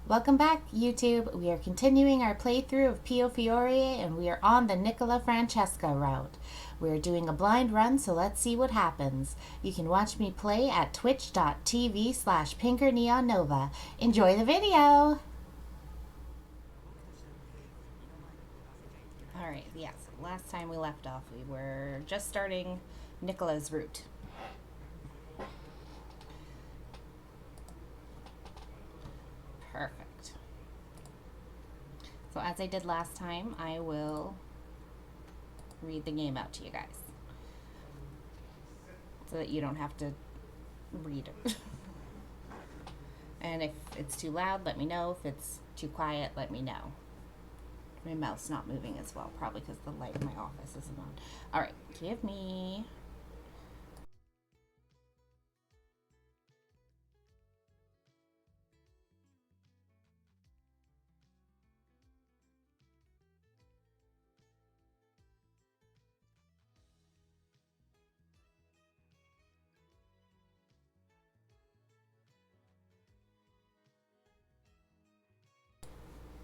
Welcome back, YouTube. We are continuing our playthrough of PioFiore and we are on the Nicola Francesca route. We are doing a blind run, so let's see what happens. You can watch me play at twitch.tv/Pinker NeonNova. Enjoy the video! Alright, yes, last time we left off, we were just starting Nicola's route. Perfect. So as I did last time, I will read the game out to you guys so that you don't have to read it. And if it's too loud, let me know. If it's too quiet, let me know. My mouth's not moving as well, probably because the light in my office isn't on. All right, give me...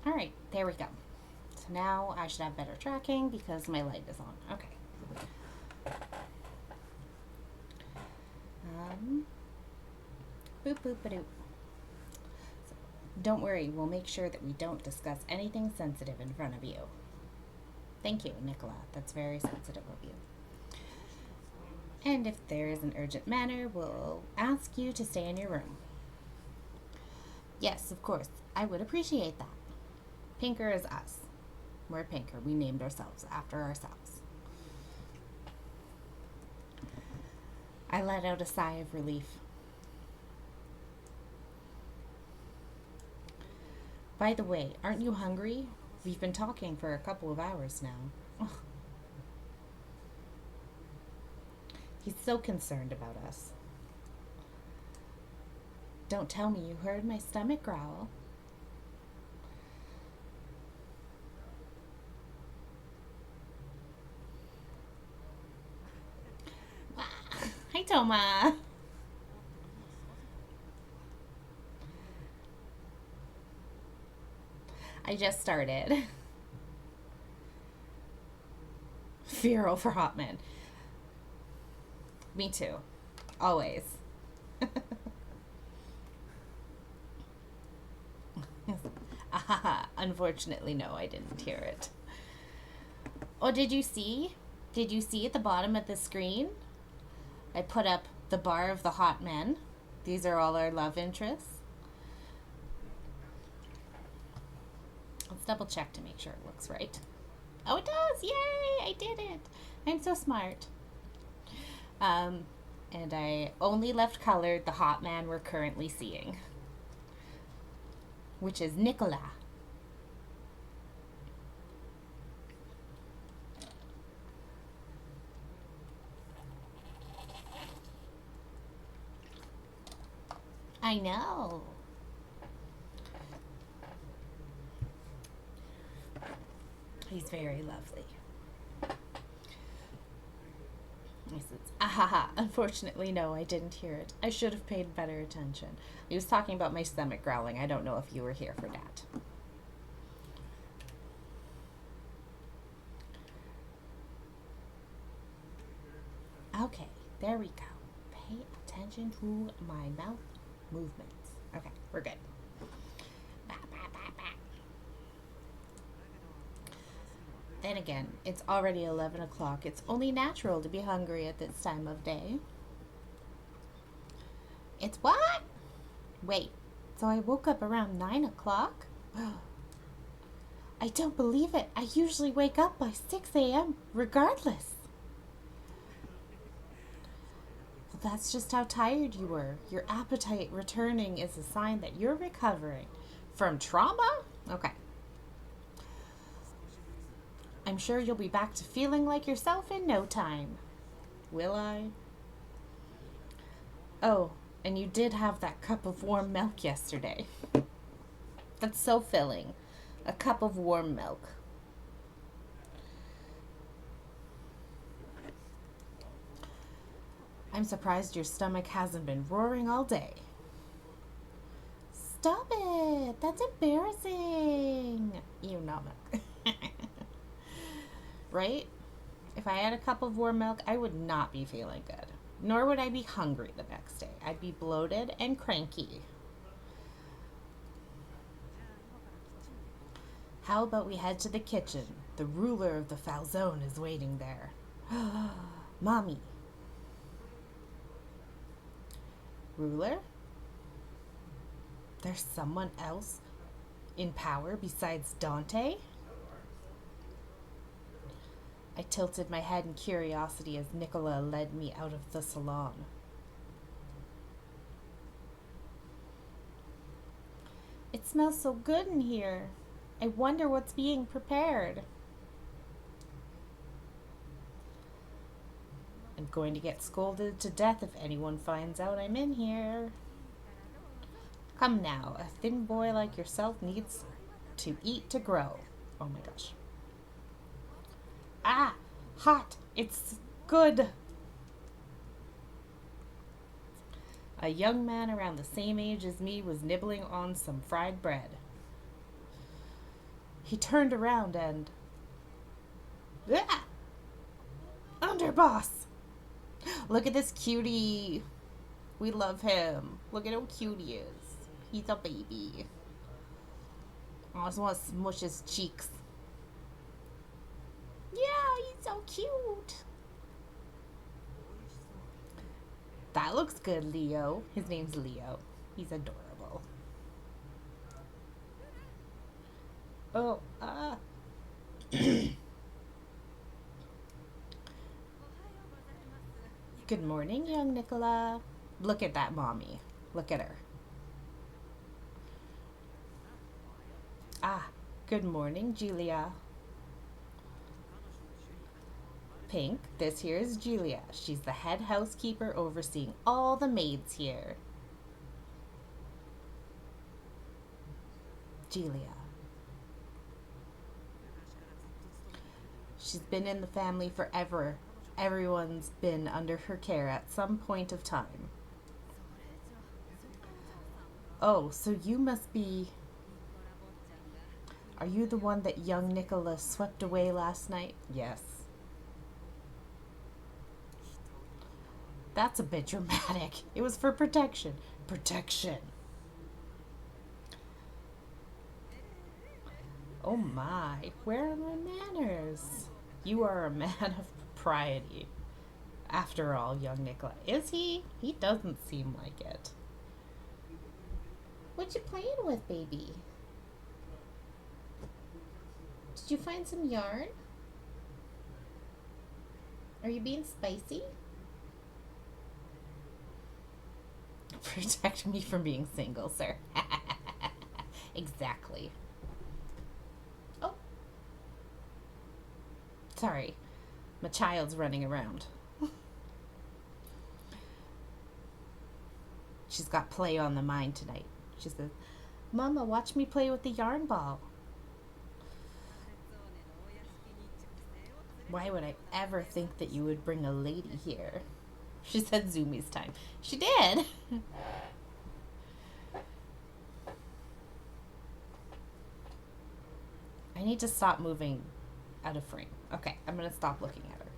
All right, there we go. So now I should have better tracking because my light is on. Okay. Boop, boop, ba-doop. So, don't worry, we'll make sure that we don't discuss anything sensitive in front of you. Thank you, Nicola. That's very sensitive of you. And if there is an urgent matter, we'll ask you to stay in your room. Yes, of course. I would appreciate that. Pinker is us. We're Pinker. We named ourselves after ourselves. I let out a sigh of relief. By the way, aren't you hungry? We've been talking for a couple of hours now. Ugh. He's so concerned about us. Don't tell me you heard my stomach growl. Hi, Toma. I just started. Feral for hot men. Me too. Always. Unfortunately, no, I didn't hear it. Oh, did you see? Did you see at the bottom of the screen? I put up the bar of the hot men. These are all our love interests. Let's double check to make sure it looks right. Oh, it does! Yay! I did it! I'm so smart. And I only left colored the hot man we're currently seeing, which is Nicola. I know. He's very lovely. He says, ahaha, unfortunately, no, I didn't hear it. I should have paid better attention. He was talking about my stomach growling. I don't know if you were here for that. Okay, there we go. Pay attention to my mouth movements. Okay, we're good. Then again, it's already 11 o'clock. It's only natural to be hungry at this time of day. It's what? Wait, so I woke up around 9 o'clock? I don't believe it. I usually wake up by 6 a.m. regardless. Well, that's just how tired you were. Your appetite returning is a sign that you're recovering. From trauma? Okay. I'm sure you'll be back to feeling like yourself in no time. Will I? Oh, and you did have that cup of warm milk yesterday. That's so filling. A cup of warm milk. I'm surprised your stomach hasn't been roaring all day. stop it. That's embarrassing. You know it. Right? If I had a cup of warm milk, I would not be feeling good. Nor would I be hungry the next day. I'd be bloated and cranky. How about we head to the kitchen? The ruler of the Falzone is waiting there. Mommy. Ruler? There's someone else in power besides Dante? I tilted my head in curiosity as Nicola led me out of the salon. It smells so good in here. I wonder what's being prepared. I'm going to get scolded to death if anyone finds out I'm in here. Come now, a thin boy like yourself needs to eat to grow. Oh my gosh. Ah, hot. It's good. A young man around the same age as me was nibbling on some fried bread. He turned around and... Ah! Underboss! Look at this cutie. We love him. Look at how cute he is. He's a baby. I just want to smush his cheeks. Yeah, he's so cute. That looks good, Leo. His name's Leo. He's adorable. Oh, Good morning, young Nicola. Look at that mommy. Look at her. Ah, good morning, Julia. Pink, this here is Julia. She's the head housekeeper overseeing all the maids here. Julia. She's been in the family forever. Everyone's been under her care at some point of time. Oh, so you must be... Are you the one that young Nicola swept away last night? Yes. That's a bit dramatic. It was for protection. Protection. Oh my, where are my manners? You are a man of propriety. After all, young Nicola. Is he? He doesn't seem like it. What you playing with, baby? Did you find some yarn? Are you being spicy? Protect me from being single, sir. Exactly. Oh. Sorry. My child's running around. She's got play on the mind tonight. She says, Mama, watch me play with the yarn ball. Why would I ever think that you would bring a lady here? She said Zoomies time. She did. I need to stop moving out of frame. Okay, I'm going to stop looking at her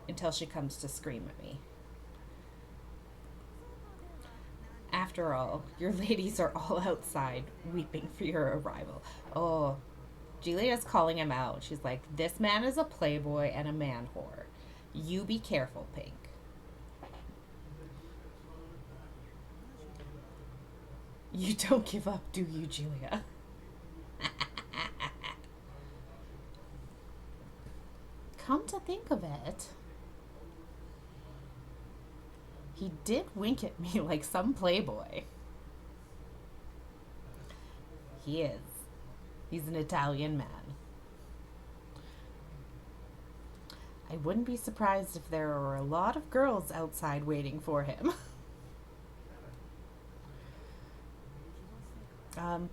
until she comes to scream at me. After all, your ladies are all outside weeping for your arrival. Oh, Julia's calling him out. She's like, this man is a playboy and a man whore. You be careful, Pink. You don't give up, do you, Julia? Come to think of it, he did wink at me like some playboy. He is. He's an Italian man. I wouldn't be surprised if there were a lot of girls outside waiting for him.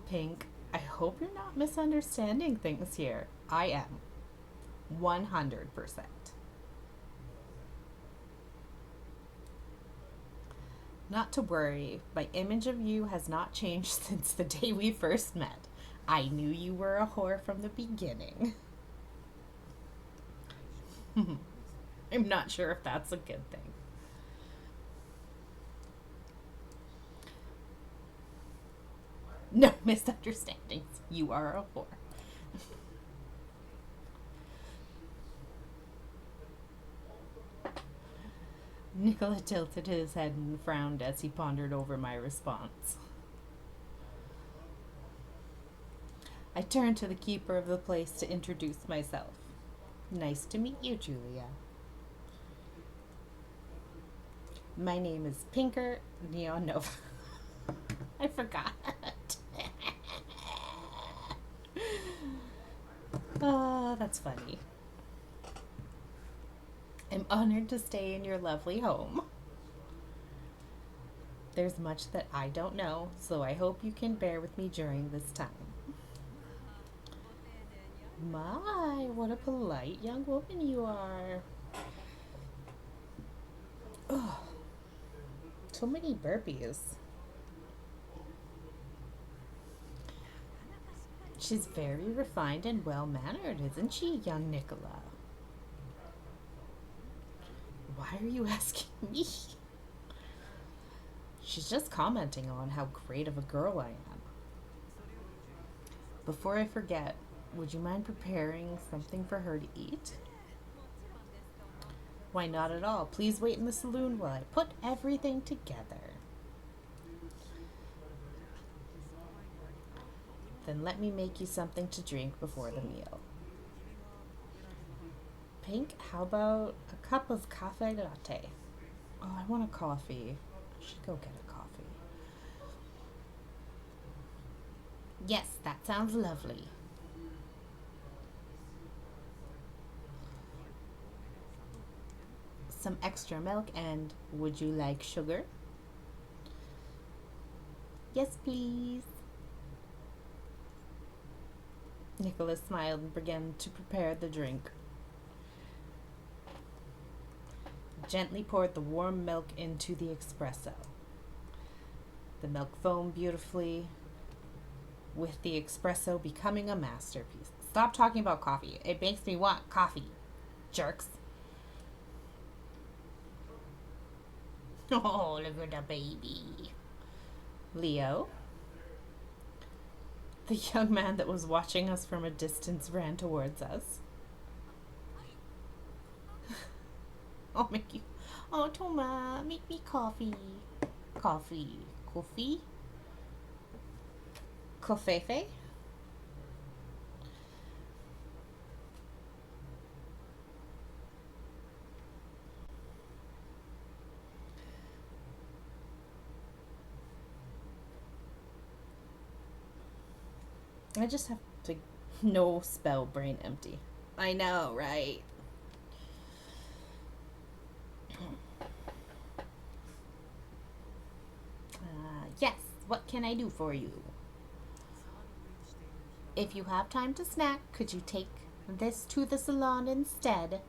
Pink, I hope you're not misunderstanding things here. I am. 100%. Not to worry, my image of you has not changed since the day we first met. I knew you were a whore from the beginning. I'm not sure if that's a good thing. No misunderstandings. You are a whore. Nicola tilted his head and frowned as he pondered over my response. I turned to the keeper of the place to introduce myself. Nice to meet you, Julia. My name is Pinker NeonNova. I forgot. Oh, that's funny. I'm honored to stay in your lovely home. There's much that I don't know, so I hope you can bear with me during this time. My, what a polite young woman you are. Oh, so many burpees. She's very refined and well-mannered, isn't she, young Nicola? Why are you asking me? She's just commenting on how great of a girl I am. Before I forget, would you mind preparing something for her to eat? Why not at all? Please wait in the saloon while I put everything together. Then let me make you something to drink before the meal. Pink, how about a cup of cafe latte? Oh, I want a coffee. I should go get a coffee. Yes, that sounds lovely. Some extra milk, and would you like sugar? Yes, please. Nicholas smiled and began to prepare the drink. Gently poured the warm milk into the espresso. The milk foamed beautifully, with the espresso becoming a masterpiece. Stop talking about coffee. It makes me want coffee, jerks. Oh, look at the baby. Leo? The young man that was watching us from a distance ran towards us. I'll make you. Oh, Toma, make me coffee. Coffee. Coffee? Covfefe? I just have to no spell brain empty. I know, right? Yes, what can I do for you? If you have time to snack, could you take this to the salon instead?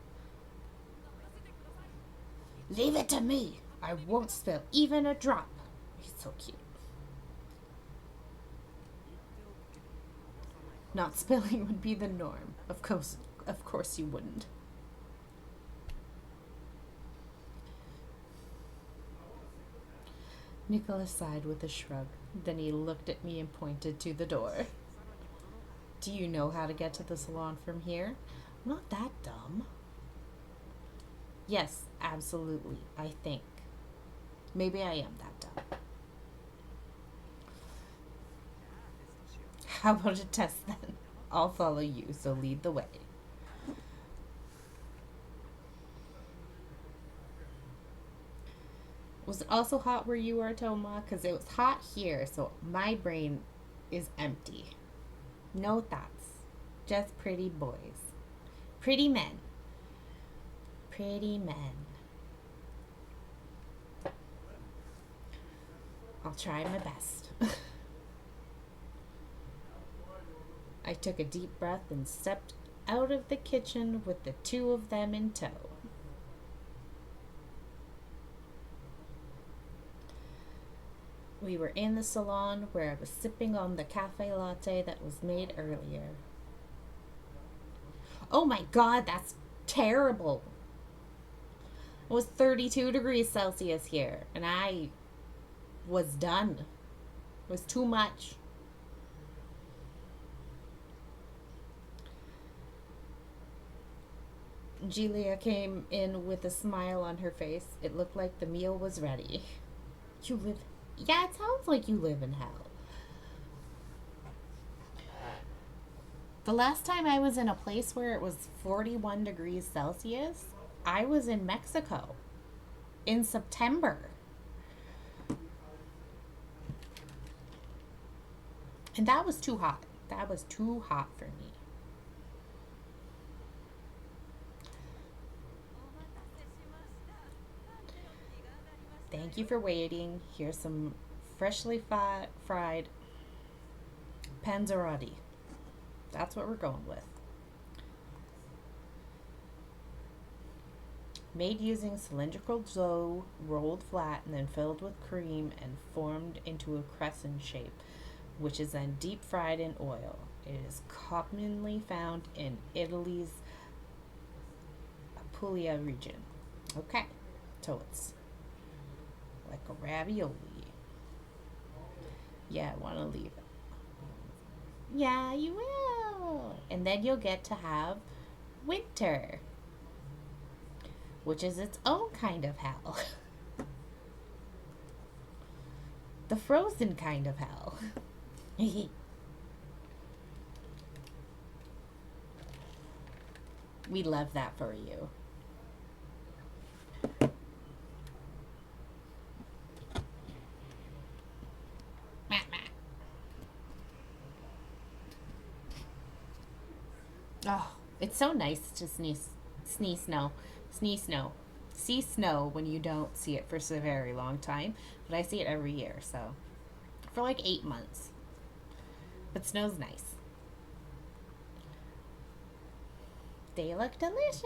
Leave it to me. I won't spill even a drop. He's so cute. Not spilling would be the norm. Of course you wouldn't. Nicholas sighed with a shrug. Then he looked at me and pointed to the door. Do you know how to get to the salon from here? I'm not that dumb. Yes, absolutely, I think. Maybe I am that dumb. How about a test then? I'll follow you, so lead the way. Was it also hot where you were, Toma? Because it was hot here, so my brain is empty. No thoughts. Just pretty boys. Pretty men. Pretty men. I'll try my best. I took a deep breath and stepped out of the kitchen with the two of them in tow. We were in the salon where I was sipping on the cafe latte that was made earlier. Oh my god, that's terrible. It was 32 degrees Celsius here, and I was done. It was too much. Julia came in with a smile on her face. It looked like the meal was ready. You live... Yeah, it sounds like you live in hell. The last time I was in a place where it was 41 degrees Celsius, I was in Mexico in September. And that was too hot. That was too hot for me. Thank you for waiting. Here's some freshly fried panzerotti. That's what we're going with. Made using cylindrical dough, rolled flat and then filled with cream and formed into a crescent shape, which is then deep fried in oil. It is commonly found in Italy's Apulia region. Okay, so it's like a ravioli. Yeah, I want to leave it. Yeah, you will. And then you'll get to have winter, which is its own kind of hell. The frozen kind of hell. We love that for you. Oh, it's so nice to see snow, see snow when you don't see it for a very long time. But I see it every year, so for like 8 months. But snow's nice. They look delicious.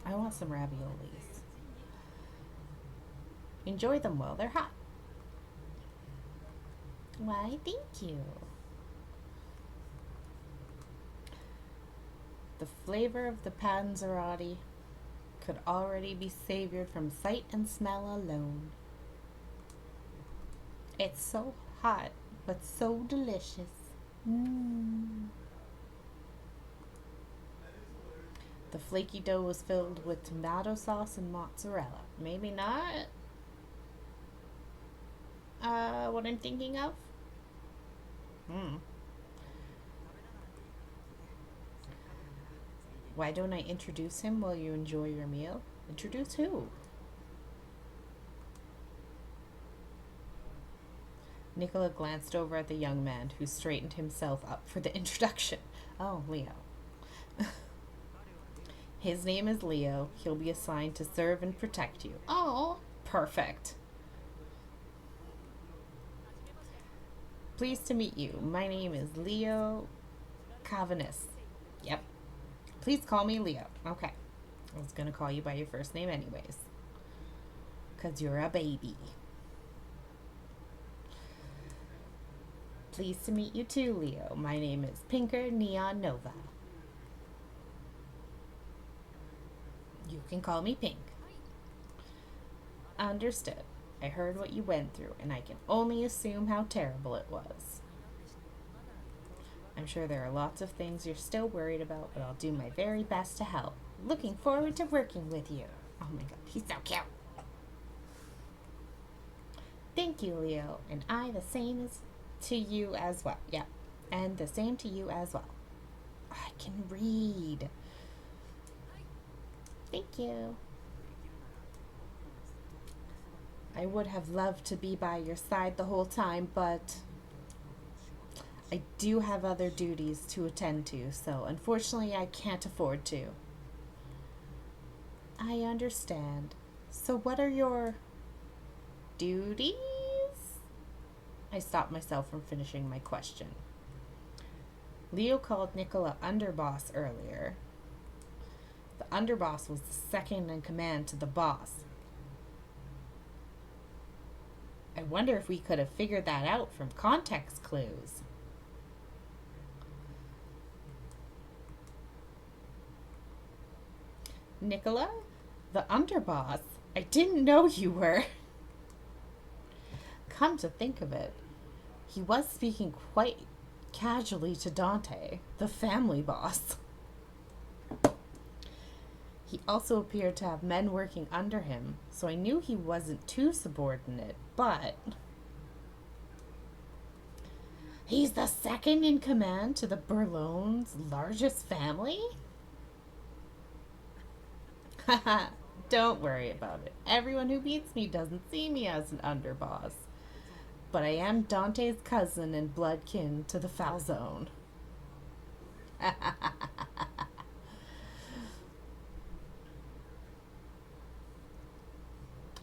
I want some raviolis. Enjoy them while they're hot. Why, thank you. The flavor of the panzerotti could already be savored from sight and smell alone. It's so hot, but so delicious. The flaky dough was filled with tomato sauce and mozzarella. Maybe not what I'm thinking of. Why don't I introduce him while you enjoy your meal? Introduce who? Nicola glanced over at the young man, who straightened himself up for the introduction. Oh, Leo. His name is Leo. He'll be assigned to serve and protect you. Oh, perfect. Pleased to meet you. My name is Leo Cavanis. Yep. Please call me Leo. Okay. I was going to call you by your first name anyways. Because you're a baby. Pleased to meet you too, Leo. My name is Pinker NeonNova. You can call me Pink. Understood. I heard what you went through, and I can only assume how terrible it was. I'm sure there are lots of things you're still worried about, but I'll do my very best to help. Looking forward to working with you. Oh my god, he's so cute. Thank you, Leo, and I the same as to you as well. Yeah, and the same to you as well. I can read. Thank you. I would have loved to be by your side the whole time, but I do have other duties to attend to, so unfortunately I can't afford to. I understand. So what are your duties? I stopped myself from finishing my question. Leo called Nicola underboss earlier. The underboss was the second in command to the boss. I wonder if we could have figured that out from context clues. Nicola, the underboss. I didn't know you were. Come to think of it, he was speaking quite casually to Dante, the family boss. He also appeared to have men working under him, so I knew he wasn't too subordinate, but he's the second in command to the Burlone's largest family? Haha, don't worry about it. Everyone who meets me doesn't see me as an underboss. But I am Dante's cousin and bloodkin to the Falzone.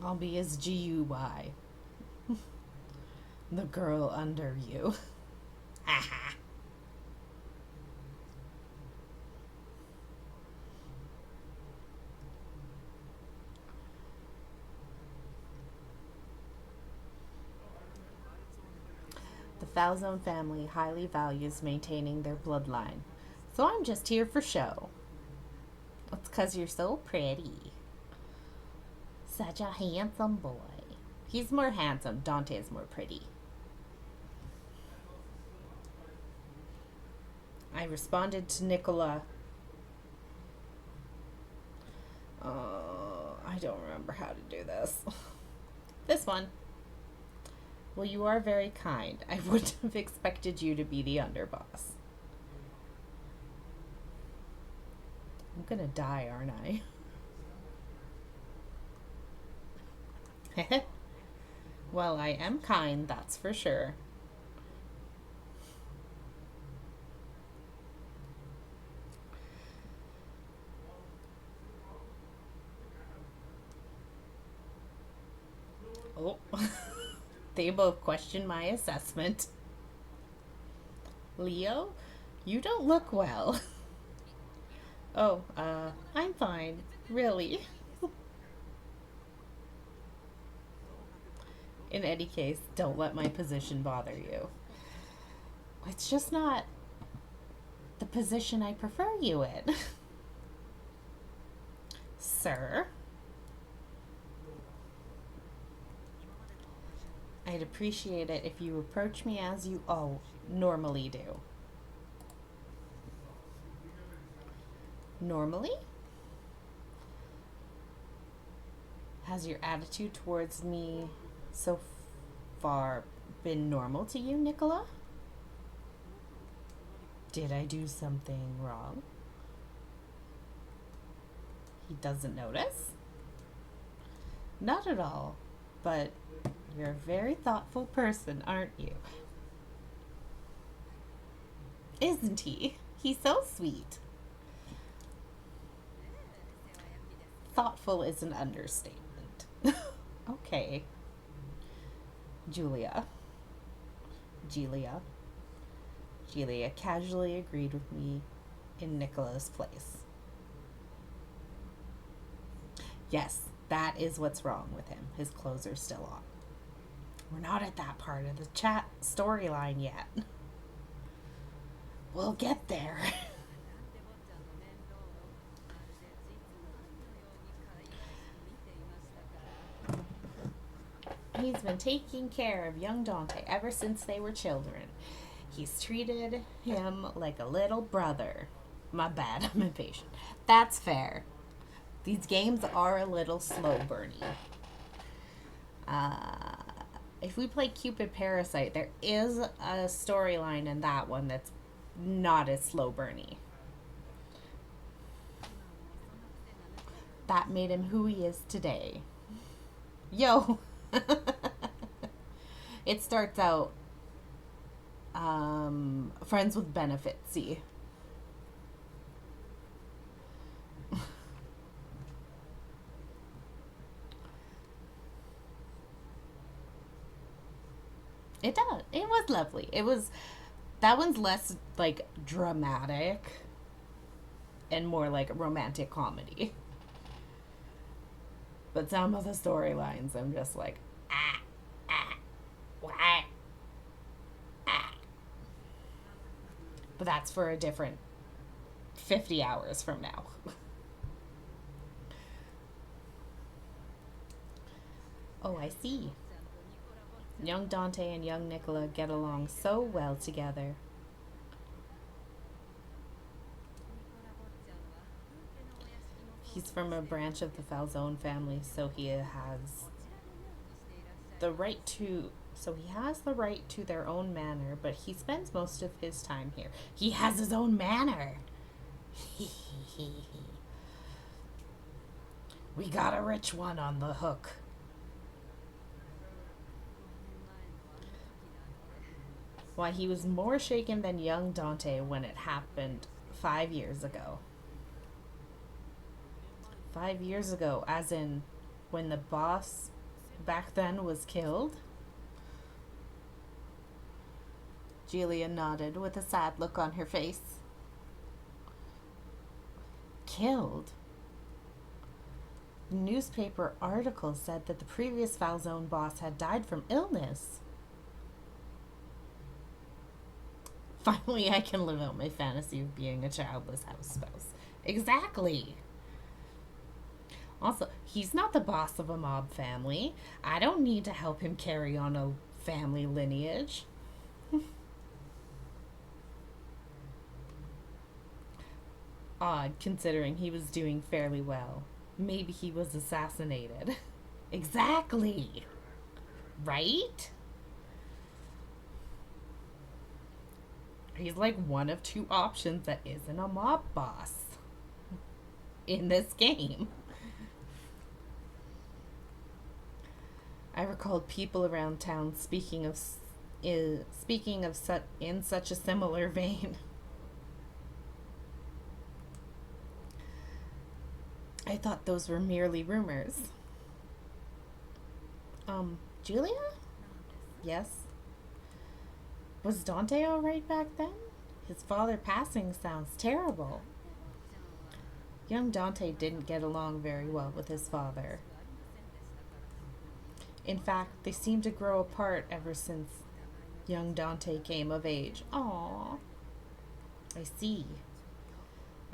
I'll be his GUI. The girl under you. The Falzone family highly values maintaining their bloodline, so I'm just here for show. It's 'cause you're so pretty. Such a handsome boy. He's more handsome. Dante is more pretty. I responded to Nicola. I don't remember how to do this. This one. Well, you are very kind. I wouldn't have expected you to be the underboss. I'm gonna die, aren't I? Well, I am kind, that's for sure. Oh, they both question my assessment. Leo, you don't look well. Oh, I'm fine, really. In any case, don't let my position bother you. It's just not the position I prefer you in. Sir? I'd appreciate it if you approach me as you normally do. Normally? Has your attitude towards me so far been normal to you, Nicola? Did I do something wrong? He doesn't notice? Not at all, but you're a very thoughtful person, aren't you? Isn't he? He's so sweet. Thoughtful is an understatement. Okay. Julia casually agreed with me in Nicola's place. Yes, that is what's wrong with him. His clothes are still on. We're not at that part of the chat storyline yet. We'll get there. He's been taking care of young Dante ever since they were children. He's treated him like a little brother. My bad, I'm impatient. That's fair. These games are a little slow burning. If we play Cupid Parasite, there is a storyline in that one that's not as slow burny. That made him who he is today. Yo! It starts out friends with benefits. See, it does. It was lovely. That one's less like dramatic and more like romantic comedy. But some of the storylines, I'm just like, But that's for a different 50 hours from now. Oh, I see. Young Dante and young Nicola get along so well together. He's from a branch of the Falzone family, so he has the right to their own manor, but he spends most of his time here. He has his own manor. We got a rich one on the hook. Why, he was more shaken than young Dante when it happened 5 years ago. 5 years ago, as in when the boss back then was killed? Julia nodded with a sad look on her face. Killed? The newspaper article said that the previous Falzone boss had died from illness. Finally, I can live out my fantasy of being a childless house spouse. Exactly. Also, he's not the boss of a mob family. I don't need to help him carry on a family lineage. Odd, considering he was doing fairly well. Maybe he was assassinated. Exactly. Right? He's like one of two options that isn't a mob boss in this game. I recalled people around town speaking of in such a similar vein. I thought those were merely rumors. Julia? Yes? Was Dante alright back then? His father passing sounds terrible. Young Dante didn't get along very well with his father. In fact, they seemed to grow apart ever since young Dante came of age. Aww. I see.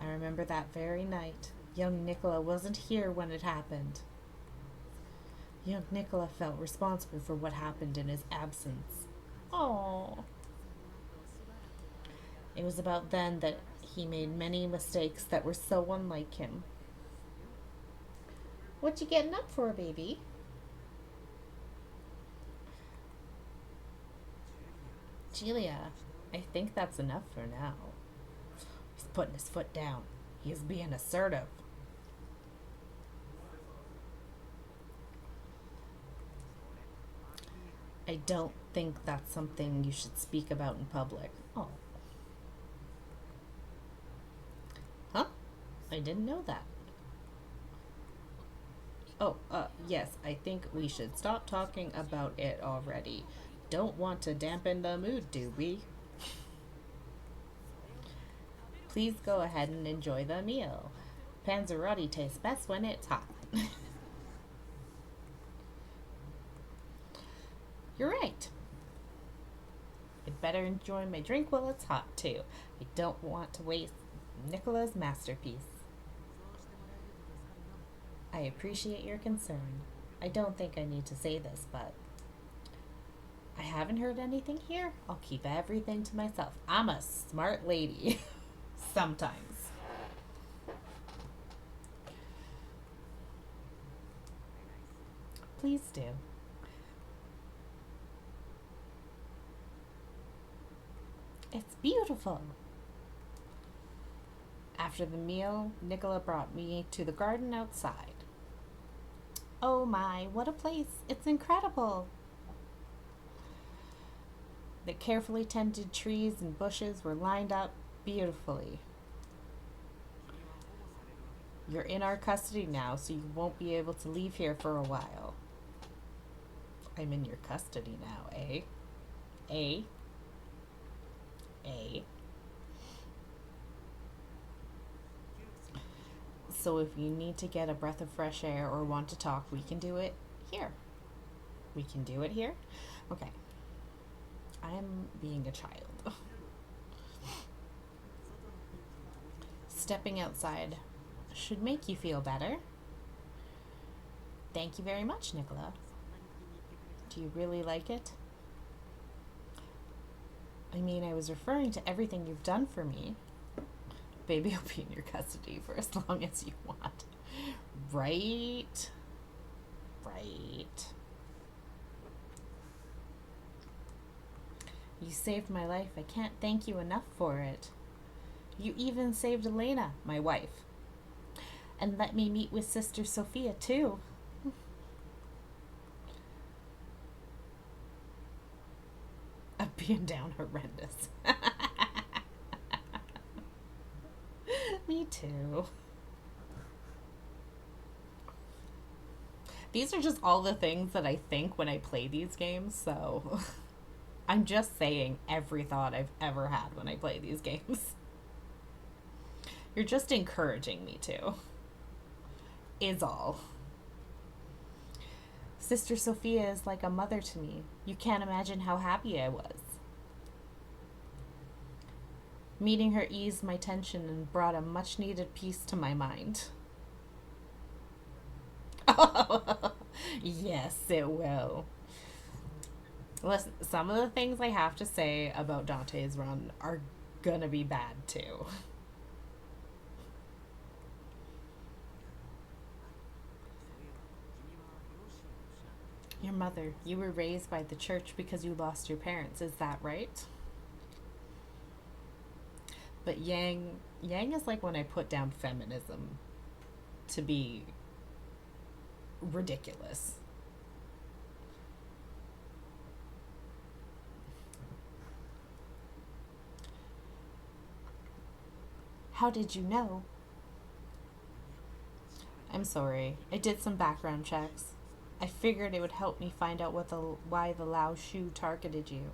I remember that very night. Young Nicola wasn't here when it happened. Young Nicola felt responsible for what happened in his absence. Aww. It was about then that he made many mistakes that were so unlike him. What you getting up for, baby? Julia, I think that's enough for now. He's putting his foot down. He is being assertive. I don't think that's something you should speak about in public. Oh. Huh? I didn't know that. Oh, yes, I think we should stop talking about it already. Don't want to dampen the mood, do we? Please go ahead and enjoy the meal. Panzerotti tastes best when it's hot. You're right. I'd better enjoy my drink while it's hot, too. I don't want to waste Nicola's masterpiece. I appreciate your concern. I don't think I need to say this, but I haven't heard anything here. I'll keep everything to myself. I'm a smart lady. Sometimes. Please do. It's beautiful. After the meal, Nicola brought me to the garden outside. Oh my, what a place. It's incredible. The carefully tended trees and bushes were lined up beautifully. You're in our custody now, so you won't be able to leave here for a while. I'm in your custody now, eh? Eh? Eh? So if you need to get a breath of fresh air or want to talk, we can do it here. We can do it here? Okay. I'm being a child. stepping outside should make you feel better. Thank you very much, Nicola. Do you really like it? I mean, I was referring to everything you've done for me. Baby, I'll be in your custody for as long as you want. Right? Right. You saved my life. I can't thank you enough for it. You even saved Elena, my wife. And let me meet with Sister Sophia, too. I'm being down horrendous. Me too. These are just all the things that I think when I play these games, so I'm just saying every thought I've ever had when I play these games. You're just encouraging me to. Is all. Sister Sophia is like a mother to me. You can't imagine how happy I was. Meeting her eased my tension and brought a much needed peace to my mind. Yes, it will. Listen, some of the things I have to say about Dante's run are gonna be bad too. Your mother, you were raised by the church because you lost your parents, is that right? But Yang is like when I put down feminism to be ridiculous. How did you know? I'm sorry. I did some background checks. I figured it would help me find out why the Lao Shu targeted you.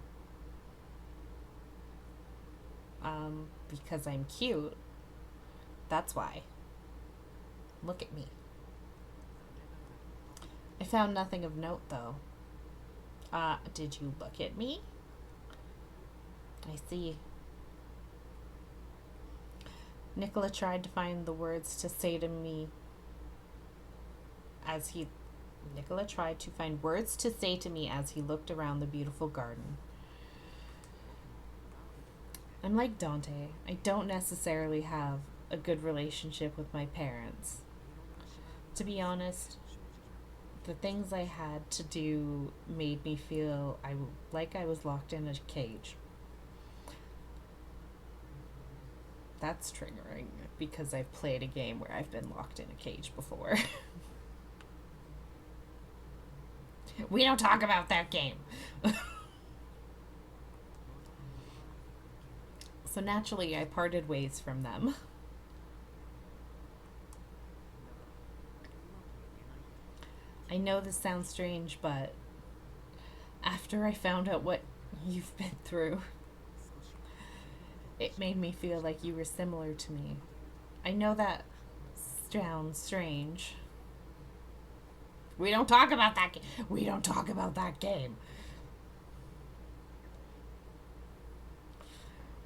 Because I'm cute. That's why. Look at me. I found nothing of note, though. Did you look at me? I see. Nicola tried to find words to say to me as he looked around the beautiful garden. I'm like Dante. I don't necessarily have a good relationship with my parents. To be honest, the things I had to do made me feel like I was locked in a cage. That's triggering because I've played a game where I've been locked in a cage before. We don't talk about that game. So naturally, I parted ways from them. I know this sounds strange, but after I found out what you've been through, it made me feel like you were similar to me. I know that sounds strange. We don't talk about that game. We don't talk about that game.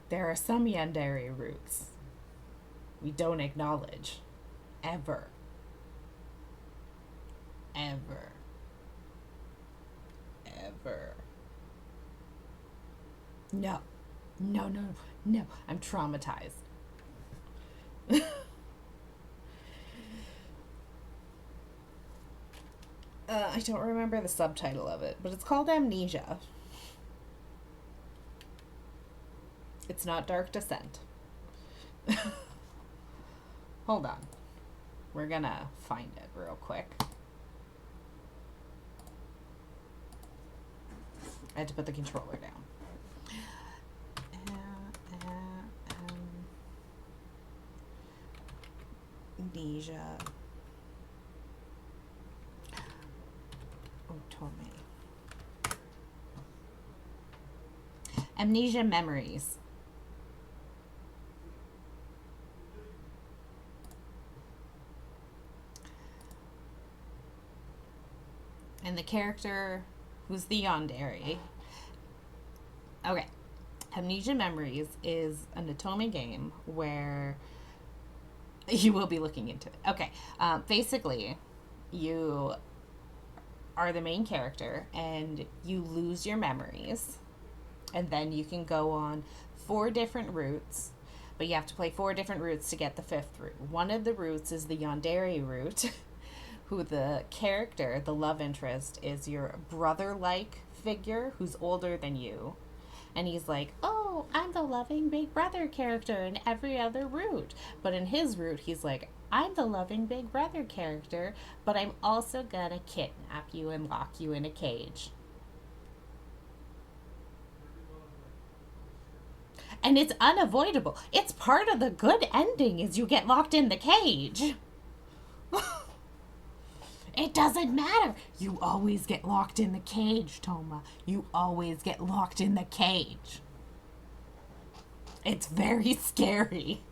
There are some Yandere roots we don't acknowledge. Ever. Ever. Ever. No. No, no, no. I'm traumatized. I don't remember the subtitle of it, but it's called Amnesia. It's not Dark Descent. Hold on. We're gonna find it real quick. I had to put the controller down. Amnesia. Otome. Amnesia Memories. And the character who's the yandere. Okay. Amnesia Memories is an Otome game where You will be looking into it. Okay. Basically, you are the main character and you lose your memories. And then you can go on 4 different routes. But you have to play 4 different routes to get the 5th route. One of the routes is the Yandere route, who the character, the love interest, is your brother-like figure who's older than you. And he's like, oh, I'm the loving big brother character in every other route. But in his route, he's like, I'm the loving big brother character, but I'm also gonna kidnap you and lock you in a cage. And it's unavoidable. It's part of the good ending is you get locked in the cage. It doesn't matter. You always get locked in the cage, Toma. You always get locked in the cage. It's very scary.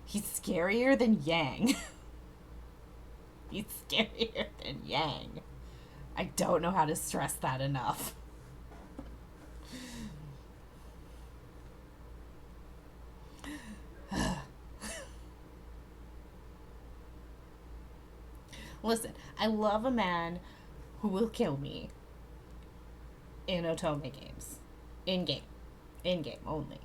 He's scarier than Yang. He's scarier than Yang. I don't know how to stress that enough. Listen, I love a man who will kill me in Otome games. In game. In game only.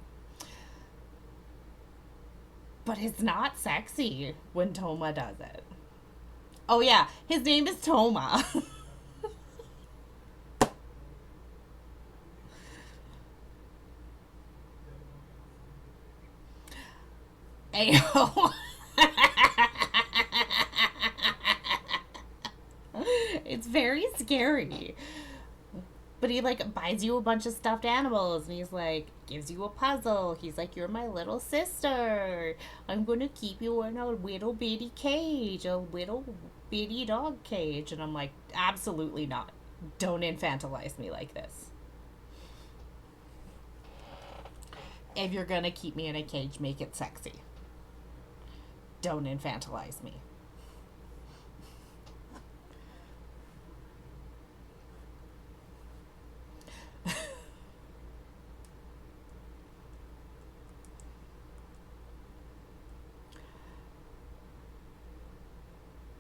But it's not sexy when Toma does it. Oh yeah, his name is Toma. Ayo. It's very scary. But he like buys you a bunch of stuffed animals and he's like gives you a puzzle. He's like, you're my little sister. I'm gonna keep you in a little bitty cage, a little bitty dog cage. And I'm like, absolutely not. Don't infantilize me like this. If you're gonna keep me in a cage, make it sexy. Don't infantilize me.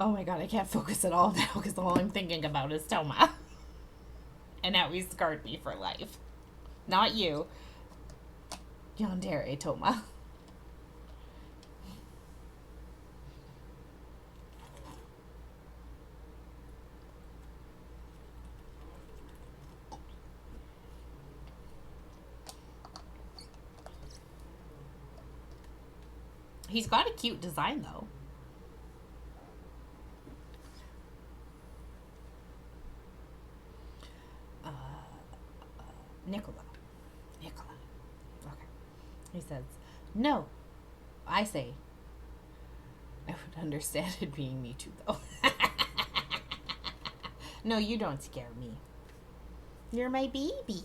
Oh my god, I can't focus at all now because all I'm thinking about is Toma. And now he's scarred me for life. Not you. Yandere Toma. He's got a cute design though. Nicola. Okay. He says, no. I say, I would understand it being me too, though. No, you don't scare me. You're my baby. He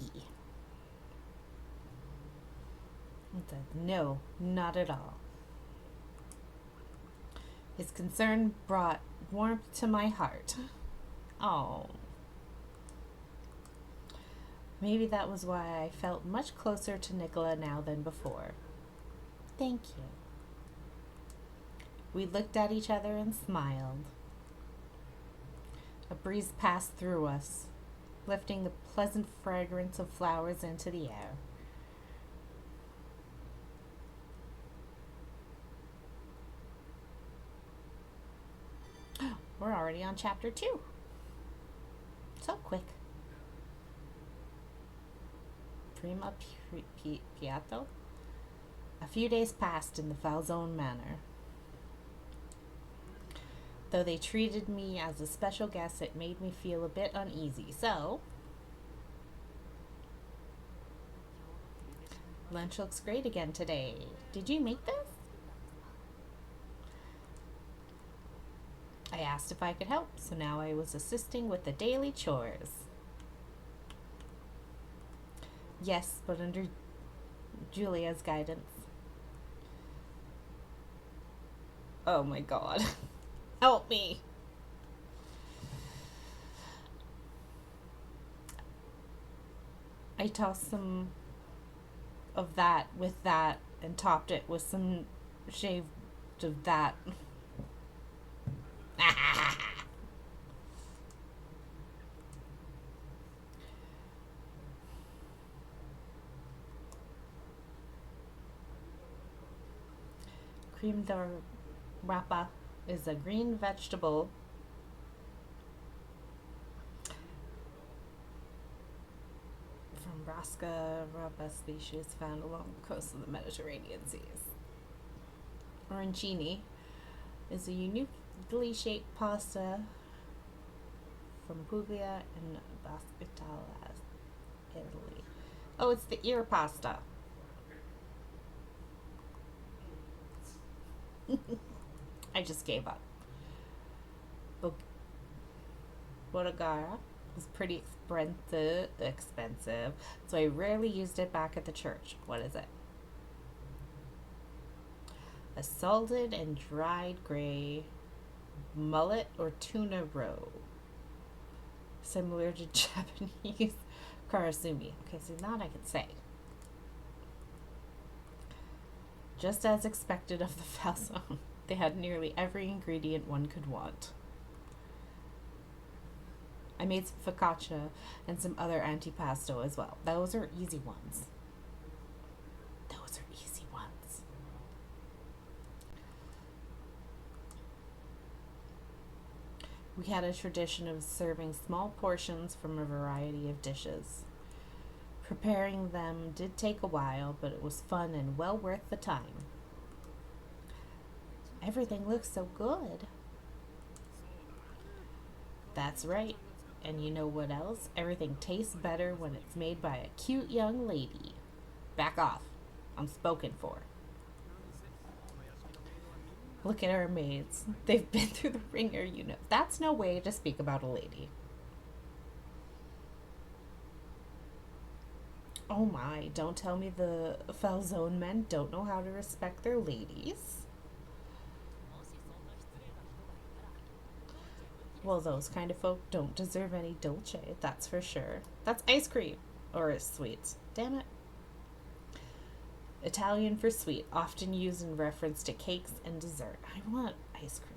says, no, not at all. His concern brought warmth to my heart. Oh. Maybe that was why I felt much closer to Nicola now than before. Thank you. We looked at each other and smiled. A breeze passed through us, lifting the pleasant fragrance of flowers into the air. We're already on chapter 2. So quick. Prima Piatto? A few days passed in the Falzone manor. Though they treated me as a special guest, it made me feel a bit uneasy. So, lunch looks great again today. Did you make this? I asked if I could help, so now I was assisting with the daily chores. Yes, but under Julia's guidance. Oh my god. Help me. I tossed some of that with that and topped it with some shaved of that. Cream de rapa is a green vegetable from Brassica rapa species found along the coast of the Mediterranean seas. Arancini is a uniquely shaped pasta from Puglia and Bascatella, Italy. Oh, it's the ear pasta. I just gave up. Bodagara was pretty expensive, so I rarely used it back at the church. What is it? A salted and dried gray mullet or tuna roe, similar to Japanese karasumi. Okay, so that I can say. Just as expected of the falzone, they had nearly every ingredient one could want. I made some focaccia and some other antipasto as well. Those are easy ones. We had a tradition of serving small portions from a variety of dishes. Preparing them did take a while, but it was fun and well worth the time. Everything looks so good. That's right. And you know what else? Everything tastes better when it's made by a cute young lady. Back off. I'm spoken for. Look at our maids. They've been through the ringer, you know. That's no way to speak about a lady. Oh my, don't tell me the falzone men don't know how to respect their ladies. Well, those kind of folk don't deserve any dolce, that's for sure. That's ice cream. Or sweets. Damn it. Italian for sweet, often used in reference to cakes and dessert. I want ice cream.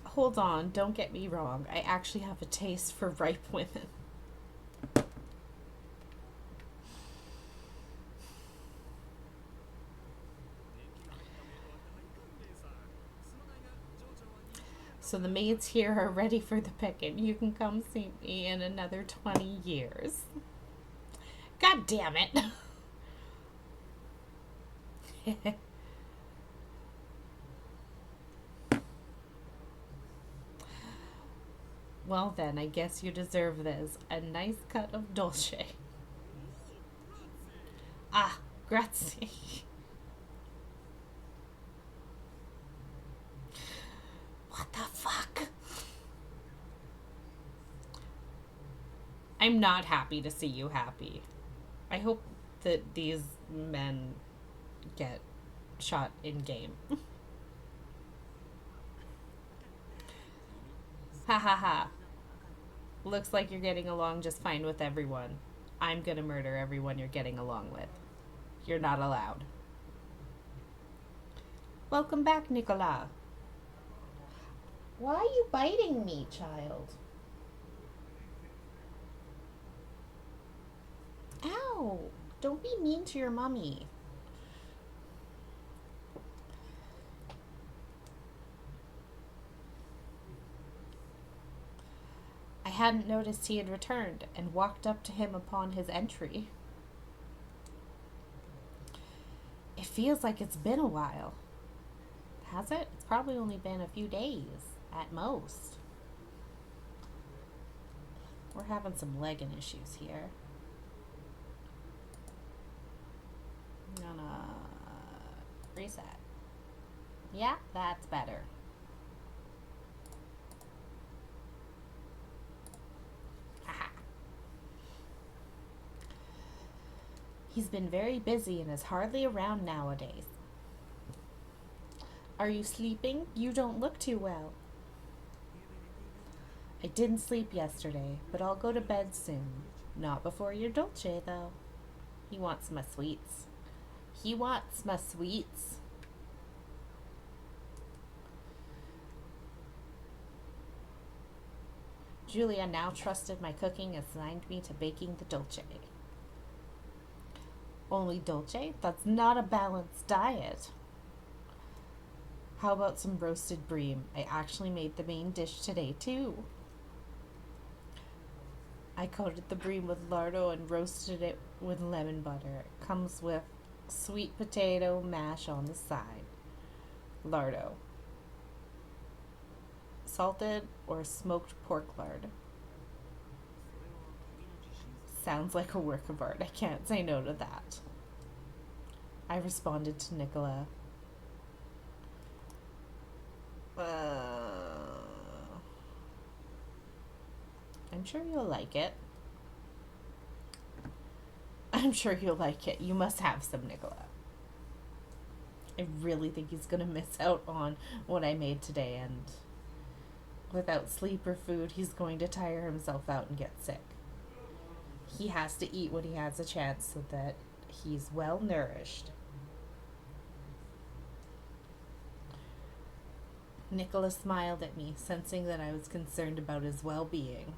Hold on, don't get me wrong. I actually have a taste for ripe women. So the maids here are ready for the picking. You can come see me in another 20 years. God damn it. Well then, I guess you deserve this. A nice cut of dolce. Ah, grazie. What the fuck? I'm not happy to see you happy. I hope that these men get shot in game. Ha ha ha. Looks like you're getting along just fine with everyone. I'm gonna murder everyone you're getting along with. You're not allowed. Welcome back, Nicolas. Why are you biting me, child? Ow! Don't be mean to your mummy. I hadn't noticed he had returned and walked up to him upon his entry. It feels like it's been a while. Has it? It's probably only been a few days, at most. We're having some legging issues here. I'm gonna reset. Yeah, that's better. Haha. He's been very busy and is hardly around nowadays. Are you sleeping? You don't look too well. I didn't sleep yesterday, but I'll go to bed soon. Not before your dolce, though. He wants my sweets. He wants my sweets. Julia now trusted my cooking and assigned me to baking the dolce. Only dolce? That's not a balanced diet. How about some roasted bream? I actually made the main dish today, too. I coated the bream with lardo and roasted it with lemon butter. It comes with sweet potato mash on the side. Lardo. Salted or smoked pork lard. Sounds like a work of art. I can't say no to that. I responded to Nicola. I'm sure you'll like it. I'm sure you'll like it. You must have some, Nicola. I really think he's going to miss out on what I made today, and without sleep or food, he's going to tire himself out and get sick. He has to eat when he has a chance so that he's well nourished. Nicola smiled at me, sensing that I was concerned about his well-being.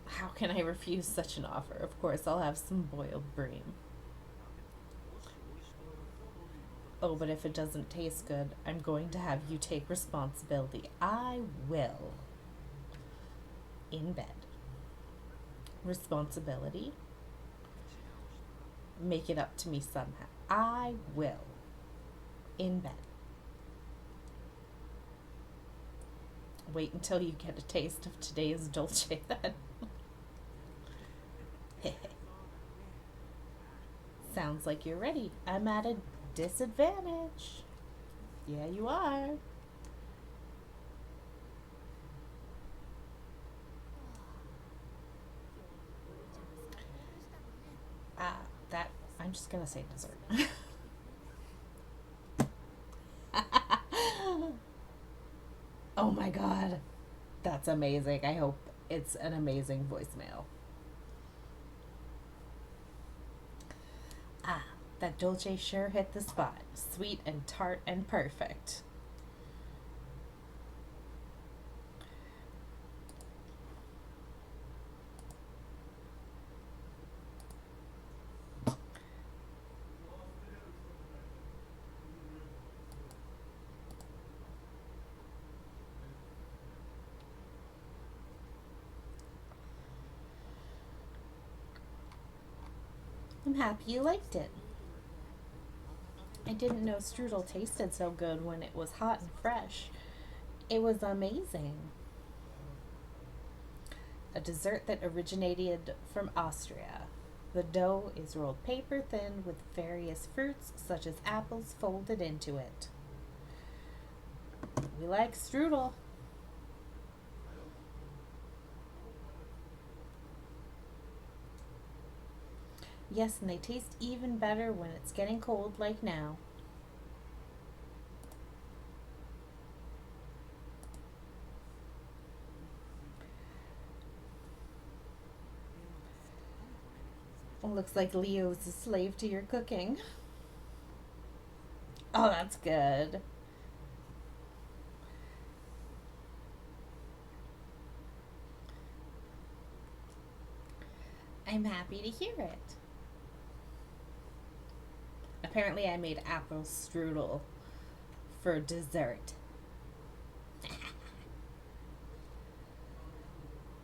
How can I refuse such an offer? Of course, I'll have some boiled bream. Oh, but if it doesn't taste good, I'm going to have you take responsibility. I will. In bed. Responsibility? Make it up to me somehow. I will. In bed. Wait until you get a taste of today's dolce then. Sounds like you're ready. I'm at a disadvantage. Yeah, you are. I'm just gonna say dessert. Oh my god. That's amazing. I hope it's an amazing voicemail. That dolce sure hit the spot. Sweet and tart and perfect. I'm happy you liked it. I didn't know strudel tasted so good when it was hot and fresh. It was amazing. A dessert that originated from Austria. The dough is rolled paper thin with various fruits such as apples folded into it. We like strudel. Yes, and they taste even better when it's getting cold like now. Looks like Leo's a slave to your cooking. Oh, that's good. I'm happy to hear it. Apparently I made apple strudel for dessert.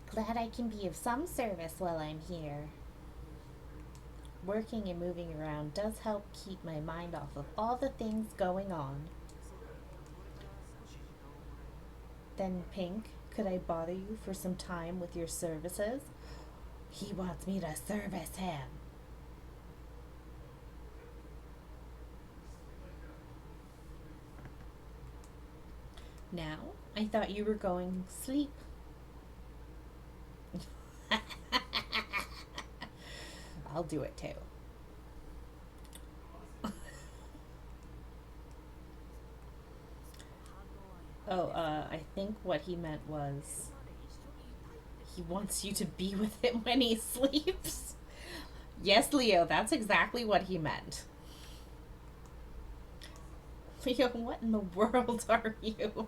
Glad I can be of some service while I'm here. Working and moving around does help keep my mind off of all the things going on. Then, Pink, could I bother you for some time with your services? He wants me to service him. Now, I thought you were going to sleep. I'll do it too. Oh, I think what he meant was he wants you to be with him when he sleeps. Yes, Leo, that's exactly what he meant. Leo, what in the world are you?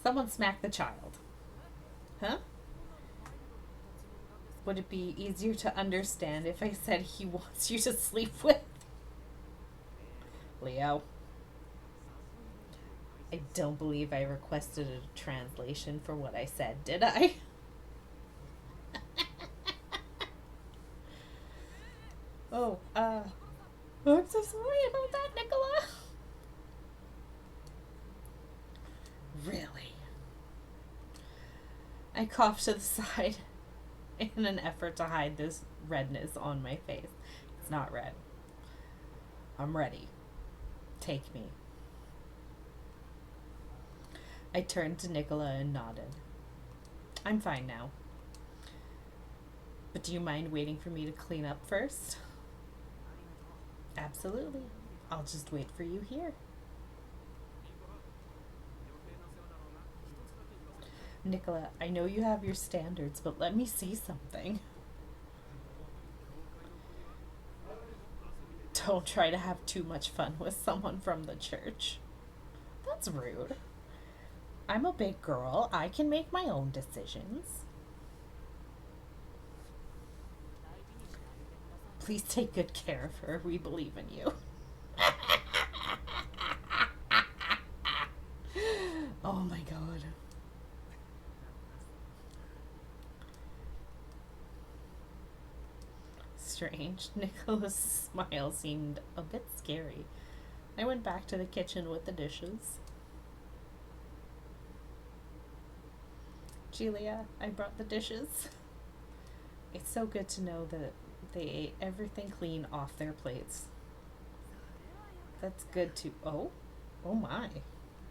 Someone smacked the child. Huh? Would it be easier to understand if I said he wants you to sleep with? Leo. I don't believe I requested a translation for what I said, did I? Oh, I'm so sorry about that, Nicola. Really? I coughed to the side in an effort to hide this redness on my face. It's not red. I'm ready. Take me. I turned to Nicola and nodded. I'm fine now. But do you mind waiting for me to clean up first? Absolutely. I'll just wait for you here. Nicola, I know you have your standards, but let me say something. Don't try to have too much fun with someone from the church. That's rude. I'm a big girl. I can make my own decisions. Please take good care of her. We believe in you. Oh my god. Strange. Nicola's smile seemed a bit scary. I went back to the kitchen with the dishes. Julia, I brought the dishes. It's so good to know that they ate everything clean off their plates. That's good to. Oh? Oh my.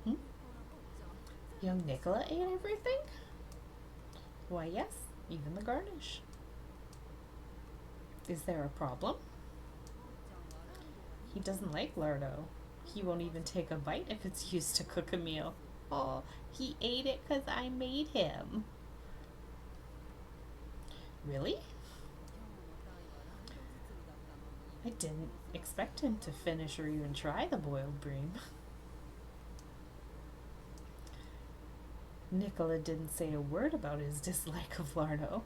Hmm? Young Nicola ate everything? Why, yes, even the garnish. Is there a problem? He doesn't like lardo. He won't even take a bite if it's used to cook a meal. Oh, he ate it because I made him. Really? I didn't expect him to finish or even try the boiled bream. Nicola didn't say a word about his dislike of lardo.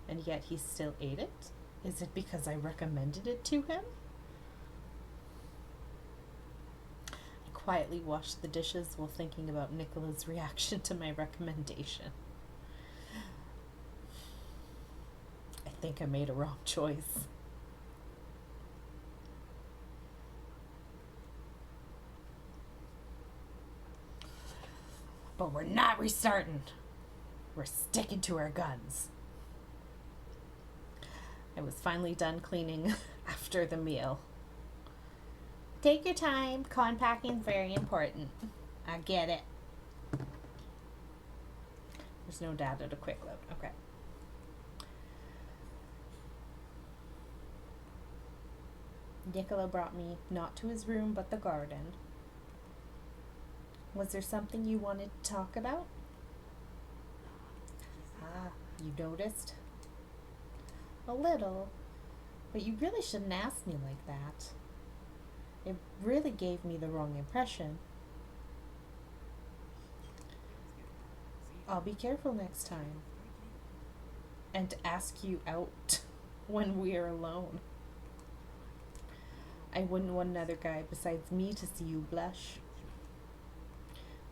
And yet he still ate it? Is it because I recommended it to him? I quietly washed the dishes while thinking about Nicola's reaction to my recommendation. I think I made a wrong choice. But we're not restarting. We're sticking to our guns. I was finally done cleaning after the meal. Take your time. Con packing's very important. I get it. There's no data to quick load. Okay. Nicola brought me not to his room but the garden. Was there something you wanted to talk about? Ah, you noticed? A little. But you really shouldn't ask me like that. It really gave me the wrong impression. I'll be careful next time. And ask you out when we're alone. I wouldn't want another guy besides me to see you blush.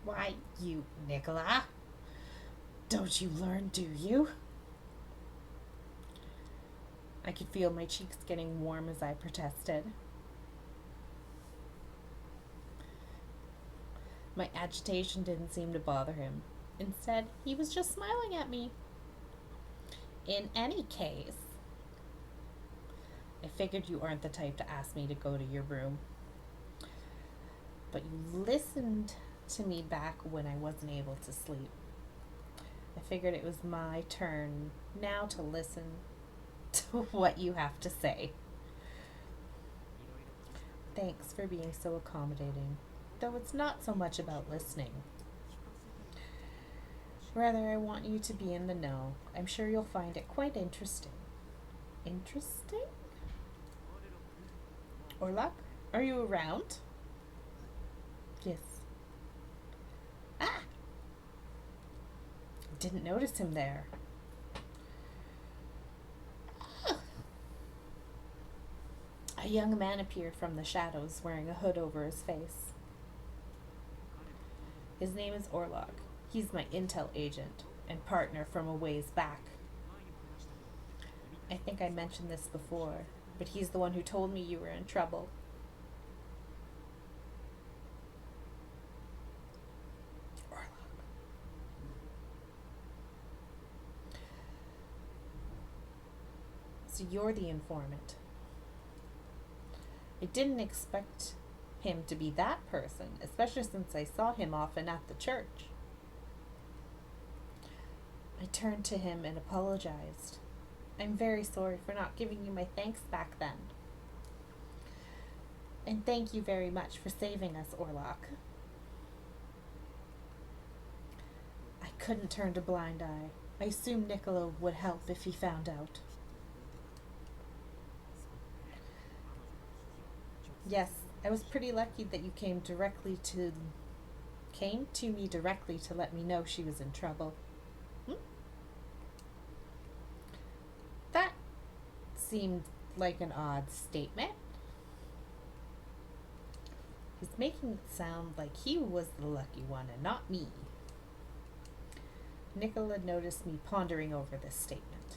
Why, you, Nicola? Don't you learn, do you? I could feel my cheeks getting warm as I protested. My agitation didn't seem to bother him. Instead, he was just smiling at me. In any case, I figured you aren't the type to ask me to go to your room. But you listened to me back when I wasn't able to sleep. I figured it was my turn now to listen to what you have to say. Thanks for being so accommodating. though it's not so much about listening. Rather, I want you to be in the know. I'm sure you'll find it quite interesting. Interesting? Orlok, are you around? Yes. Ah! Didn't notice him there. A young man appeared from the shadows wearing a hood over his face. His name is Orlok. He's my intel agent and partner from a ways back. I think I mentioned this before, but he's the one who told me you were in trouble. Orlok. So you're the informant. I didn't expect him to be that person, especially since I saw him often at the church. I turned to him and apologized. I'm very sorry for not giving you my thanks back then. And thank you very much for saving us, Orlok. I couldn't turn a blind eye. I assumed Nicola would help if he found out. Yes, I was pretty lucky that you came to me directly to let me know she was in trouble. That seemed like an odd statement. He's making it sound like he was the lucky one and not me. Nicola noticed me pondering over this statement.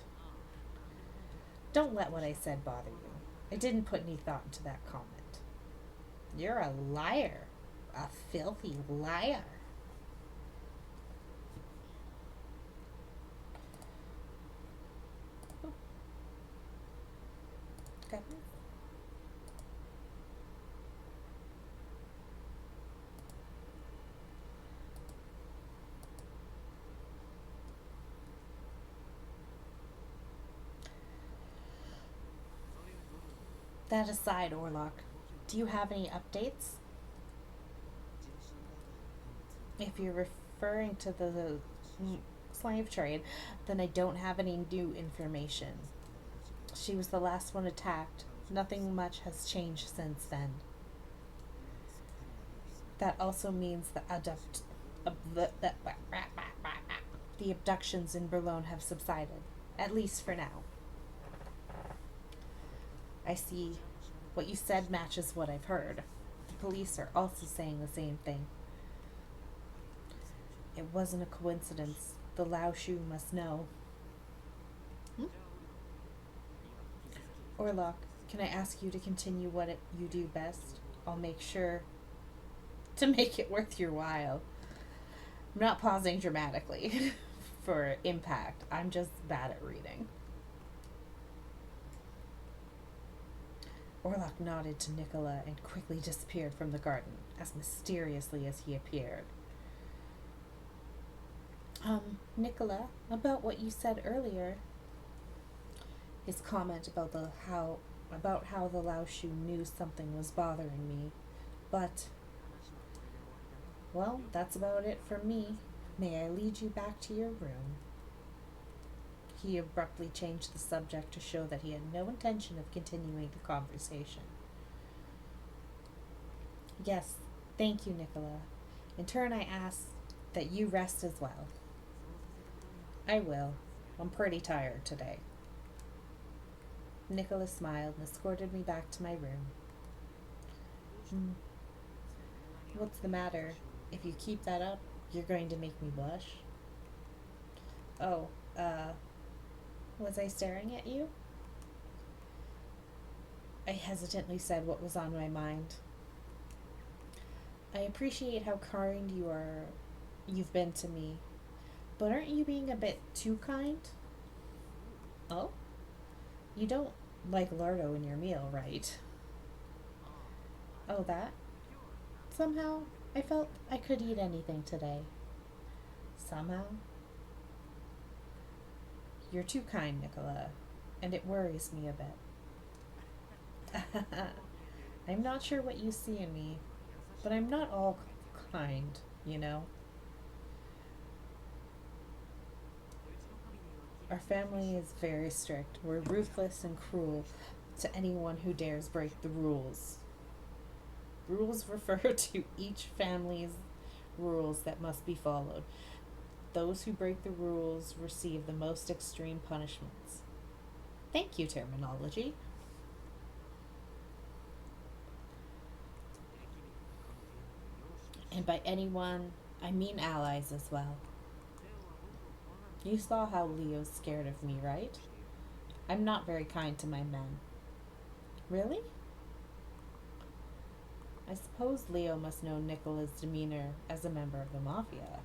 Don't let what I said bother you. I didn't put any thought into that comment. You're a liar. A filthy liar. Okay. That aside, Orlok, do you have any updates? If you're referring to the slave trade, then I don't have any new information. She was the last one attacked. Nothing much has changed since then. That also means the abductions in Berlin have subsided, at least for now. I see. What you said matches what I've heard. The police are also saying the same thing. It wasn't a coincidence. The Lao Shu must know. Orlok, can I ask you to continue what you do best? I'll make sure to make it worth your while. I'm not pausing dramatically for impact. I'm just bad at reading. Orlok nodded to Nicola and quickly disappeared from the garden, as mysteriously as he appeared. Nicola, about what you said earlier. His comment about how the Lao Shu knew something was bothering me. But, well, that's about it for me. May I lead you back to your room? He abruptly changed the subject to show that he had no intention of continuing the conversation. Yes, thank you, Nicola. In turn, I ask that you rest as well. I will. I'm pretty tired today. Nicola smiled and escorted me back to my room. What's the matter? If you keep that up, you're going to make me blush. Oh, was I staring at you? I hesitantly said what was on my mind. I appreciate how kind you've been to me, but aren't you being a bit too kind? Oh? You don't like lardo in your meal, right? Oh, that? Somehow, I felt I could eat anything today. Somehow? You're too kind, Nicola, and it worries me a bit. I'm not sure what you see in me. but I'm not all kind, you know? Our family is very strict. We're ruthless and cruel to anyone who dares break the rules. Rules refer to each family's rules that must be followed. Those who break the rules receive the most extreme punishments. Thank you, terminology. And by anyone, I mean allies as well. You saw how Leo's scared of me, right? I'm not very kind to my men. Really? I suppose Leo must know Nicola's demeanor as a member of the Mafia.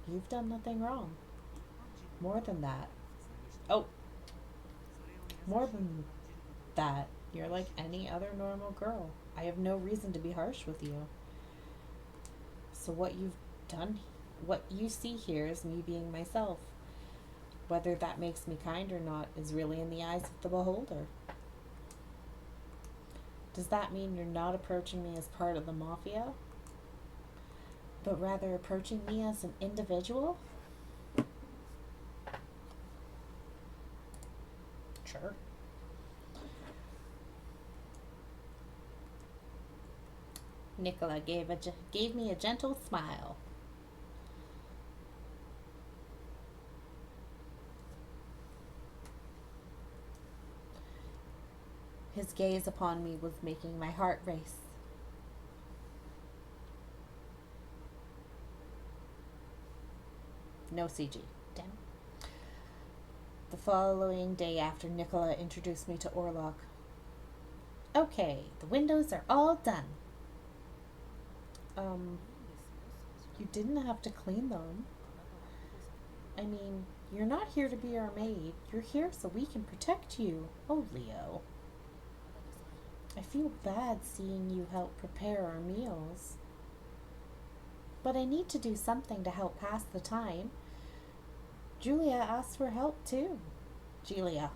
You've done nothing wrong. More than that. Oh, more than that, you're like any other normal girl. I have no reason to be harsh with you. So what you see here is me being myself. Whether that makes me kind or not is really in the eyes of the beholder. Does that mean you're not approaching me as part of the Mafia, but rather approaching me as an individual? Sure. Nicola gave me a gentle smile. His gaze upon me was making my heart race. No CG. Damn. The following day after Nicola introduced me to Orlok. Okay, the windows are all done. You didn't have to clean them. I mean, you're not here to be our maid. You're here so we can protect you. Oh, Leo. I feel bad seeing you help prepare our meals. But I need to do something to help pass the time. Julia asked for help too. Julia.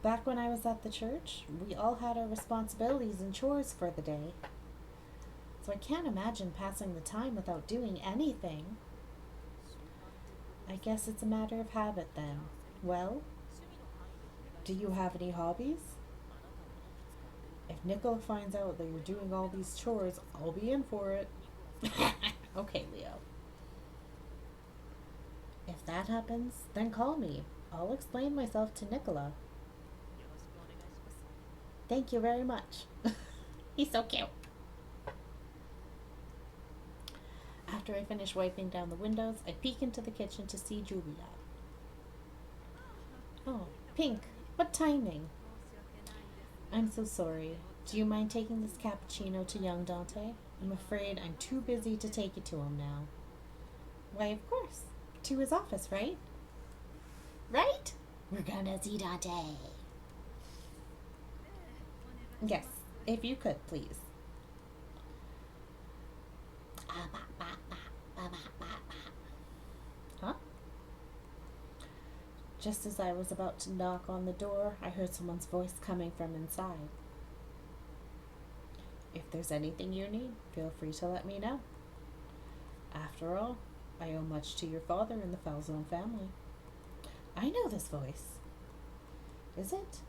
Back when I was at the church, we all had our responsibilities and chores for the day. So I can't imagine passing the time without doing anything. I guess it's a matter of habit then. Well, do you have any hobbies? If Nicola finds out that you're doing all these chores, I'll be in for it. Okay, Leo. If that happens, then call me. I'll explain myself to Nicola. Thank you very much. He's so cute. After I finish wiping down the windows, I peek into the kitchen to see Julia. Oh, Pink, what timing? I'm so sorry. Do you mind taking this cappuccino to young Dante? I'm afraid I'm too busy to take it to him now. Why, of course. To his office, right? Right? We're gonna see Dante. Yes, if you could, please. Huh? Just as I was about to knock on the door, I heard someone's voice coming from inside. If there's anything you need, feel free to let me know. After all, I owe much to your father and the Falzone family. I know this voice. Is it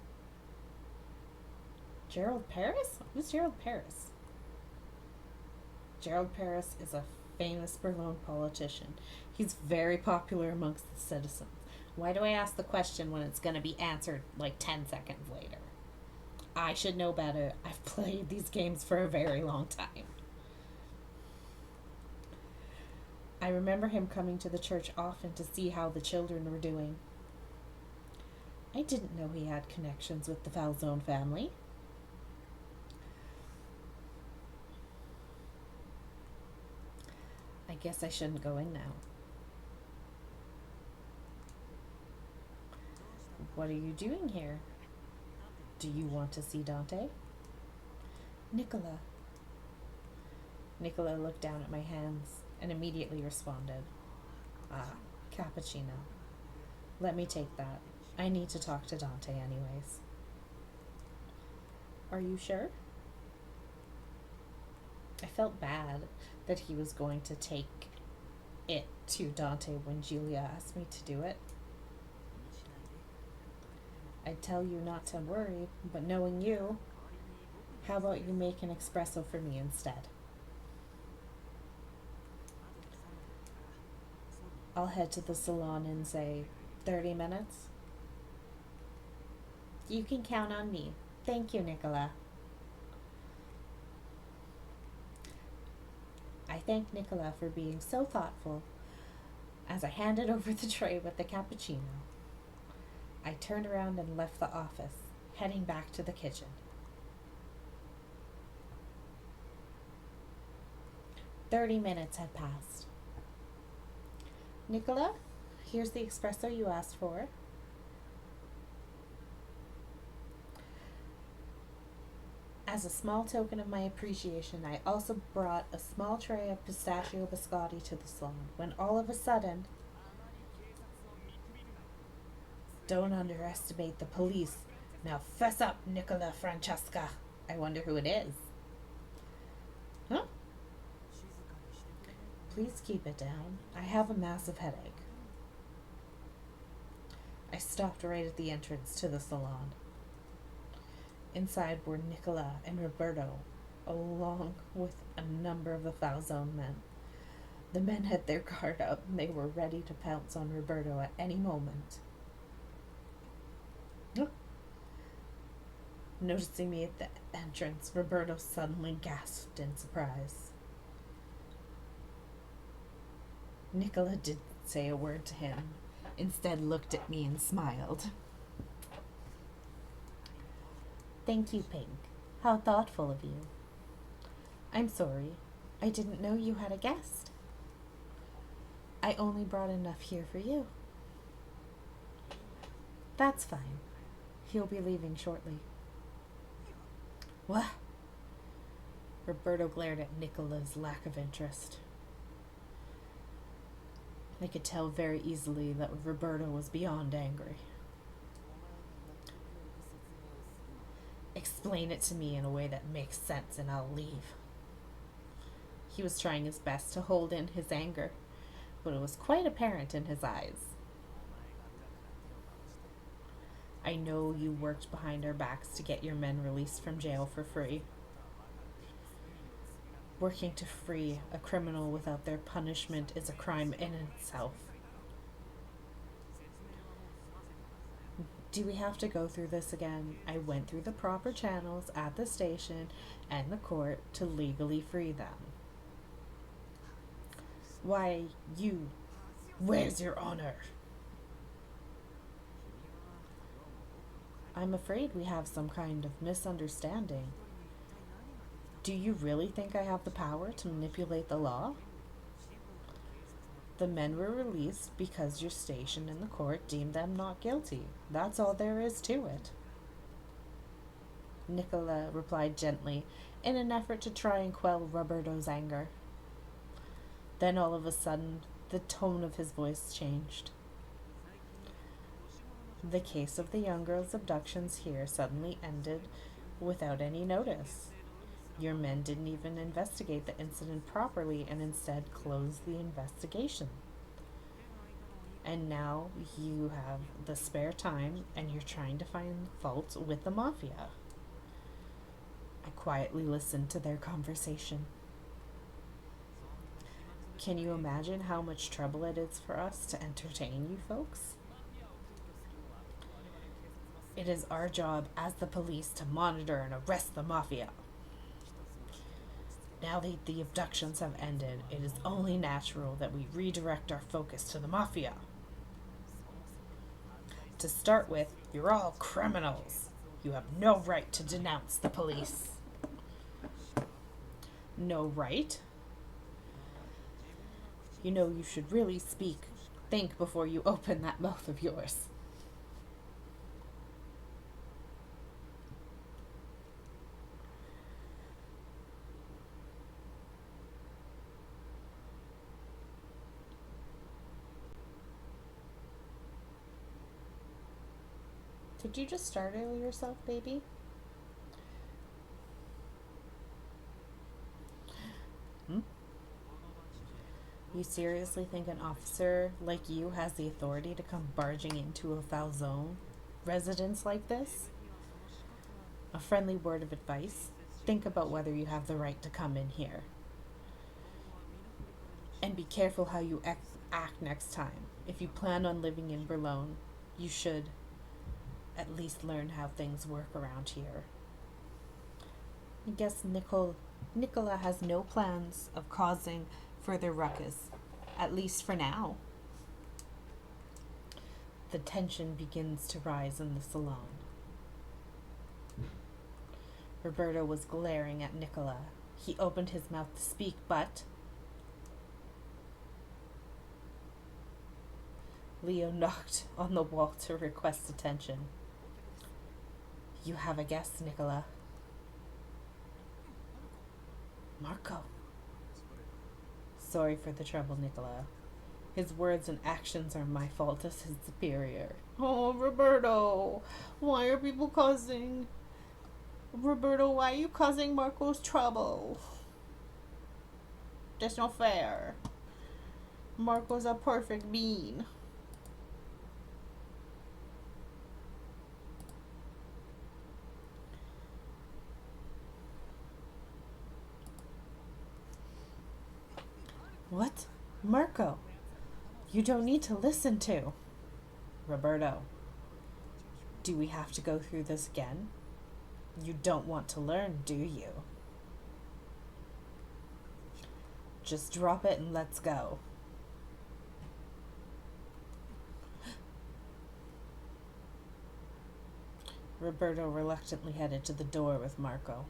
Gerald Paris? Who's Gerald Paris? Gerald Paris is a famous Berlin politician. He's very popular amongst the citizens. Why do I ask the question when it's going to be answered like 10 seconds later? I should know better. I've played these games for a very long time. I remember him coming to the church often to see how the children were doing. I didn't know he had connections with the Falzone family. I guess I shouldn't go in now. What are you doing here? Do you want to see Dante? Nicola. Nicola looked down at my hands and immediately responded. Ah, cappuccino. Let me take that. I need to talk to Dante anyways. Are you sure? I felt bad that he was going to take it to Dante when Julia asked me to do it. I'd tell you not to worry, but knowing you, how about you make an espresso for me instead? I'll head to the salon in, say, 30 minutes. You can count on me. Thank you, Nicola. I thanked Nicola for being so thoughtful as I handed over the tray with the cappuccino. I turned around and left the office, heading back to the kitchen. "30 minutes had passed. Nicola, here's the espresso you asked for. As a small token of my appreciation, I also brought a small tray of pistachio biscotti to the salon, when all of a sudden, don't underestimate the police. Now fess up, Nicola Francesca. I wonder who it is. Huh? Please keep it down. I have a massive headache. I stopped right at the entrance to the salon. Inside were Nicola and Roberto, along with a number of the Falzone men. The men had their guard up and they were ready to pounce on Roberto at any moment. Noticing me at the entrance, Roberto suddenly gasped in surprise. Nicola didn't say a word to him, instead looked at me and smiled. Thank you, Pink. How thoughtful of you. I'm sorry. I didn't know you had a guest. I only brought enough here for you. That's fine. He'll be leaving shortly. What? Roberto glared at Nicola's lack of interest. I could tell very easily that Roberto was beyond angry. Explain it to me in a way that makes sense and I'll leave. He was trying his best to hold in his anger, but it was quite apparent in his eyes. I know you worked behind our backs to get your men released from jail for free. Working to free a criminal without their punishment is a crime in itself. Do we have to go through this again? I went through the proper channels at the station and the court to legally free them. Why, where's your honor? I'm afraid we have some kind of misunderstanding. Do you really think I have the power to manipulate the law? The men were released because your station in the court deemed them not guilty. That's all there is to it. Nicola replied gently in an effort to try and quell Roberto's anger. Then all of a sudden, the tone of his voice changed. The case of the young girl's abductions here suddenly ended without any notice. Your men didn't even investigate the incident properly and instead closed the investigation. And now you have the spare time and you're trying to find fault with the mafia. I quietly listened to their conversation. Can you imagine how much trouble it is for us to entertain you folks? It is our job as the police to monitor and arrest the mafia. Now that the abductions have ended, it is only natural that we redirect our focus to the mafia. To start with, you're all criminals. You have no right to denounce the police. No right? You know you should really think before you open that mouth of yours. Did you just startle yourself, baby? You seriously think an officer like you has the authority to come barging into a foul zone residence like this? A friendly word of advice: think about whether you have the right to come in here. And be careful how you act next time. If you plan on living in Berlin, you should at least learn how things work around here. I guess Nicola has no plans of causing further ruckus, at least for now. The tension begins to rise in the salon. Roberto was glaring at Nicola. He opened his mouth to speak, but Leo knocked on the wall to request attention. You have a guest, Nicola. Marco. Sorry for the trouble, Nicola. His words and actions are my fault as his superior. Oh, Roberto, why are people causing... Roberto, why are you causing Marco's trouble? That's not fair. Marco's a perfect bean. What? Marco, you don't need to listen to. Roberto, do we have to go through this again? You don't want to learn, do you? Just drop it and let's go. Roberto reluctantly headed to the door with Marco.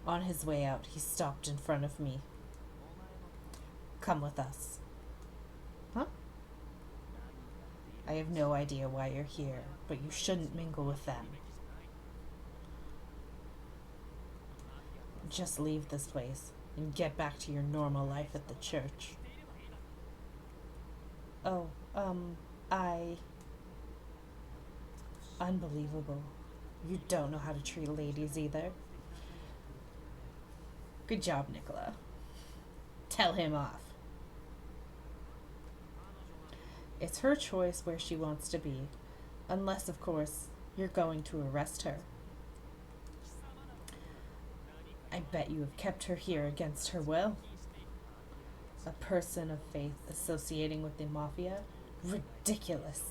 On his way out, he stopped in front of me. Come with us. Huh? I have no idea why you're here, but you shouldn't mingle with them. Just leave this place and get back to your normal life at the church. Oh, Unbelievable. You don't know how to treat ladies either. Good job, Nicola. Tell him off. It's her choice where she wants to be, unless, of course, you're going to arrest her. I bet you have kept her here against her will. A person of faith associating with the mafia? Ridiculous.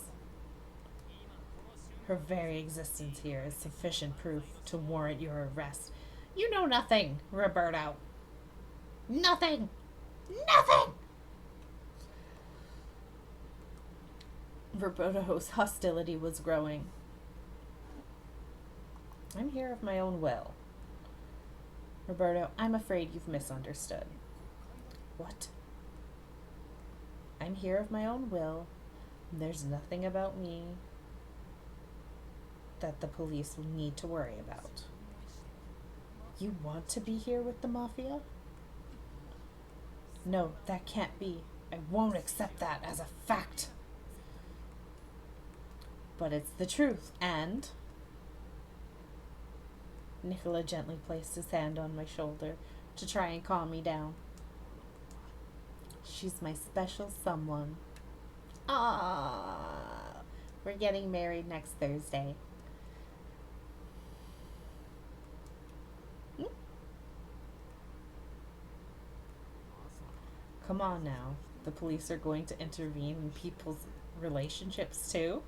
Her very existence here is sufficient proof to warrant your arrest. You know nothing, Roberto. Nothing. Nothing! Roberto's hostility was growing. I'm here of my own will. Roberto, I'm afraid you've misunderstood. What? I'm here of my own will. And there's nothing about me that the police will need to worry about. You want to be here with the mafia? No, that can't be. I won't accept that as a fact. But it's the truth, and... Nicola gently placed his hand on my shoulder to try and calm me down. She's my special someone. Ah, we're getting married next Thursday. Come on now. The police are going to intervene in people's relationships too?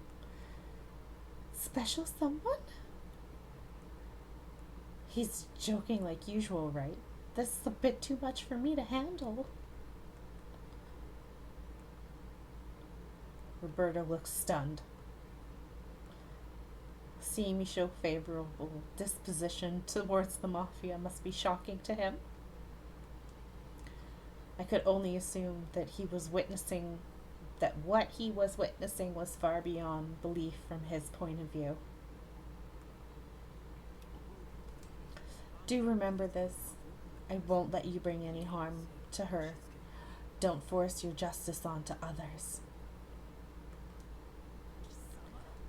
Special someone? He's joking like usual, right? This is a bit too much for me to handle. Roberto looks stunned. Seeing me show favorable disposition towards the mafia must be shocking to him. I could only assume that what he was witnessing was far beyond belief from his point of view. Do remember this. I won't let you bring any harm to her. Don't force your justice onto others.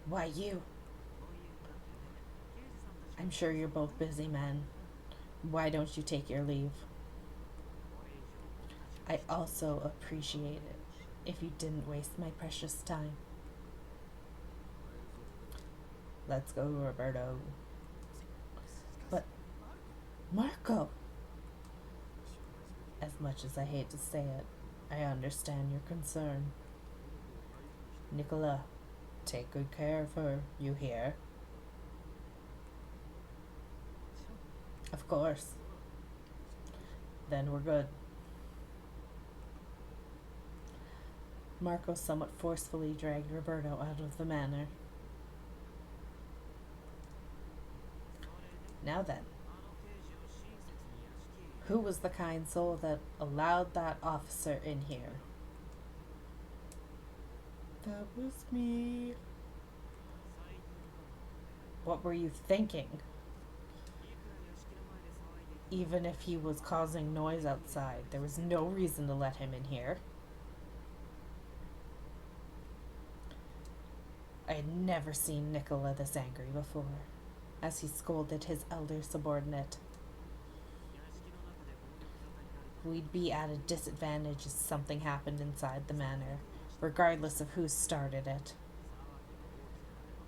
Why you? I'm sure you're both busy men. Why don't you take your leave? I also appreciate it if you didn't waste my precious time. Let's go, Roberto. But, Marco, as much as I hate to say it, I understand your concern. Nicola, take good care of her, you hear? Of course. Then we're good. Marco somewhat forcefully dragged Roberto out of the manor. Now then, who was the kind soul that allowed that officer in here? That was me. What were you thinking? Even if he was causing noise outside, there was no reason to let him in here. I had never seen Nicola this angry before, as he scolded his elder subordinate. We'd be at a disadvantage if something happened inside the manor, regardless of who started it.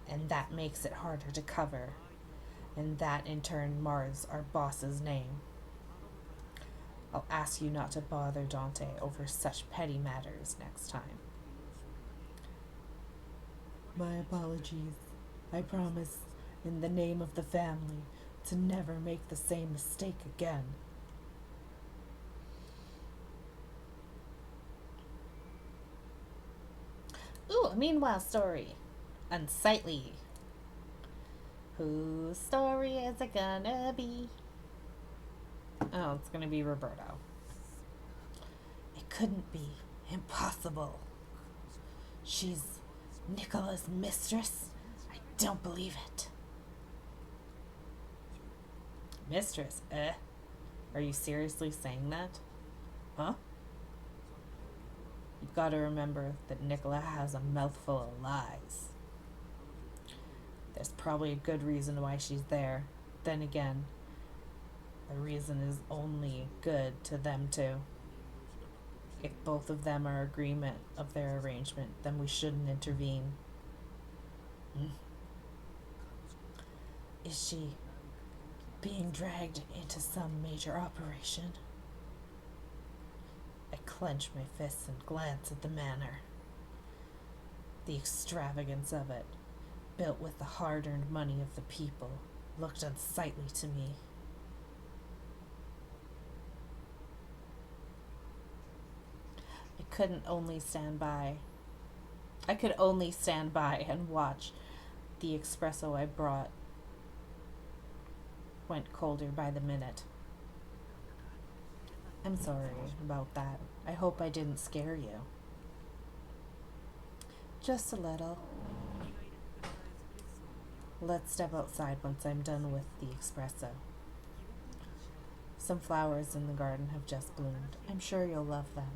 And that makes it harder to cover, and that in turn mars our boss's name. I'll ask you not to bother Dante over such petty matters next time. My apologies. I promise, in the name of the family, to never make the same mistake again. Ooh, a meanwhile story. Unsightly. Whose story is it gonna be? Oh, it's gonna be Roberto. It couldn't be. Impossible. She's Nicola's mistress? I don't believe it. Mistress? Are you seriously saying that? Huh? You've got to remember that Nicola has a mouthful of lies. There's probably a good reason why she's there. Then again, the reason is only good to them two. If both of them are in agreement of their arrangement, then we shouldn't intervene. Is she being dragged into some major operation? I clench my fists and glance at the manor. The extravagance of it, built with the hard-earned money of the people, looked unsightly to me. I could only stand by and watch the espresso I brought went colder by the minute. I'm sorry about that. I hope I didn't scare you. Just a little. Let's step outside once I'm done with the espresso. Some flowers in the garden have just bloomed. I'm sure you'll love them.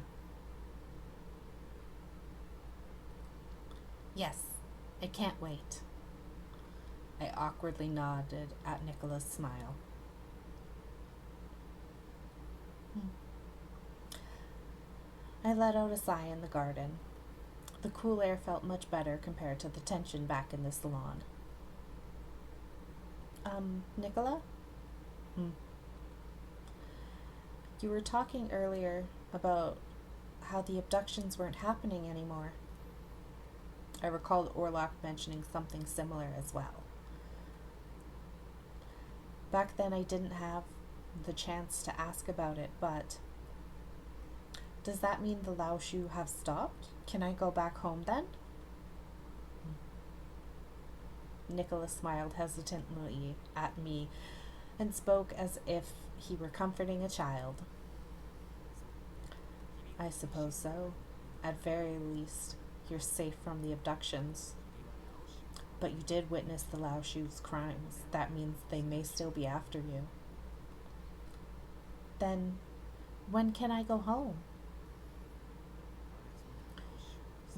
Yes, I can't wait. I awkwardly nodded at Nicola's smile. I let out a sigh in the garden. The cool air felt much better compared to the tension back in the salon. Nicola? You were talking earlier about how the abductions weren't happening anymore. I recalled Orlok mentioning something similar as well. Back then I didn't have the chance to ask about it, but does that mean the Lao Shu have stopped? Can I go back home then? Nicholas smiled hesitantly at me and spoke as if he were comforting a child. I suppose so. At very least, you're safe from the abductions. But you did witness the Lao Shu's crimes. That means they may still be after you. Then, when can I go home?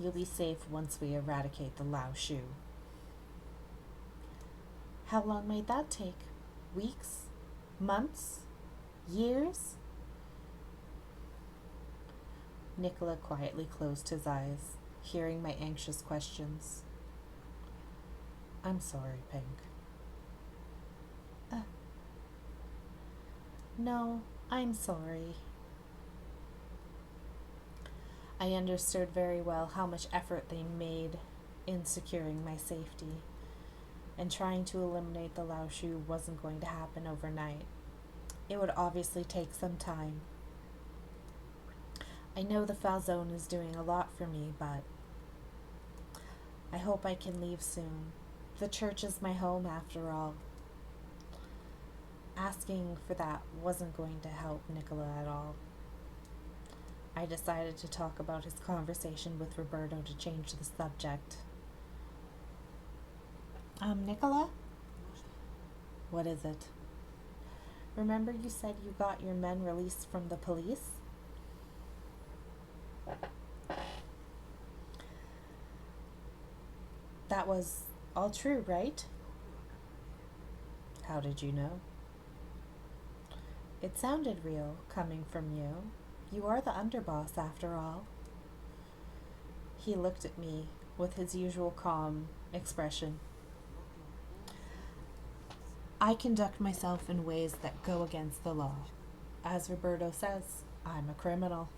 You'll be safe once we eradicate the Lao Shu. How long might that take? Weeks? Months? Years? Nicola quietly closed his eyes, hearing my anxious questions. I'm sorry, Pink. No, I'm sorry. I understood very well how much effort they made in securing my safety, and trying to eliminate the Lao Shu wasn't going to happen overnight. It would obviously take some time. I know the Falzone is doing a lot for me, but I hope I can leave soon. The church is my home after all. Asking for that wasn't going to help Nicola at all. I decided to talk about his conversation with Roberto to change the subject. Nicola? What is it? Remember you said you got your men released from the police? That was all true, right? How did you know? It sounded real, coming from you. You are the underboss, after all. He looked at me with his usual calm expression. I conduct myself in ways that go against the law. As Roberto says, I'm a criminal.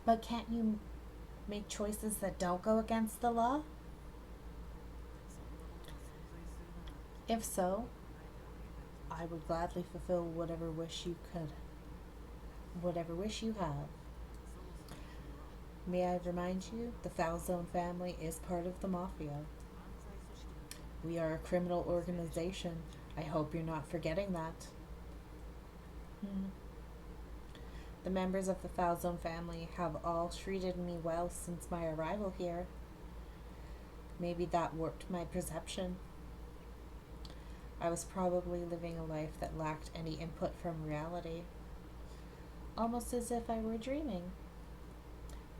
But can't you make choices that don't go against the law? If so, I would gladly fulfill whatever wish you have. May I remind you, the Falzone family is part of the Mafia. We are a criminal organization. I hope you're not forgetting that. The members of the Falzone family have all treated me well since my arrival here. Maybe that warped my perception. I was probably living a life that lacked any input from reality, almost as if I were dreaming.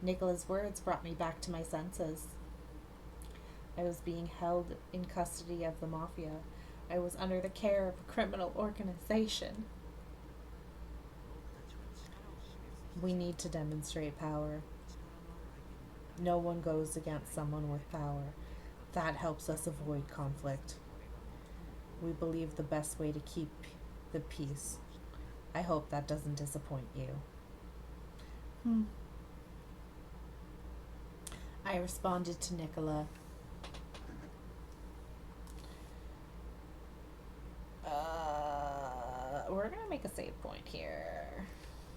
Nicola's words brought me back to my senses. I was being held in custody of the Mafia. I was under the care of a criminal organization. We need to demonstrate power. No one goes against someone with power. That helps us avoid conflict. We believe the best way to keep the peace. I hope that doesn't disappoint you. I responded to Nicola. We're gonna make a save point here,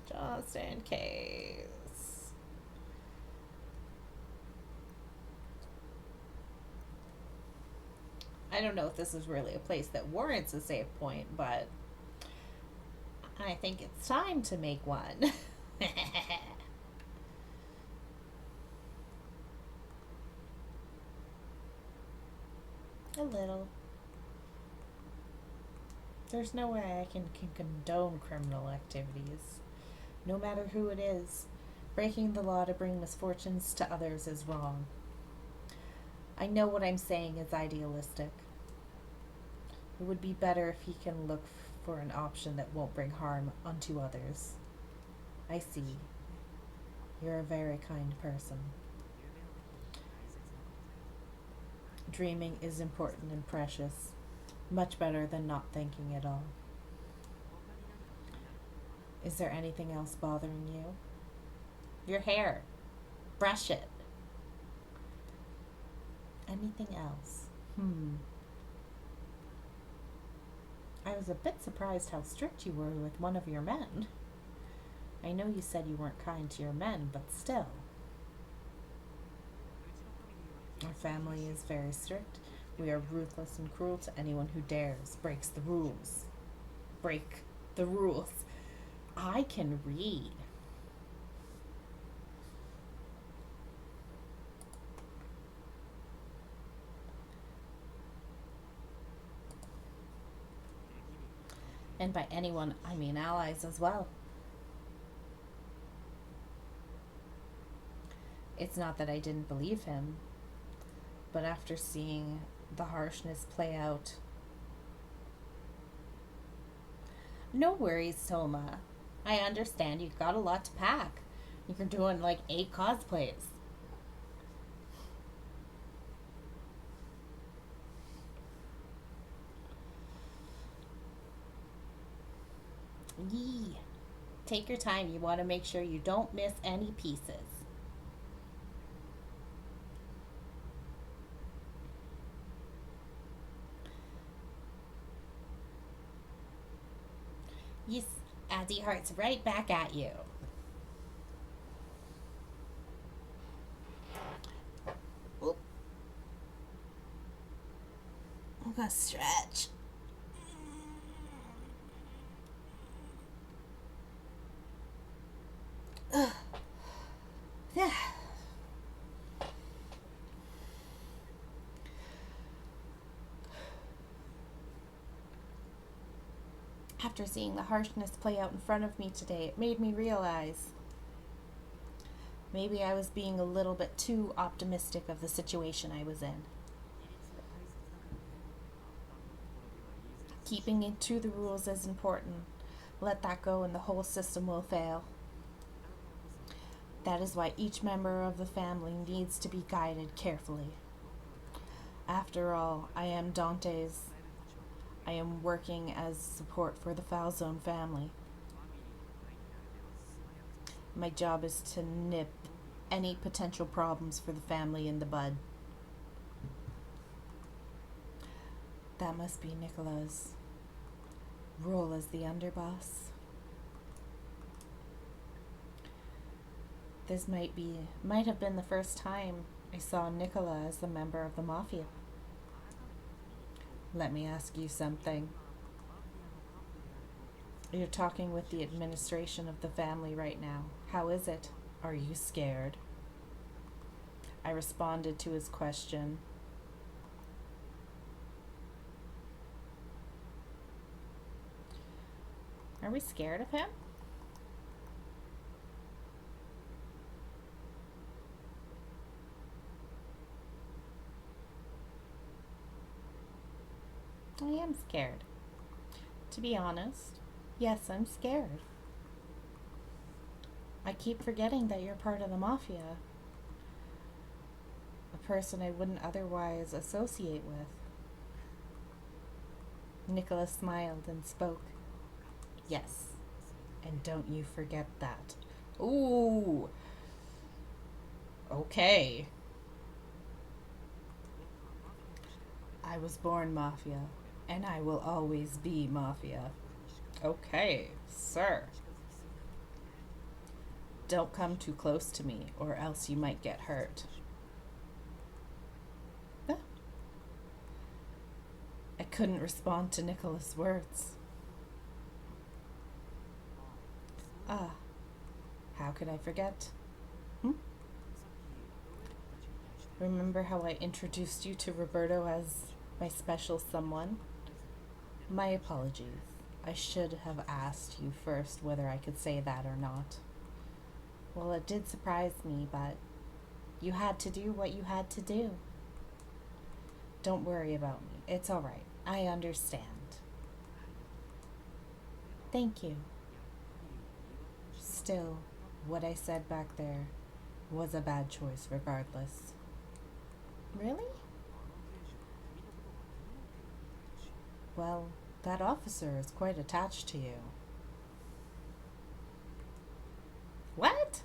just in case. I don't know if this is really a place that warrants a save point, but I think it's time to make one. A little. There's no way I can condone criminal activities. No matter who it is, breaking the law to bring misfortunes to others is wrong. I know what I'm saying is idealistic. It would be better if he can look for an option that won't bring harm unto others. I see. You're a very kind person. Dreaming is important and precious. Much better than not thinking at all. Is there anything else bothering you? Your hair. Brush it. Anything else? I was a bit surprised how strict you were with one of your men. I know you said you weren't kind to your men, but still. Our family is very strict. We are ruthless and cruel to anyone who dares breaks the rules. Break the rules. I can read. And by anyone, I mean allies as well. It's not that I didn't believe him, but after seeing the harshness play out. No worries, Toma. I understand you've got a lot to pack. You're doing like 8 cosplays. Yee. Take your time. You want to make sure you don't miss any pieces. Yes, Auntie Heart's right back at you. Oop. I'm gonna stretch. Yeah. After seeing the harshness play out in front of me today, it made me realize maybe I was being a little bit too optimistic of the situation I was in. Keeping it to the rules is important. Let that go and the whole system will fail. That is why each member of the family needs to be guided carefully. After all, I am Dante's. I am working as support for the Falzone family. My job is to nip any potential problems for the family in the bud. That must be Nicola's role as the underboss. This might have been the first time I saw Nicola as a member of the Mafia. Let me ask you something. You're talking with the administration of the family right now. How is it? Are you scared? I responded to his question. Are we scared of him? I am scared. To be honest, yes, I'm scared. I keep forgetting that you're part of the Mafia. A person I wouldn't otherwise associate with. Nicholas smiled and spoke. Yes, and don't you forget that. Ooh. Okay. I was born Mafia, and I will always be Mafia. Okay, sir. Don't come too close to me, or else you might get hurt. Ah. I couldn't respond to Nicholas' words. Ah, how could I forget? Remember how I introduced you to Roberto as my special someone? My apologies. I should have asked you first whether I could say that or not. Well, it did surprise me, but you had to do what you had to do. Don't worry about me. It's all right. I understand. Thank you. Still, what I said back there was a bad choice regardless. Really? Well, that officer is quite attached to you. What?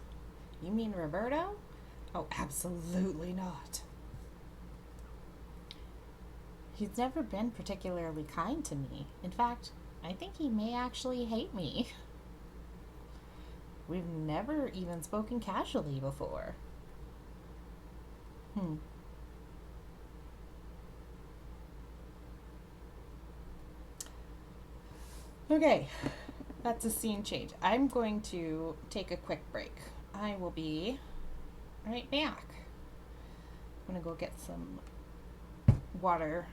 You mean Roberto? Oh, absolutely not. He's never been particularly kind to me. In fact, I think he may actually hate me. We've never even spoken casually before. Okay, that's a scene change. I'm going to take a quick break. I will be right back. I'm going to go get some water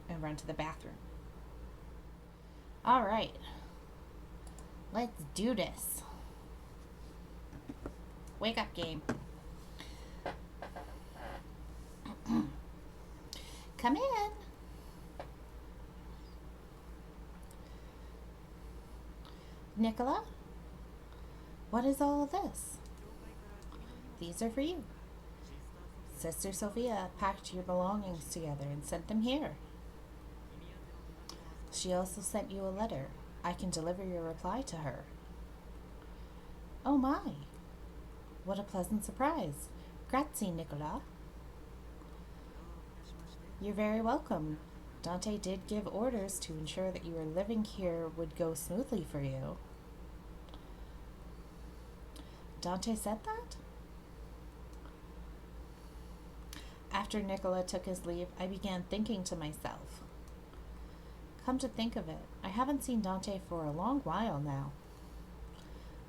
and run to the bathroom. All right, let's do this. Wake up, game. Come in. Nicola, what is all of this? These are for you. Sister Sophia packed your belongings together and sent them here. She also sent you a letter. I can deliver your reply to her. Oh my! What a pleasant surprise. Grazie, Nicola. You're very welcome. Dante did give orders to ensure that your living here would go smoothly for you. Dante said that? After Nicola took his leave, I began thinking to myself, come to think of it, I haven't seen Dante for a long while now.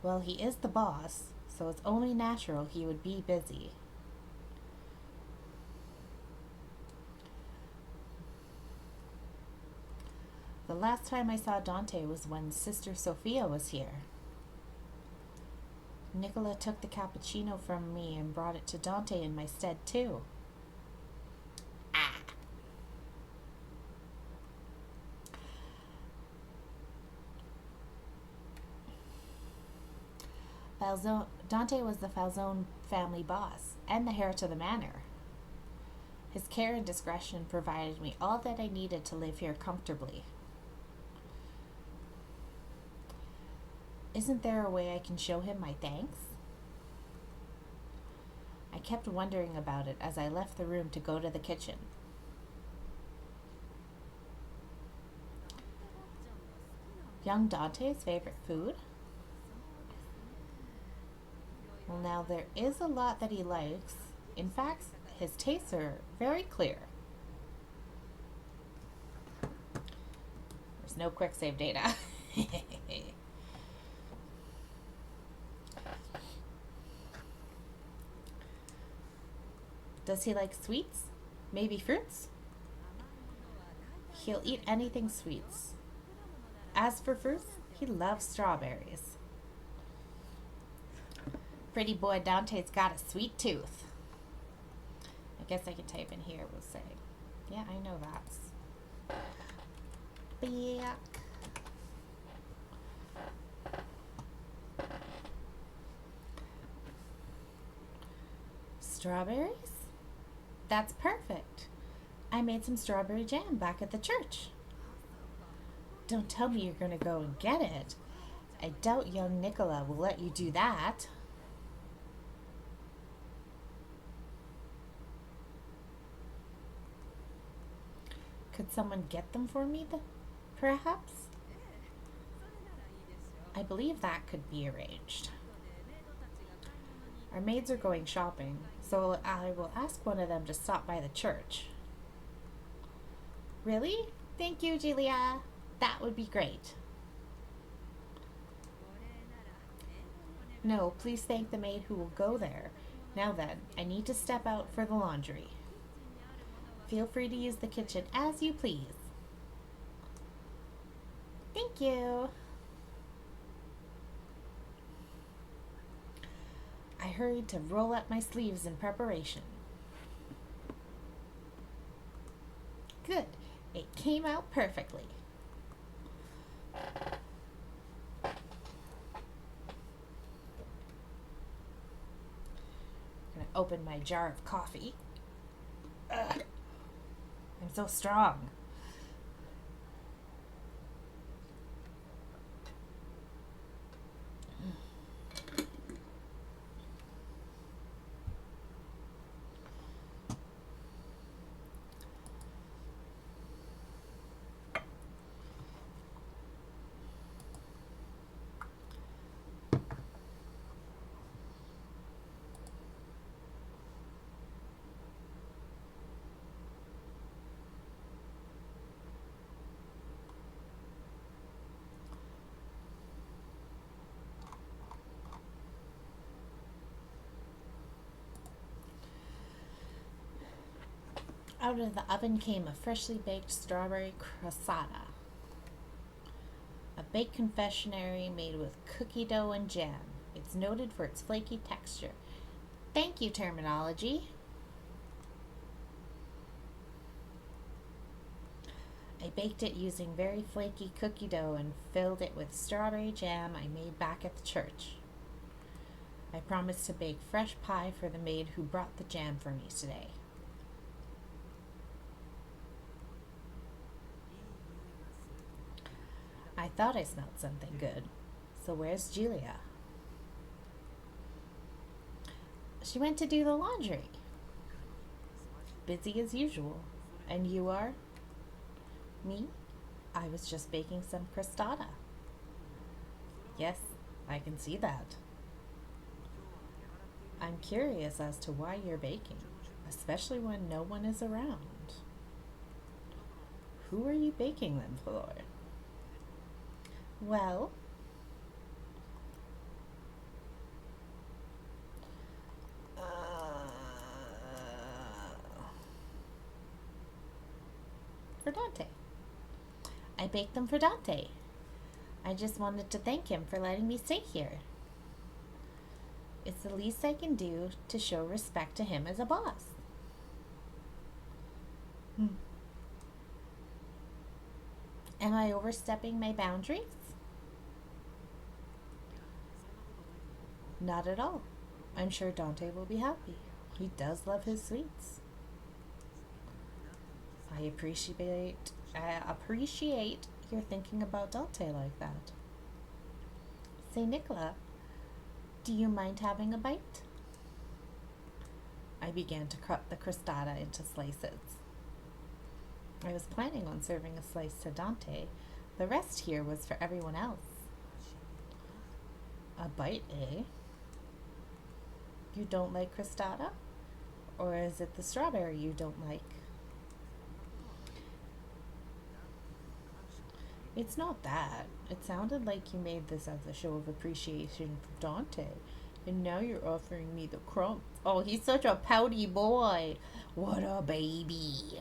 Well, he is the boss, so it's only natural he would be busy. The last time I saw Dante was when Sister Sophia was here. Nicola took the cappuccino from me and brought it to Dante in my stead, too. Dante was the Falzone family boss and the heir to the manor. His care and discretion provided me all that I needed to live here comfortably. Isn't there a way I can show him my thanks? I kept wondering about it as I left the room to go to the kitchen. Young Dante's favorite food? Well, now there is a lot that he likes. In fact, his tastes are very clear. There's no quick save data. Does he like sweets? Maybe fruits? He'll eat anything sweets. As for fruits, he loves strawberries. Pretty boy Dante's got a sweet tooth. I guess I could type in here, we'll say. Yeah, I know that. Yuck. Strawberries? That's perfect. I made some strawberry jam back at the church. Don't tell me you're going to go and get it. I doubt young Nicola will let you do that. Could someone get them for me, perhaps? I believe that could be arranged. Our maids are going shopping, so I will ask one of them to stop by the church. Really? Thank you, Julia. That would be great. No, please thank the maid who will go there. Now then, I need to step out for the laundry. Feel free to use the kitchen as you please. Thank you. I hurried to roll up my sleeves in preparation. Good. It came out perfectly. I'm going to open my jar of coffee. Ugh. I'm so strong. Out of the oven came a freshly baked strawberry croissata, a baked confectionery made with cookie dough and jam. It's noted for its flaky texture. Thank you, terminology. I baked it using very flaky cookie dough and filled it with strawberry jam I made back at the church. I promised to bake fresh pie for the maid who brought the jam for me today. I thought I smelled something good. So where's Julia? She went to do the laundry. Busy as usual. And you are? Me? I was just baking some crostata. Yes, I can see that. I'm curious as to why you're baking, especially when no one is around. Who are you baking them for? Well, for Dante. I baked them for Dante. I just wanted to thank him for letting me stay here. It's the least I can do to show respect to him as a boss. Am I overstepping my boundaries? Not at all. I'm sure Dante will be happy. He does love his sweets. I appreciate your thinking about Dante like that. Say, Nicola, do you mind having a bite? I began to cut the crostata into slices. I was planning on serving a slice to Dante. The rest here was for everyone else. A bite, eh? You don't like crostata? Or is it the strawberry you don't like? It's not that. It sounded like you made this as a show of appreciation for Dante. And now you're offering me the crumbs. Oh, he's such a pouty boy. What a baby.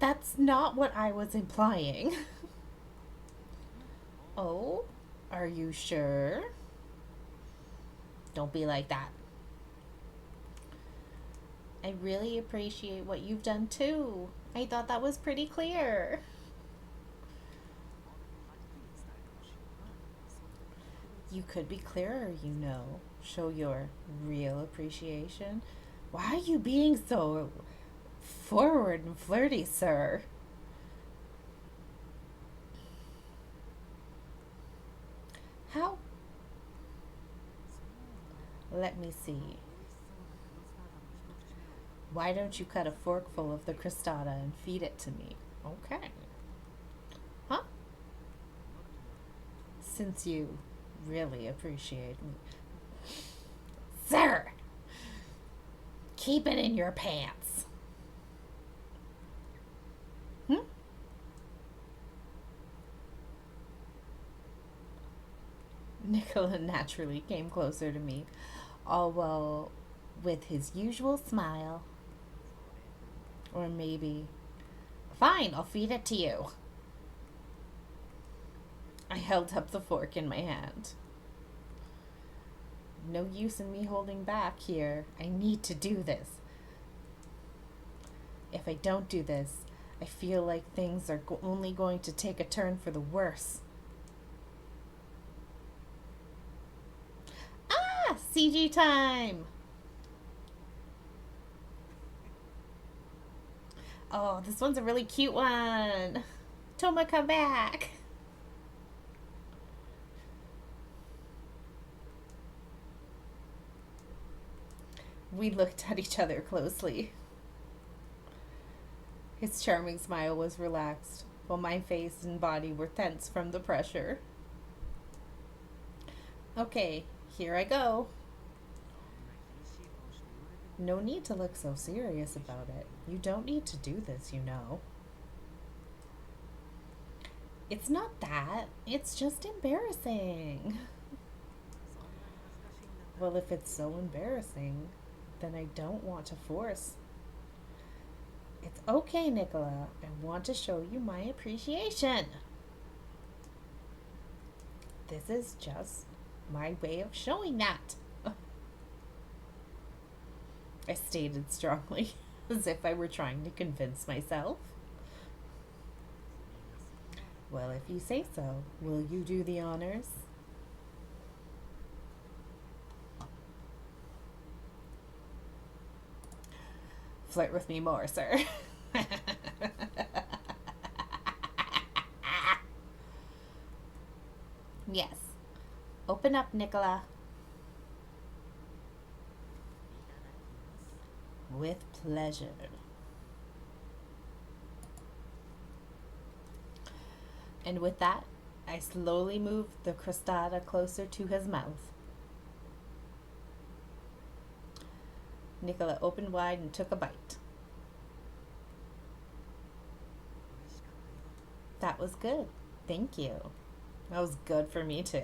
That's not what I was implying. Oh, are you sure? Don't be like that. I really appreciate what you've done too. I thought that was pretty clear. You could be clearer, you know. Show your real appreciation. Why are you being so forward and flirty, sir? How? Let me see. Why don't you cut a forkful of the crostata and feed it to me? Okay. Huh? Since you really appreciate me. Sir! Keep it in your pants. Nicola naturally came closer to me, all well with his usual smile. Or maybe, fine, I'll feed it to you. I held up the fork in my hand. No use in me holding back here. I need to do this. If I don't do this, I feel like things are only going to take a turn for the worse. Ah, CG time! Oh, this one's a really cute one. Toma, come back. We looked at each other closely. His charming smile was relaxed, while my face and body were tense from the pressure. Okay, here I go. No need to look so serious about it. You don't need to do this, you know. It's not that. It's just embarrassing. Well, if it's so embarrassing, then I don't want to force. It's okay, Nicola. I want to show you my appreciation. This is just my way of showing that. I stated strongly. As if I were trying to convince myself. Well, if you say so, will you do the honors? Flirt with me more, sir. Yes. Open up, Nicola. With pleasure. And with that, I slowly moved the crostata closer to his mouth. Nicola opened wide and took a bite. That was good. Thank you. That was good for me too.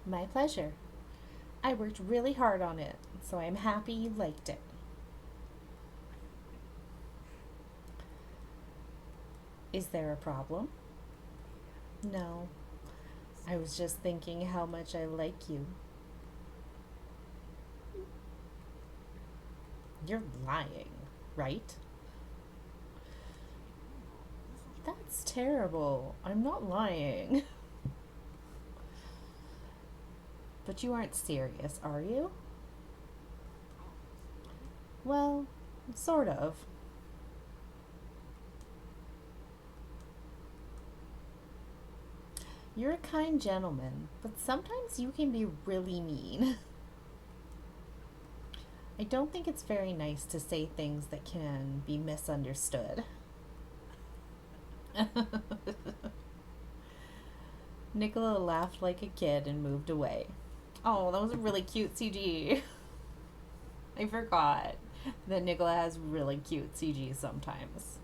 My pleasure. I worked really hard on it, so I'm happy you liked it. Is there a problem? No. I was just thinking how much I like you. You're lying, right? That's terrible. I'm not lying. But you aren't serious, are you? Well, sort of. You're a kind gentleman, but sometimes you can be really mean. I don't think it's very nice to say things that can be misunderstood. Nicola laughed like a kid and moved away. Oh, that was a really cute CG. I forgot that Nicola has really cute CG sometimes.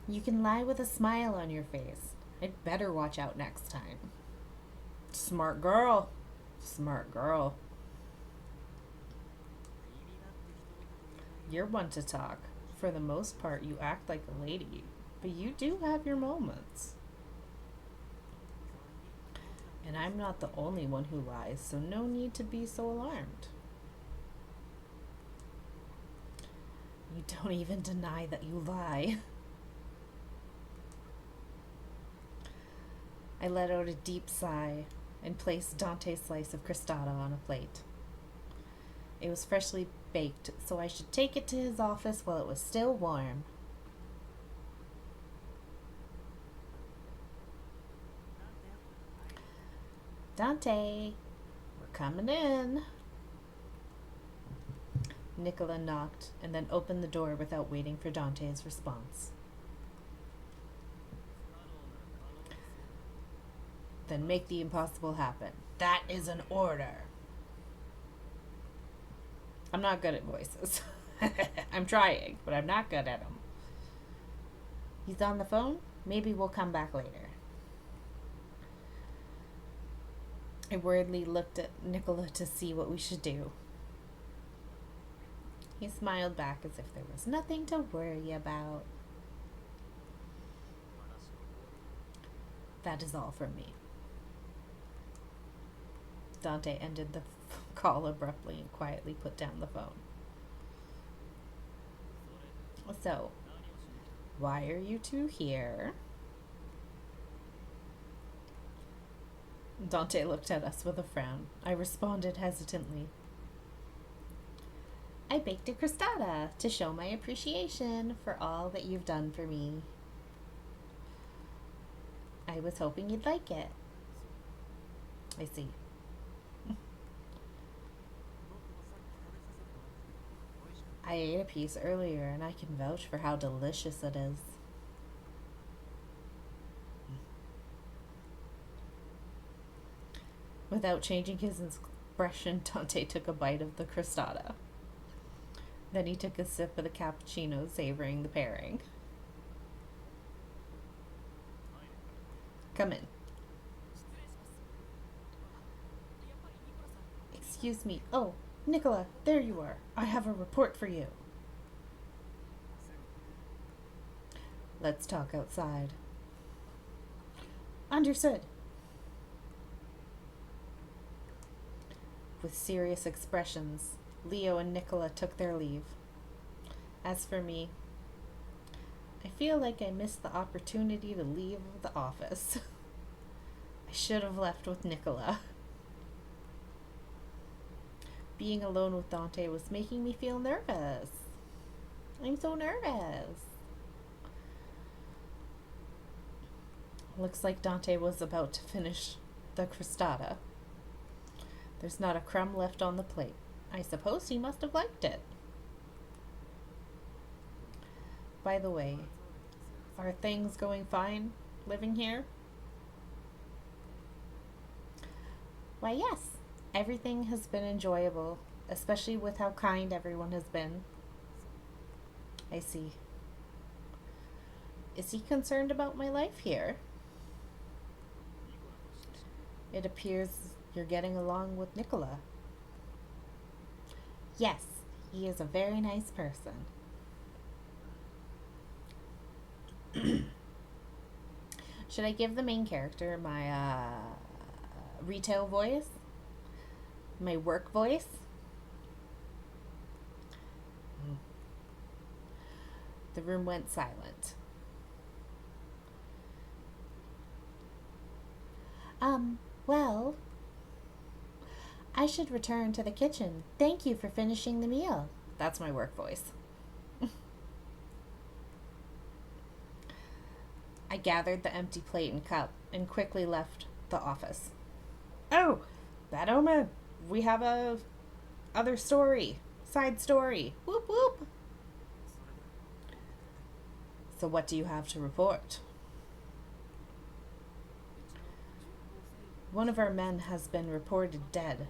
You can lie with a smile on your face. I'd better watch out next time. Smart girl. Smart girl. You're one to talk. For the most part, you act like a lady, but you do have your moments. And I'm not the only one who lies, so no need to be so alarmed. You don't even deny that you lie. I let out a deep sigh and placed Dante's slice of crostata on a plate. It was freshly baked, so I should take it to his office while it was still warm. Dante, we're coming in. Nicola knocked and then opened the door without waiting for Dante's response. Then make the impossible happen. That is an order. I'm not good at voices. I'm trying, but I'm not good at them. He's on the phone? Maybe we'll come back later. I worriedly looked at Nicola to see what we should do. He smiled back as if there was nothing to worry about. That is all from me. Dante ended the call abruptly and quietly put down the phone. So, why are you two here? Dante looked at us with a frown. I responded hesitantly. I baked a crostata to show my appreciation for all that you've done for me. I was hoping you'd like it. I see. I ate a piece earlier and I can vouch for how delicious it is. Without changing his expression, Dante took a bite of the crostata. Then he took a sip of the cappuccino, savoring the pairing. Come in. Excuse me. Oh, Nicola, there you are. I have a report for you. Let's talk outside. Understood. With serious expressions, Leo and Nicola took their leave. As for me, I feel like I missed the opportunity to leave the office. I should have left with Nicola. Being alone with Dante was making me feel nervous. I'm so nervous. Looks like Dante was about to finish the crostata. There's not a crumb left on the plate. I suppose he must have liked it. By the way, are things going fine living here? Why, yes. Everything has been enjoyable, especially with how kind everyone has been. I see. Is he concerned about my life here? It appears you're getting along with Nicola. Yes, he is a very nice person. Should I give the main character my retail voice? My work voice? The room went silent. Well, I should return to the kitchen. Thank you for finishing the meal. That's my work voice. I gathered the empty plate and cup and quickly left the office. Oh, bad omen. We have a other story. Side story. Whoop whoop. So what do you have to report? One of our men has been reported dead.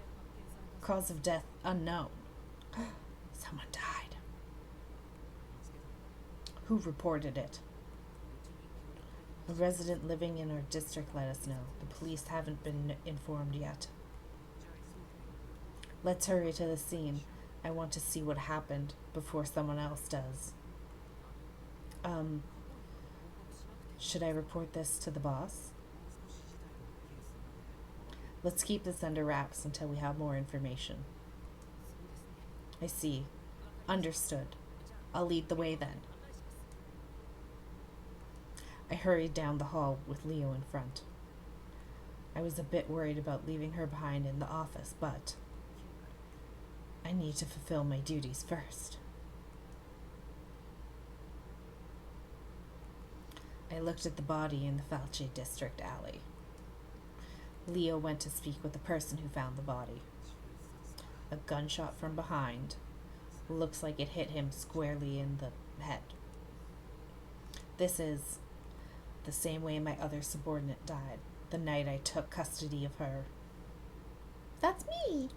Cause of death unknown. Someone died. Who reported it? A resident living in our district let us know. The police haven't been informed yet. Let's hurry to the scene. I want to see what happened before someone else does. Should I report this to the boss? Let's keep this under wraps until we have more information. I see. Understood. I'll lead the way then. I hurried down the hall with Leo in front. I was a bit worried about leaving her behind in the office, but I need to fulfill my duties first. I looked at the body in the Falce district alley. Leo went to speak with the person who found the body. A gunshot from behind. Looks like it hit him squarely in the head. This is the same way my other subordinate died, the night I took custody of her. That's me!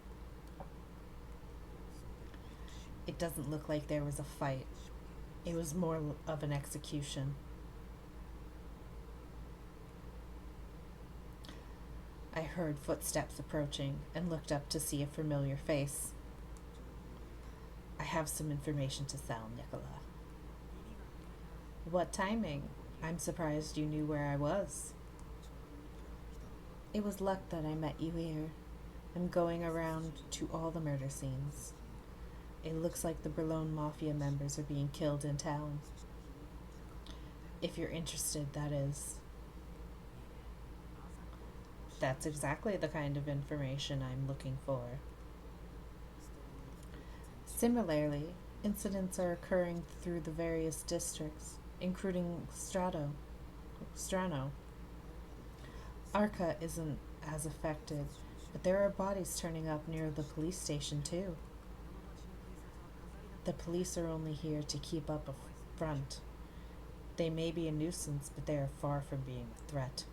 It doesn't look like there was a fight. It was more of an execution. I heard footsteps approaching and looked up to see a familiar face. I have some information to sell, Nicola. What timing? I'm surprised you knew where I was. It was luck that I met you here. I'm going around to all the murder scenes. It looks like the Berlone Mafia members are being killed in town. If you're interested, that is. That's exactly the kind of information I'm looking for. Similarly, incidents are occurring through the various districts, including Strano. Arca isn't as affected, but there are bodies turning up near the police station too. The police are only here to keep up a front. They may be a nuisance, but they are far from being a threat.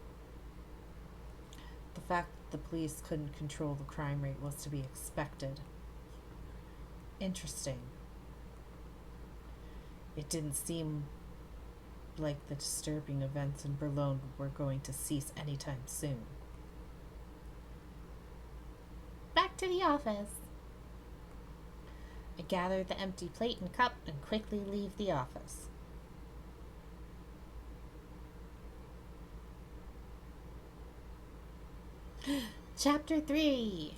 The fact that the police couldn't control the crime rate was to be expected. Interesting. It didn't seem like the disturbing events in Berlin were going to cease anytime soon. Back to the office. I gather the empty plate and cup and quickly leave the office. Chapter 3.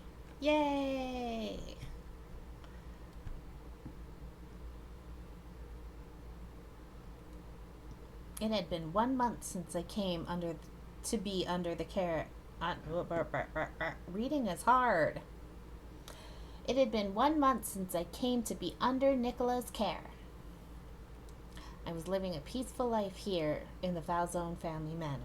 Yay! It had been 1 month since I came to be under the care. Reading is hard. It had been 1 month since I came to be under Nicola's care. I was living a peaceful life here in the Falzone family manor.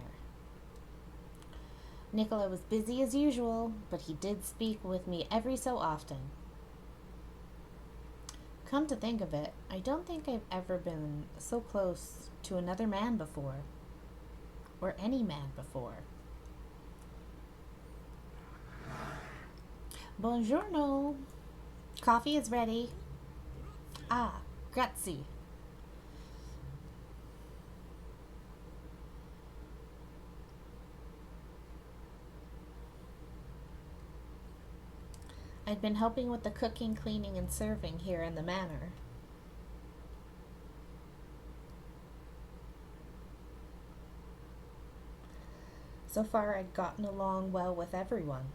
Nicola was busy as usual, but he did speak with me every so often. Come to think of it, I don't think I've ever been so close to another man before. Or any man before. Buongiorno. Coffee is ready. Ah, grazie. I'd been helping with the cooking, cleaning, and serving here in the manor. So far, I'd gotten along well with everyone.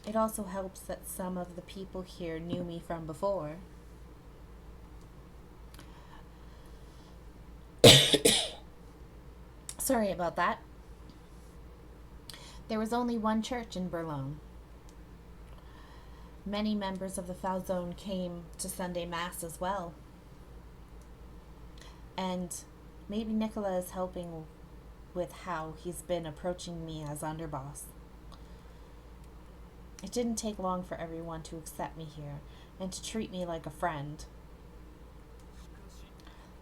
It also helps that some of the people here knew me from before. Sorry about that. There was only one church in Berlin. Many members of the Falzone came to Sunday Mass as well. And maybe Nicola is helping with how he's been approaching me as underboss. It didn't take long for everyone to accept me here and to treat me like a friend.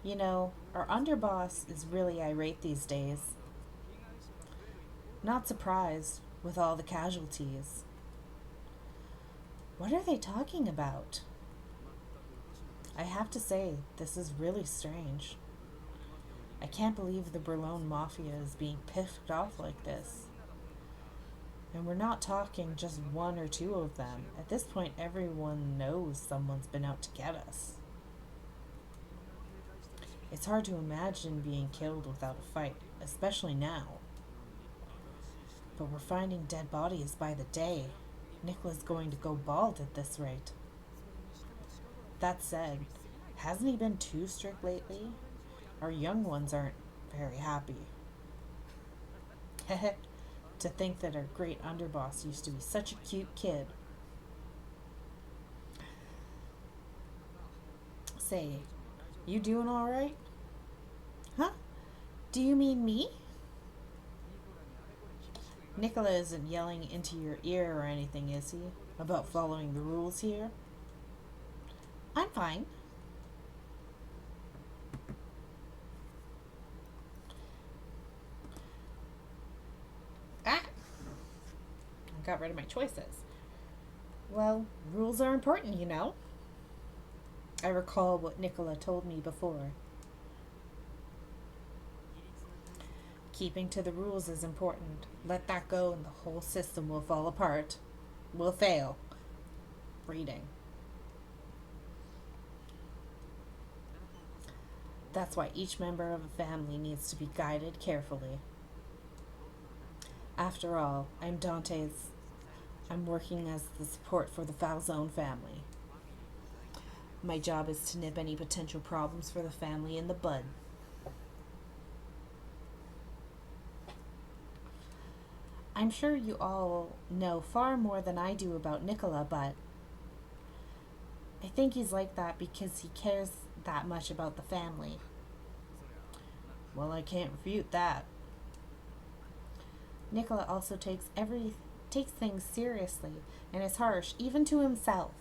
You know, our underboss is really irate these days. Not surprised with all the casualties. What are they talking about? I have to say, this is really strange. I can't believe the Berlin Mafia is being picked off like this. And we're not talking just one or two of them. At this point, everyone knows someone's been out to get us. It's hard to imagine being killed without a fight, especially now. But we're finding dead bodies by the day. Nicola's going to go bald at this rate. That said, hasn't he been too strict lately? Our young ones aren't very happy. To think that our great underboss used to be such a cute kid. Say, you doing all right? Huh? Do you mean me? Nicola isn't yelling into your ear or anything, is he? About following the rules here? I'm fine. Ah! I got rid of my choices. Well, rules are important, you know. I recall what Nicola told me before. Keeping to the rules is important. Let that go and the whole system will fall apart. Will fail. Reading. That's why each member of a family needs to be guided carefully. After all, I'm working as the support for the Falzone family. My job is to nip any potential problems for the family in the bud. I'm sure you all know far more than I do about Nicola, but I think he's like that because he cares that much about the family. Well, I can't refute that. Nicola also takes things seriously and is harsh even to himself.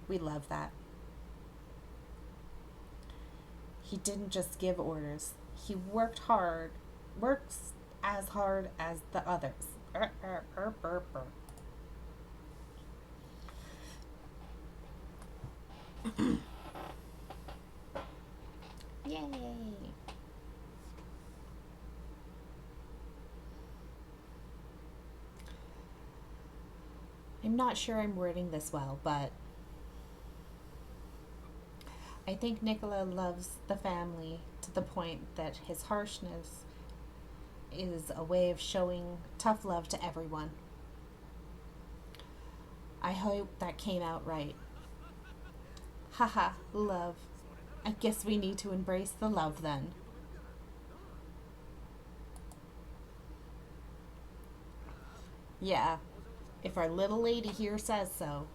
We love that. He didn't just give orders. He works as hard as the others. Yay! I'm not sure I'm wording this well, but I think Nicola loves the family to the point that his harshness is a way of showing tough love to everyone. I hope that came out right. Haha, love. I guess we need to embrace the love then. Yeah, if our little lady here says so.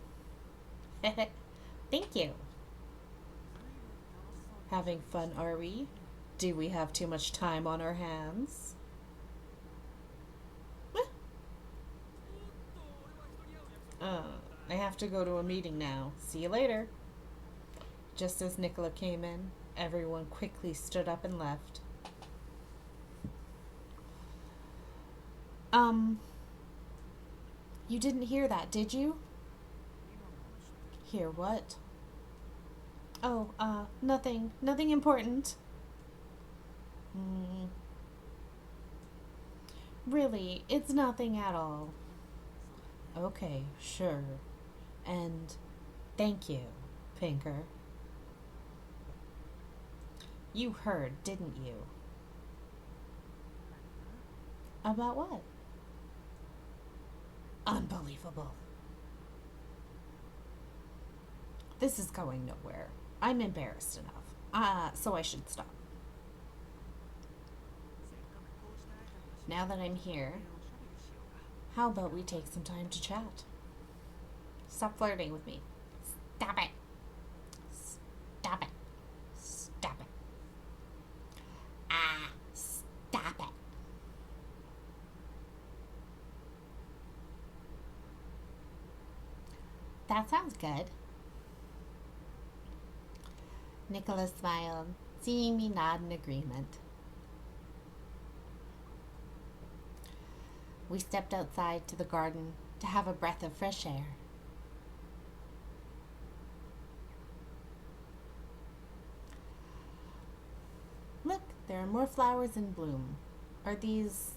Thank you. Having fun, are we? Do we have too much time on our hands? Uh, I have to go to a meeting now. See you later. Just as Nicola came in, everyone quickly stood up and left. You didn't hear that, did you? Hear what? Oh, nothing. Nothing important. Really, it's nothing at all. Okay, sure. And thank you, Pinker. You heard, didn't you? About what? Unbelievable. This is going nowhere. I'm embarrassed enough. So I should stop. Now that I'm here, how about we take some time to chat? Stop flirting with me. Stop it. Stop it. Stop it. Stop it. That sounds good. Nicholas smiled, seeing me nod in agreement. We stepped outside to the garden to have a breath of fresh air. Look, there are more flowers in bloom. Are these...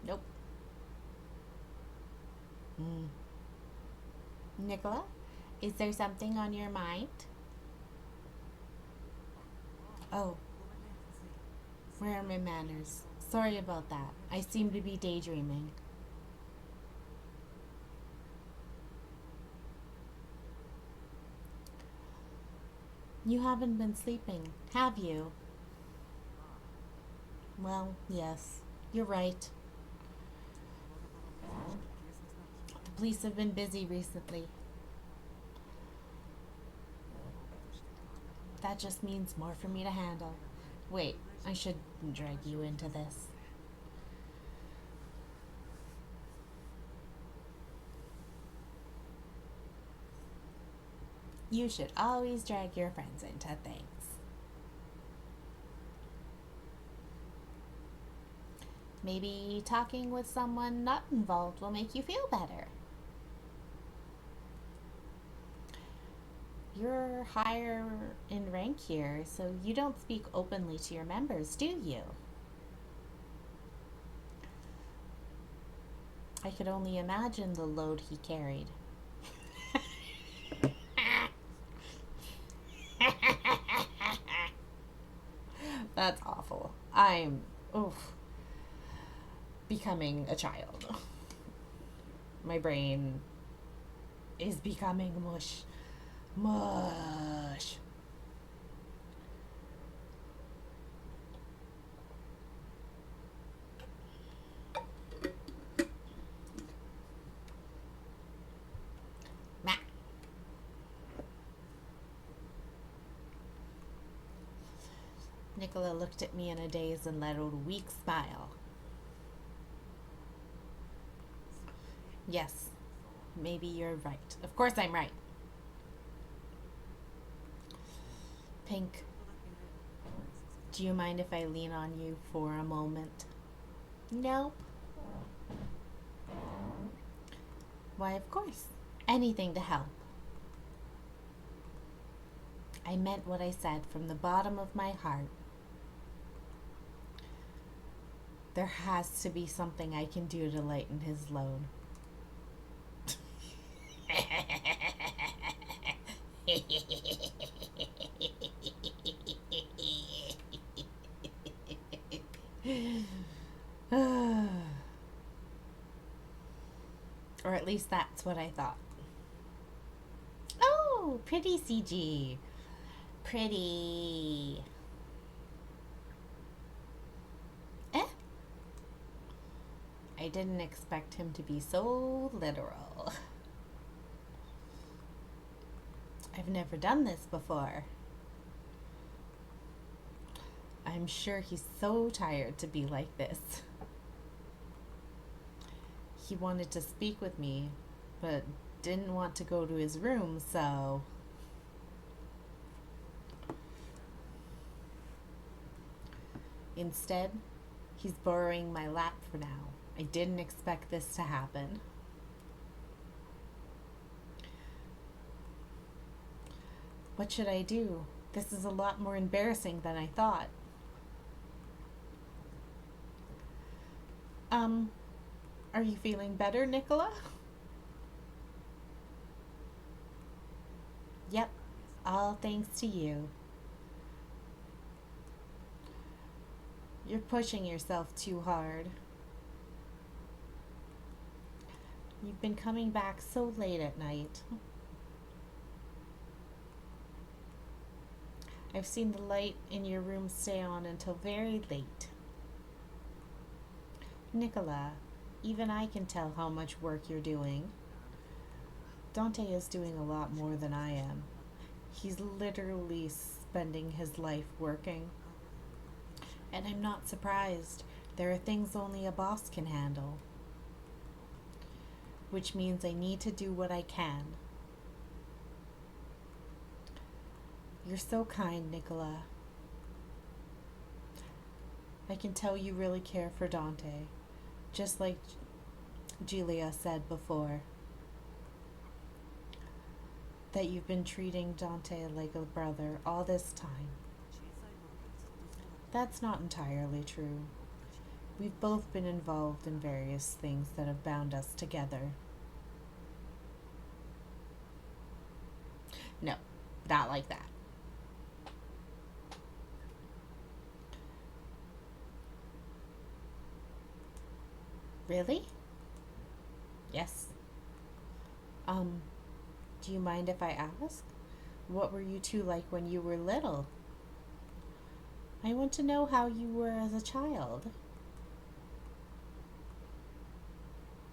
Nope. Nicola, is there something on your mind? Oh, where are my manners? Sorry about that. I seem to be daydreaming. You haven't been sleeping, have you? Well, yes, you're right. The police have been busy recently. That just means more for me to handle. Wait, I shouldn't drag you into this. You should always drag your friends into things. Maybe talking with someone not involved will make you feel better. You're higher in rank here, so you don't speak openly to your members, do you? I could only imagine the load he carried. That's awful. I'm becoming a child. My brain is becoming mush. Mush. Nicola looked at me in a daze and let out a weak smile. Yes, maybe you're right. Of course I'm right. Pink, do you mind if I lean on you for a moment? Nope. Why, of course. Anything to help. I meant what I said from the bottom of my heart. There has to be something I can do to lighten his load. Or at least that's what I thought. Oh, pretty CG. Pretty. Eh? I didn't expect him to be so literal. I've never done this before. I'm sure he's so tired to be like this. He wanted to speak with me, but didn't want to go to his room, so... Instead, he's borrowing my lap for now. I didn't expect this to happen. What should I do? This is a lot more embarrassing than I thought. Are you feeling better, Nicola? Yep, all thanks to you. You're pushing yourself too hard. You've been coming back so late at night. I've seen the light in your room stay on until very late. Nicola, even I can tell how much work you're doing. Dante is doing a lot more than I am. He's literally spending his life working. And I'm not surprised. There are things only a boss can handle. Which means I need to do what I can. You're so kind, Nicola. I can tell you really care for Dante, just like Julia said before. That you've been treating Dante like a brother all this time. That's not entirely true. We've both been involved in various things that have bound us together. No, not like that. Really? Yes. Do you mind if I ask? What were you two like when you were little? I want to know how you were as a child.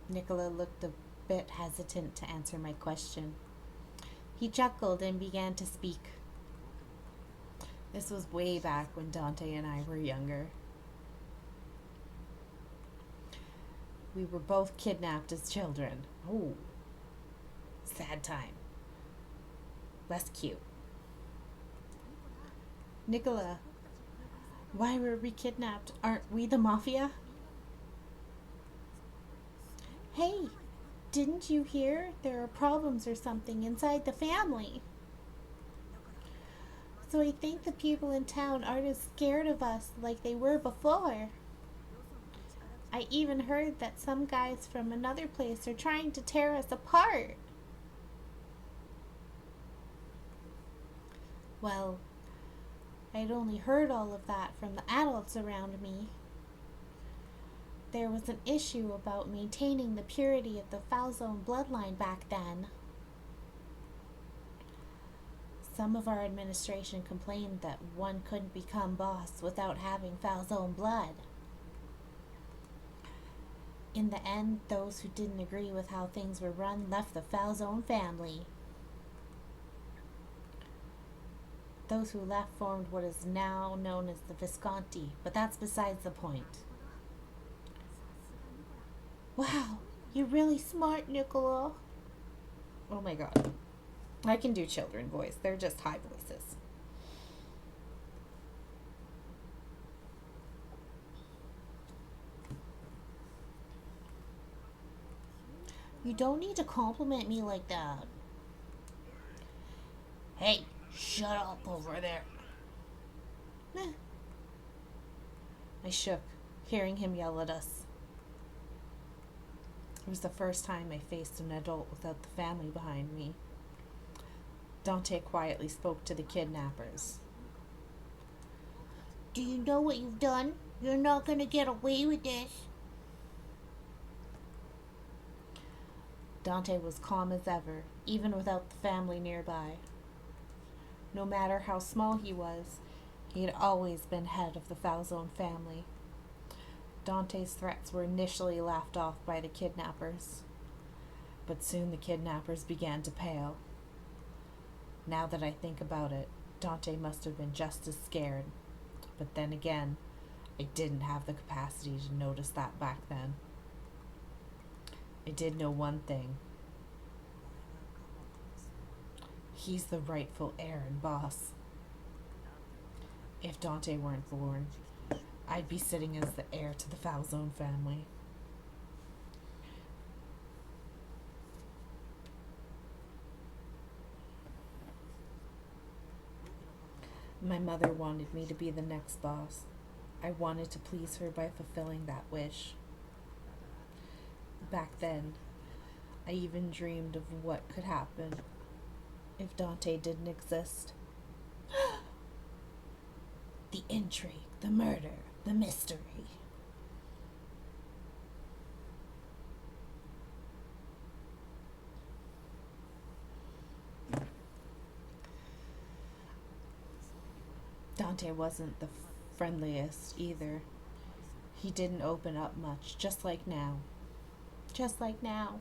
Nicola looked a bit hesitant to answer my question. He chuckled and began to speak. This was way back when Dante and I were younger. We were both kidnapped as children. Oh, sad time. Less cute. Nicola, why were we kidnapped? Aren't we the mafia? Hey, didn't you hear? There are problems or something inside the family. So I think the people in town aren't as scared of us like they were before. I even heard that some guys from another place are trying to tear us apart. Well, I'd only heard all of that from the adults around me. There was an issue about maintaining the purity of the Falzone bloodline back then. Some of our administration complained that one couldn't become boss without having Falzone blood. In the end, those who didn't agree with how things were run left the Falzone family. Those who left formed what is now known as the Visconti, but that's besides the point. Wow, you're really smart, Nicola. Oh my god. I can do children voice. They're just high voices. You don't need to compliment me like that. Hey, shut up over there. I shook, hearing him yell at us. It was the first time I faced an adult without the family behind me. Dante quietly spoke to the kidnappers. Do you know what you've done? You're not gonna get away with this. Dante was calm as ever, even without the family nearby. No matter how small he was, he had always been head of the Falzone family. Dante's threats were initially laughed off by the kidnappers, but soon the kidnappers began to pale. Now that I think about it, Dante must have been just as scared. But then again, I didn't have the capacity to notice that back then. I did know one thing. He's the rightful heir and boss. If Dante weren't born, I'd be sitting as the heir to the Falzone family. My mother wanted me to be the next boss. I wanted to please her by fulfilling that wish. Back then, I even dreamed of what could happen if Dante didn't exist. The intrigue, the murder, the mystery. Dante wasn't the friendliest either. He didn't open up much, just like now. Just like now.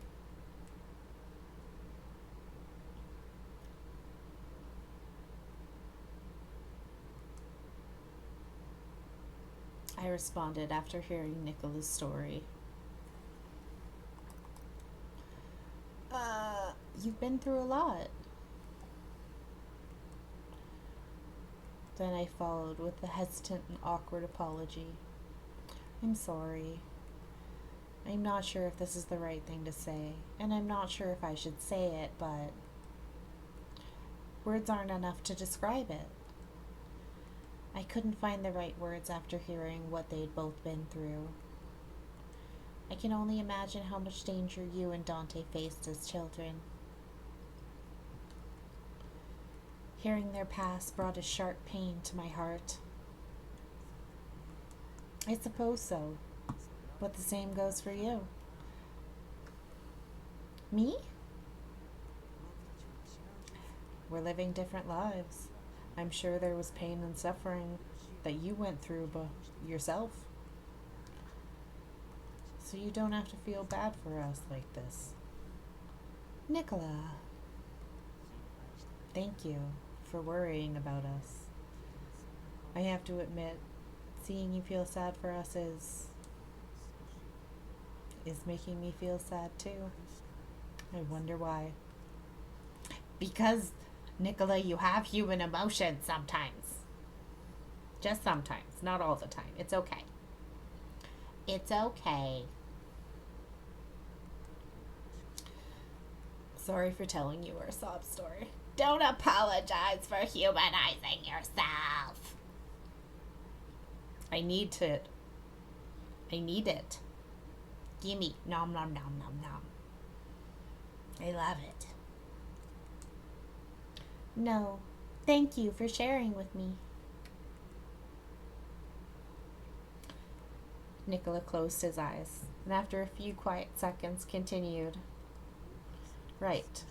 I responded after hearing Nicola's story. You've been through a lot. Then I followed with a hesitant and awkward apology. I'm sorry. I'm not sure if this is the right thing to say, and I'm not sure if I should say it, but words aren't enough to describe it. I couldn't find the right words after hearing what they'd both been through. I can only imagine how much danger you and Dante faced as children. Hearing their past brought a sharp pain to my heart. I suppose so, but the same goes for you. Me? We're living different lives. I'm sure there was pain and suffering that you went through yourself. So you don't have to feel bad for us like this. Nicola, thank you for worrying about us. I have to admit, seeing you feel sad for us is making me feel sad too. I wonder why. Because, Nicola, you have human emotions sometimes. Just sometimes, not all the time. It's okay. It's okay. Sorry for telling you our sob story. Don't apologize for humanizing yourself. I need it. Gimme. Nom nom nom nom nom. I love it. No, thank you for sharing with me. Nicola closed his eyes, and after a few quiet seconds continued. Right.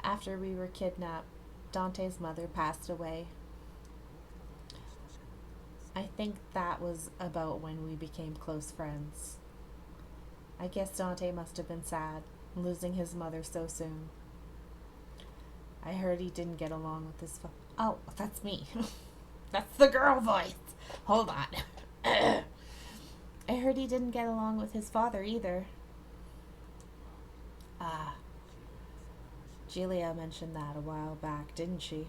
After we were kidnapped, Dante's mother passed away. I think that was about when we became close friends. I guess Dante must have been sad, losing his mother so soon. I heard he didn't get along with his Oh, that's me. That's the girl voice. Hold on. I heard he didn't get along with his father either. Julia mentioned that a while back, didn't she?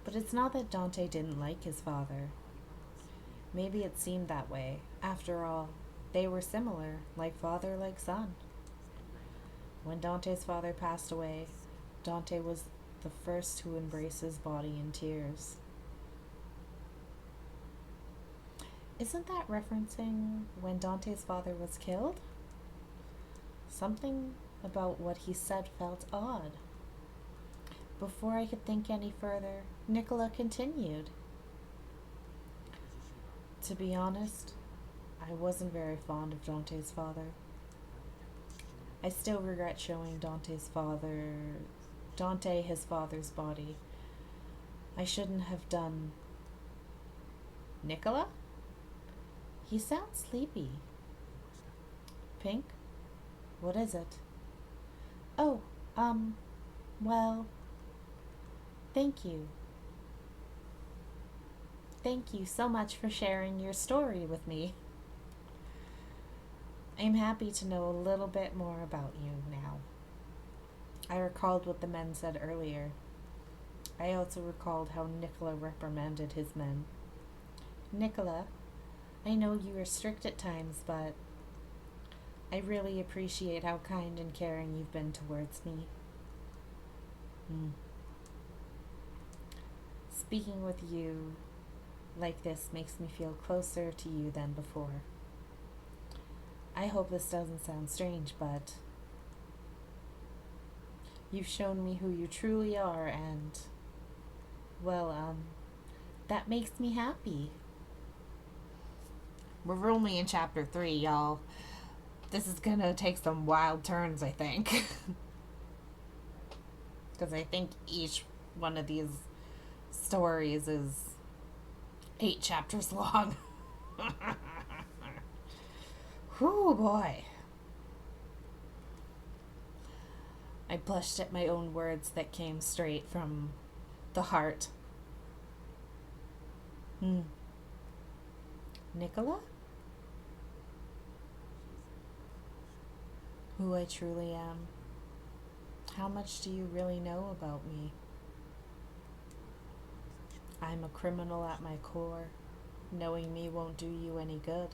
But it's not that Dante didn't like his father. Maybe it seemed that way. After all, they were similar, like father, like son. When Dante's father passed away, Dante was the first to embrace his body in tears. Isn't that referencing when Dante's father was killed? Something about what he said felt odd. Before I could think any further, Nicola continued. To be honest, I wasn't very fond of Dante's father. I still regret showing Dante his father's body. I shouldn't have done. Nicola? He sounds sleepy. Pink? What is it? Oh, well, thank you. Thank you so much for sharing your story with me. I'm happy to know a little bit more about you now. I recalled what the men said earlier. I also recalled how Nicola reprimanded his men. Nicola, I know you are strict at times, but I really appreciate how kind and caring you've been towards me. Speaking with you like this makes me feel closer to you than before. I hope this doesn't sound strange, but you've shown me who you truly are, and, well, that makes me happy. We're only in chapter 3, y'all. This is gonna take some wild turns, I think. Because I think each one of these stories is 8 chapters long. Whew, boy. I blushed at my own words that came straight from the heart. Nicola? Who I truly am. How much do you really know about me? I'm a criminal at my core. Knowing me won't do you any good.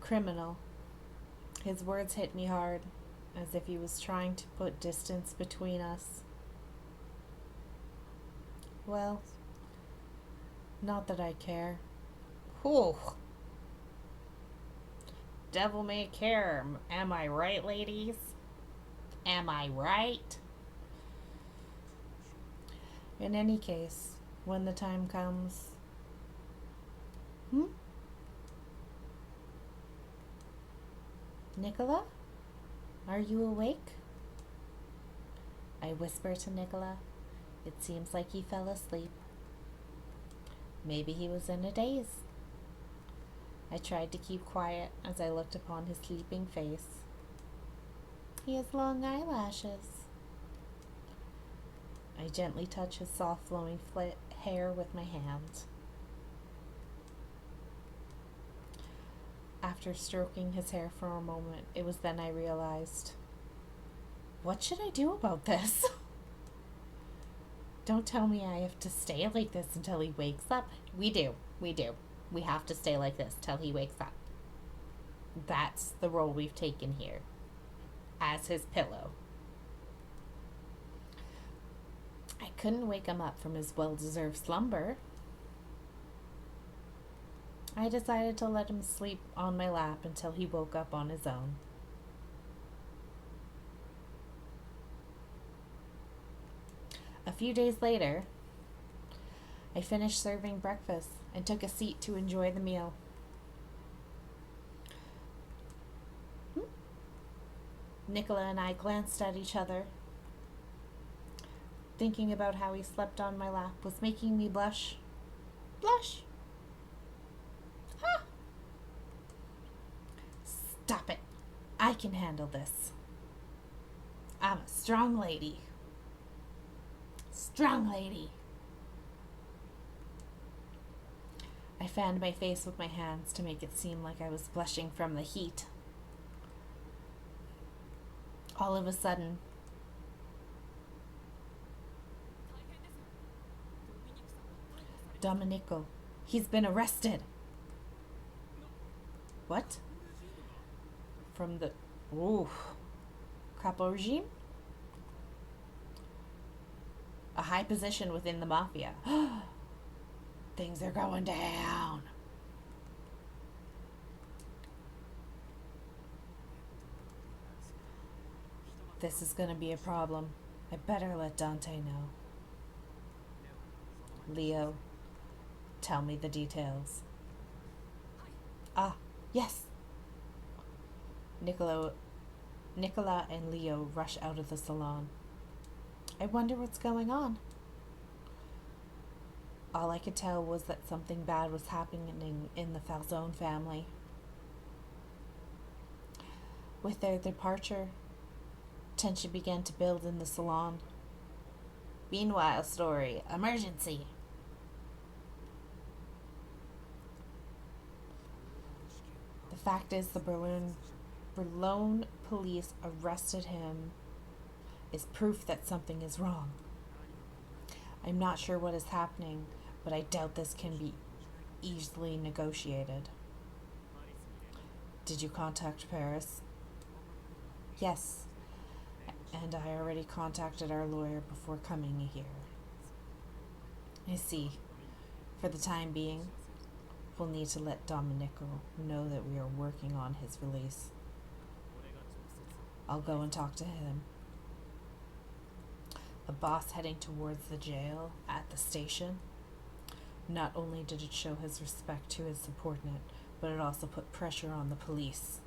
Criminal. His words hit me hard, as if he was trying to put distance between us. Well, not that I care. Whew. Devil may care. Am I right, ladies? Am I right? In any case, when the time comes. Nicola? Are you awake? I whisper to Nicola. It seems like he fell asleep. Maybe he was in a daze. I tried to keep quiet as I looked upon his sleeping face. He has long eyelashes. I gently touch his soft flowing hair with my hand. After stroking his hair for a moment, it was then I realized, what should I do about this? Don't tell me I have to stay like this until he wakes up. We do. We have to stay like this till he wakes up. That's the role we've taken here. As his pillow. I couldn't wake him up from his well-deserved slumber. I decided to let him sleep on my lap until he woke up on his own. A few days later, I finished serving breakfast and took a seat to enjoy the meal. Nicola and I glanced at each other. Thinking about how he slept on my lap was making me blush. Blush! Ah! Stop it. I can handle this. I'm a strong lady. Strong lady. I fanned my face with my hands to make it seem like I was blushing from the heat. All of a sudden, Domenico, he's been arrested. What? From the Capo regime? A high position within the mafia. Things are going down. This is gonna be a problem. I better let Dante know. Leo, tell me the details. Ah, yes. Nicola and Leo rush out of the salon. I wonder what's going on. All I could tell was that something bad was happening in the Falzone family. With their departure, tension began to build in the salon. Meanwhile, story, emergency. The fact is, the Berlin police arrested him is proof that something is wrong. I'm not sure what is happening, but I doubt this can be easily negotiated. Did you contact Paris? Yes, and I already contacted our lawyer before coming here. I see. For the time being, we'll need to let Domenico know that we are working on his release. I'll go and talk to him. The boss heading towards the jail at the station. Not only did it show his respect to his subordinate, but it also put pressure on the police.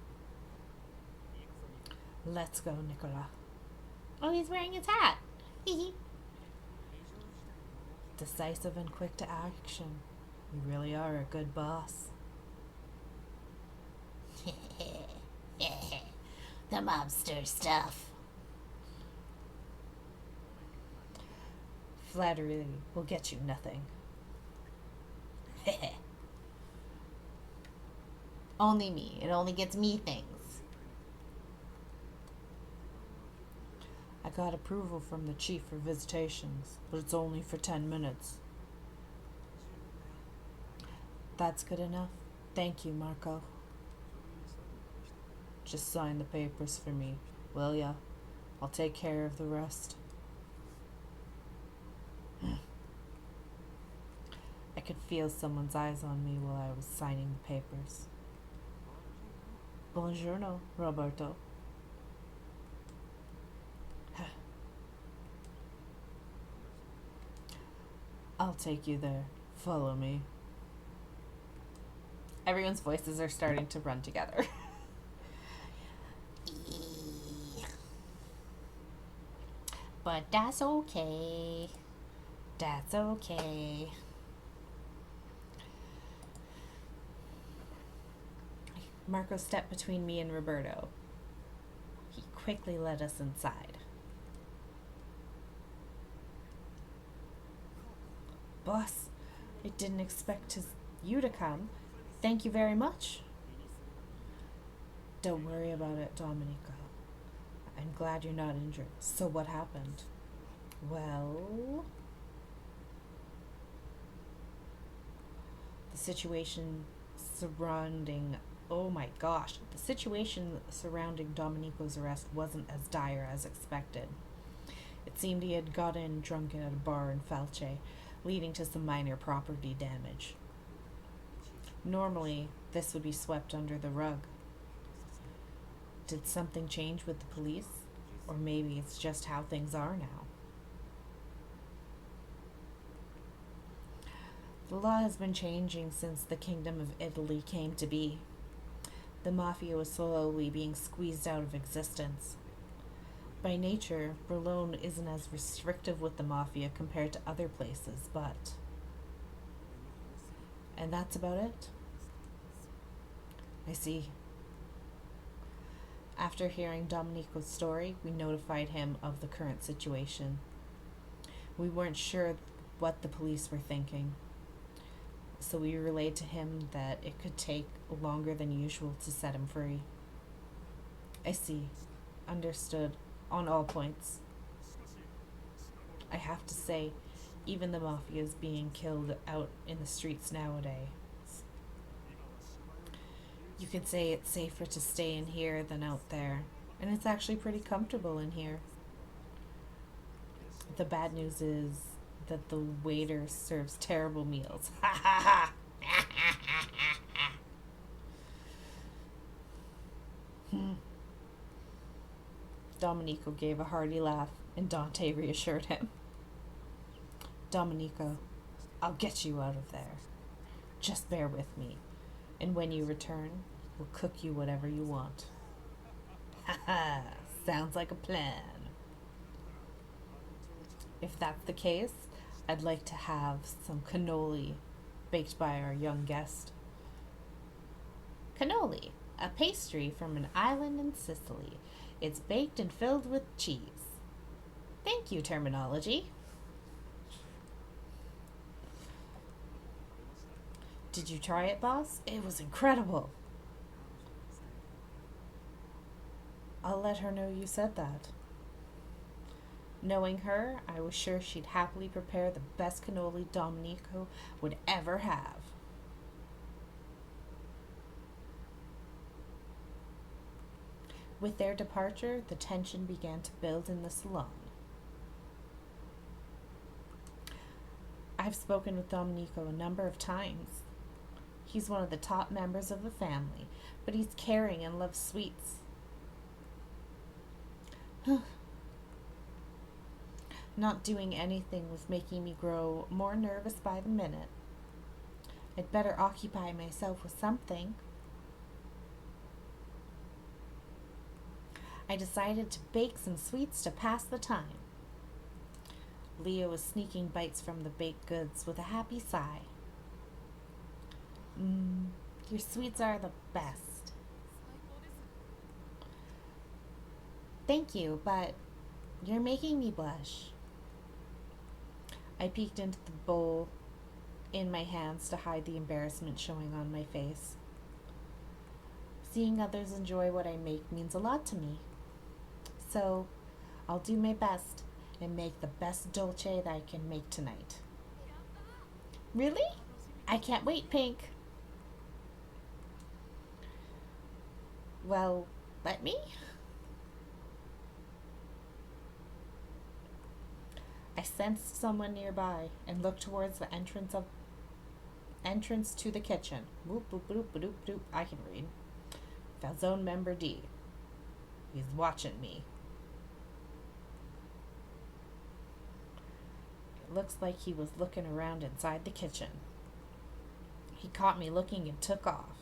Let's go, Nicola. Oh, he's wearing his hat. Decisive and quick to action. You really are a good boss. The mobster stuff. Flattery will get you nothing. Only me. It only gets me things. I got approval from the chief for visitations, but it's only for 10 minutes. That's good enough. Thank you, Marco. Just sign the papers for me, will ya? I'll take care of the rest. I could feel someone's eyes on me while I was signing the papers. Buongiorno, Roberto. I'll take you there. Follow me. Everyone's voices are starting to run together. But that's okay. That's okay. Marco stepped between me and Roberto. He quickly led us inside. Boss, I didn't expect you to come. Thank you very much. Don't worry about it, Domenico. I'm glad you're not injured. So what happened? Well, the situation surrounding Domenico's arrest wasn't as dire as expected. It seemed he had gotten drunk at a bar in Falce, leading to some minor property damage. Normally, this would be swept under the rug. Did something change with the police? Or maybe it's just how things are now. The law has been changing since the Kingdom of Italy came to be. The mafia was slowly being squeezed out of existence. By nature, Berlin isn't as restrictive with the mafia compared to other places, but... And that's about it. I see. After hearing Domenico's story, we notified him of the current situation. We weren't sure what the police were thinking, so we relayed to him that it could take longer than usual to set him free. I see. Understood. On all points. I have to say, even the mafia is being killed out in the streets nowadays. You could say it's safer to stay in here than out there, and it's actually pretty comfortable in here. The bad news is that the waiter serves terrible meals. Ha ha ha! Domenico gave a hearty laugh, and Dante reassured him. Domenico, I'll get you out of there. Just bear with me, and when you return, we'll cook you whatever you want. Ha ha! Sounds like a plan. If that's the case, I'd like to have some cannoli baked by our young guest. Cannoli, a pastry from an island in Sicily. It's baked and filled with cheese. Thank you, terminology. Did you try it, boss? It was incredible. I'll let her know you said that. Knowing her, I was sure she'd happily prepare the best cannoli Domenico would ever have. With their departure, the tension began to build in the salon. I've spoken with Domenico a number of times. He's one of the top members of the family, but he's caring and loves sweets. Not doing anything was making me grow more nervous by the minute. I'd better occupy myself with something. I decided to bake some sweets to pass the time. Leo was sneaking bites from the baked goods with a happy sigh. Your sweets are the best. Thank you, but you're making me blush. I peeked into the bowl in my hands to hide the embarrassment showing on my face. Seeing others enjoy what I make means a lot to me. So, I'll do my best and make the best dolce that I can make tonight. Really? I can't wait, Pink. Well, let me? I sensed someone nearby and looked towards the entrance to the kitchen. Boop, boop, boop, boop, boop. I can read. Falzone member D. He's watching me. It looks like he was looking around inside the kitchen. He caught me looking and took off.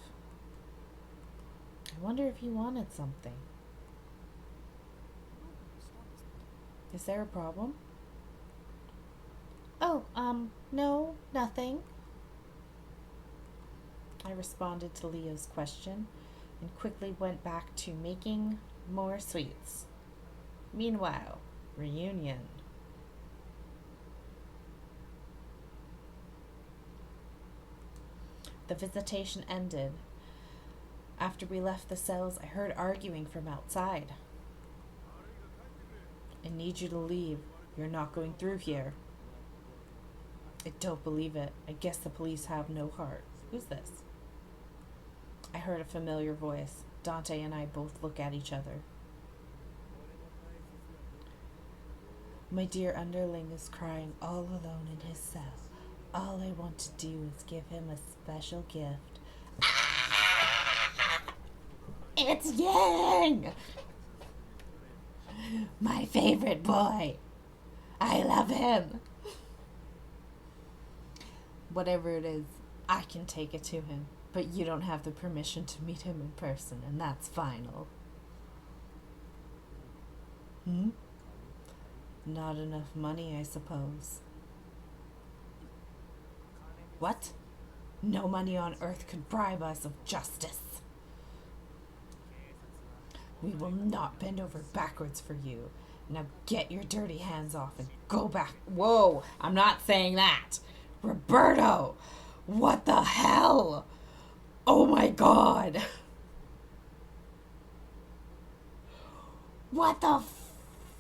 I wonder if he wanted something. Is there a problem? Oh, no, nothing. I responded to Leo's question and quickly went back to making more sweets. Meanwhile, reunion. The visitation ended. After we left the cells, I heard arguing from outside. I need you to leave. You're not going through here. I don't believe it. I guess the police have no heart. Who's this? I heard a familiar voice. Dante and I both look at each other. My dear underling is crying all alone in his cell. All I want to do is give him a special gift. It's Yang! My favorite boy. I love him. Whatever it is, I can take it to him. But you don't have the permission to meet him in person, and that's final. Not enough money, I suppose. What? No money on earth could bribe us of justice. We will not bend over backwards for you. Now get your dirty hands off and go back. Whoa, I'm not saying that. Roberto, what the hell? Oh my God. What the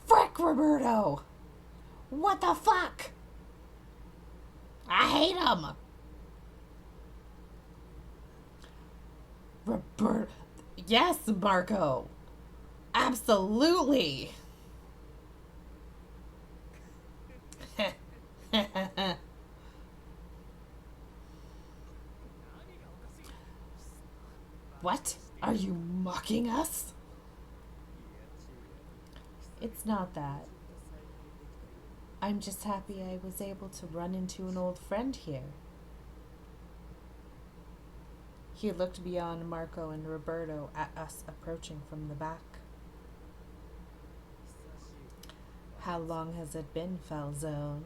frick, Roberto? What the fuck? I hate him. Roberto. Yes, Marco. Absolutely. What? Are you mocking us? It's not that. I'm just happy I was able to run into an old friend here. He looked beyond Marco and Roberto at us approaching from the back. How long has it been, Falzone?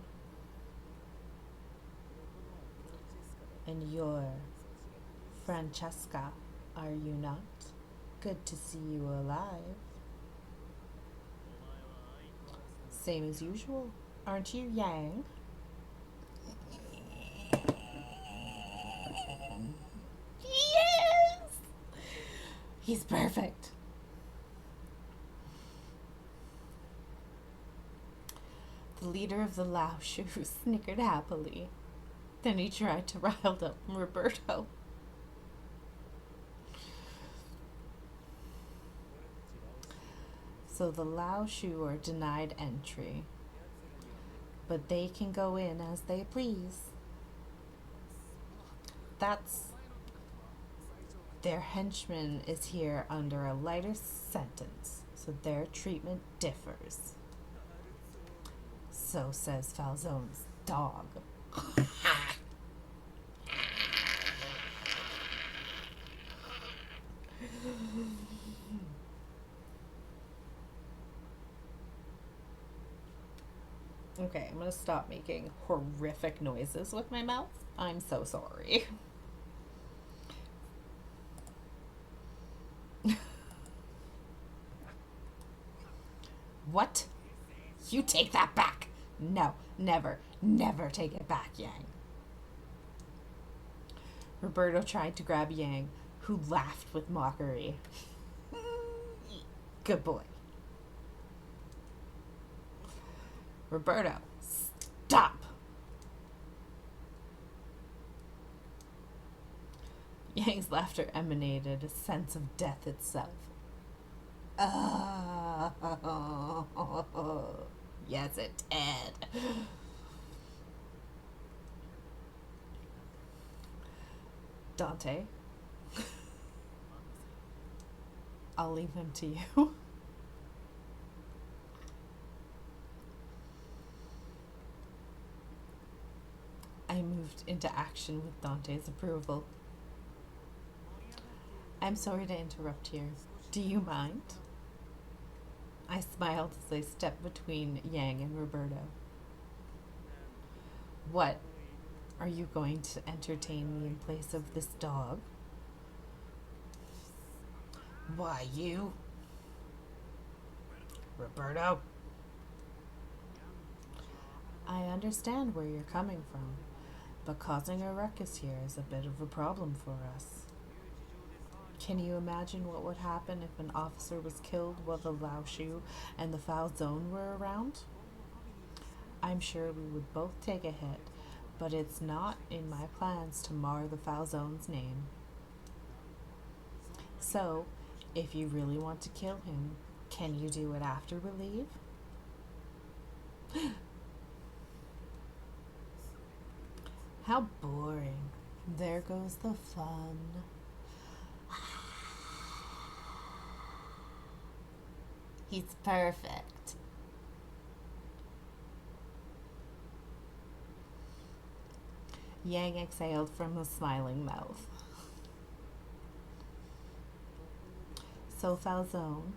And you're Francesca, are you not? Good to see you alive. Same as usual, aren't you, Yang? Yes! He's perfect. The leader of the Lao Shu snickered happily. Then he tried to rile up Roberto. So the Lao Shu are denied entry, but they can go in as they please. That's their henchman is here under a lighter sentence, so their treatment differs. So says Falzone's dog. Okay, I'm gonna stop making horrific noises with my mouth. I'm so sorry. What? You take that back. No, never, never take it back, Yang. Roberto tried to grab Yang, who laughed with mockery. Good boy. Roberto, stop! Yang's laughter emanated a sense of death itself. Yes, it did. Dante, I'll leave him to you. I moved into action with Dante's approval. I'm sorry to interrupt here. Do you mind? I smiled as I stepped between Yang and Roberto. What? Are you going to entertain me in place of this dog? Why, you? Roberto? I understand where you're coming from, but causing a ruckus here is a bit of a problem for us. Can you imagine what would happen if an officer was killed while the Lao Shu and the Falzone were around? I'm sure we would both take a hit, but it's not in my plans to mar the Falzone's name. So, if you really want to kill him, can you do it after we leave? How boring. There goes the fun. He's perfect. Yang exhaled from a smiling mouth. So, Falzone,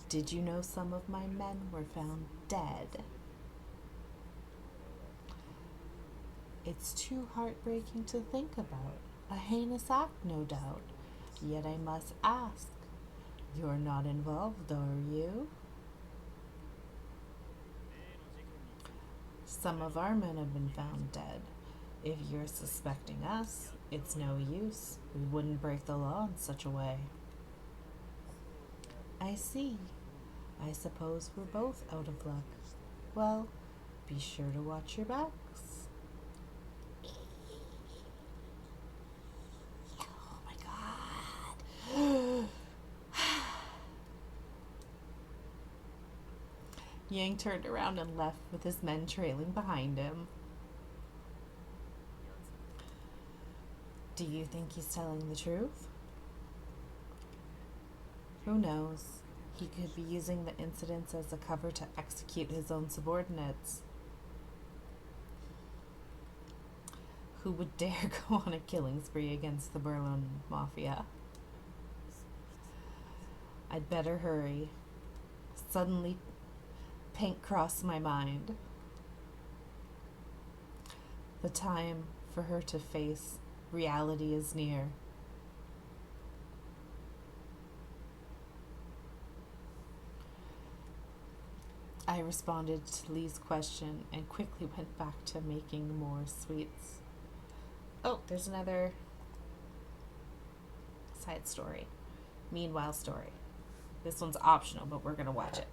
did you know some of my men were found dead? It's too heartbreaking to think about. A heinous act, no doubt. Yet I must ask, you're not involved, are you? Some of our men have been found dead. If you're suspecting us, it's no use. We wouldn't break the law in such a way. I see. I suppose we're both out of luck. Well, be sure to watch your backs. Oh my god. Yang turned around and left with his men trailing behind him. Do you think he's telling the truth? Who knows? He could be using the incidents as a cover to execute his own subordinates. Who would dare go on a killing spree against the Berlin Mafia? I'd better hurry. Suddenly, Pink crossed my mind. The time for her to face reality is near. I responded to Lee's question and quickly went back to making more sweets. Oh, there's another side story. Meanwhile story. This one's optional, but we're going to watch it.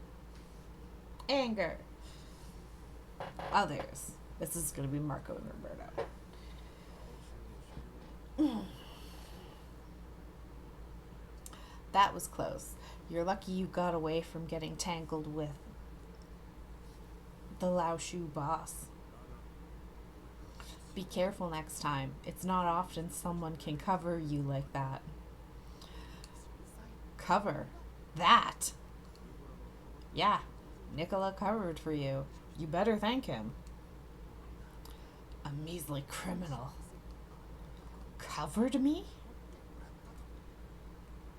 Anger. Others. This is going to be Marco and Roberto. That was close. You're lucky you got away from getting tangled with the Lao Shu boss. Be careful next time. It's not often someone can cover you like that. Cover? That? Yeah, Nicola covered for you. You better thank him. A measly criminal. Covered me?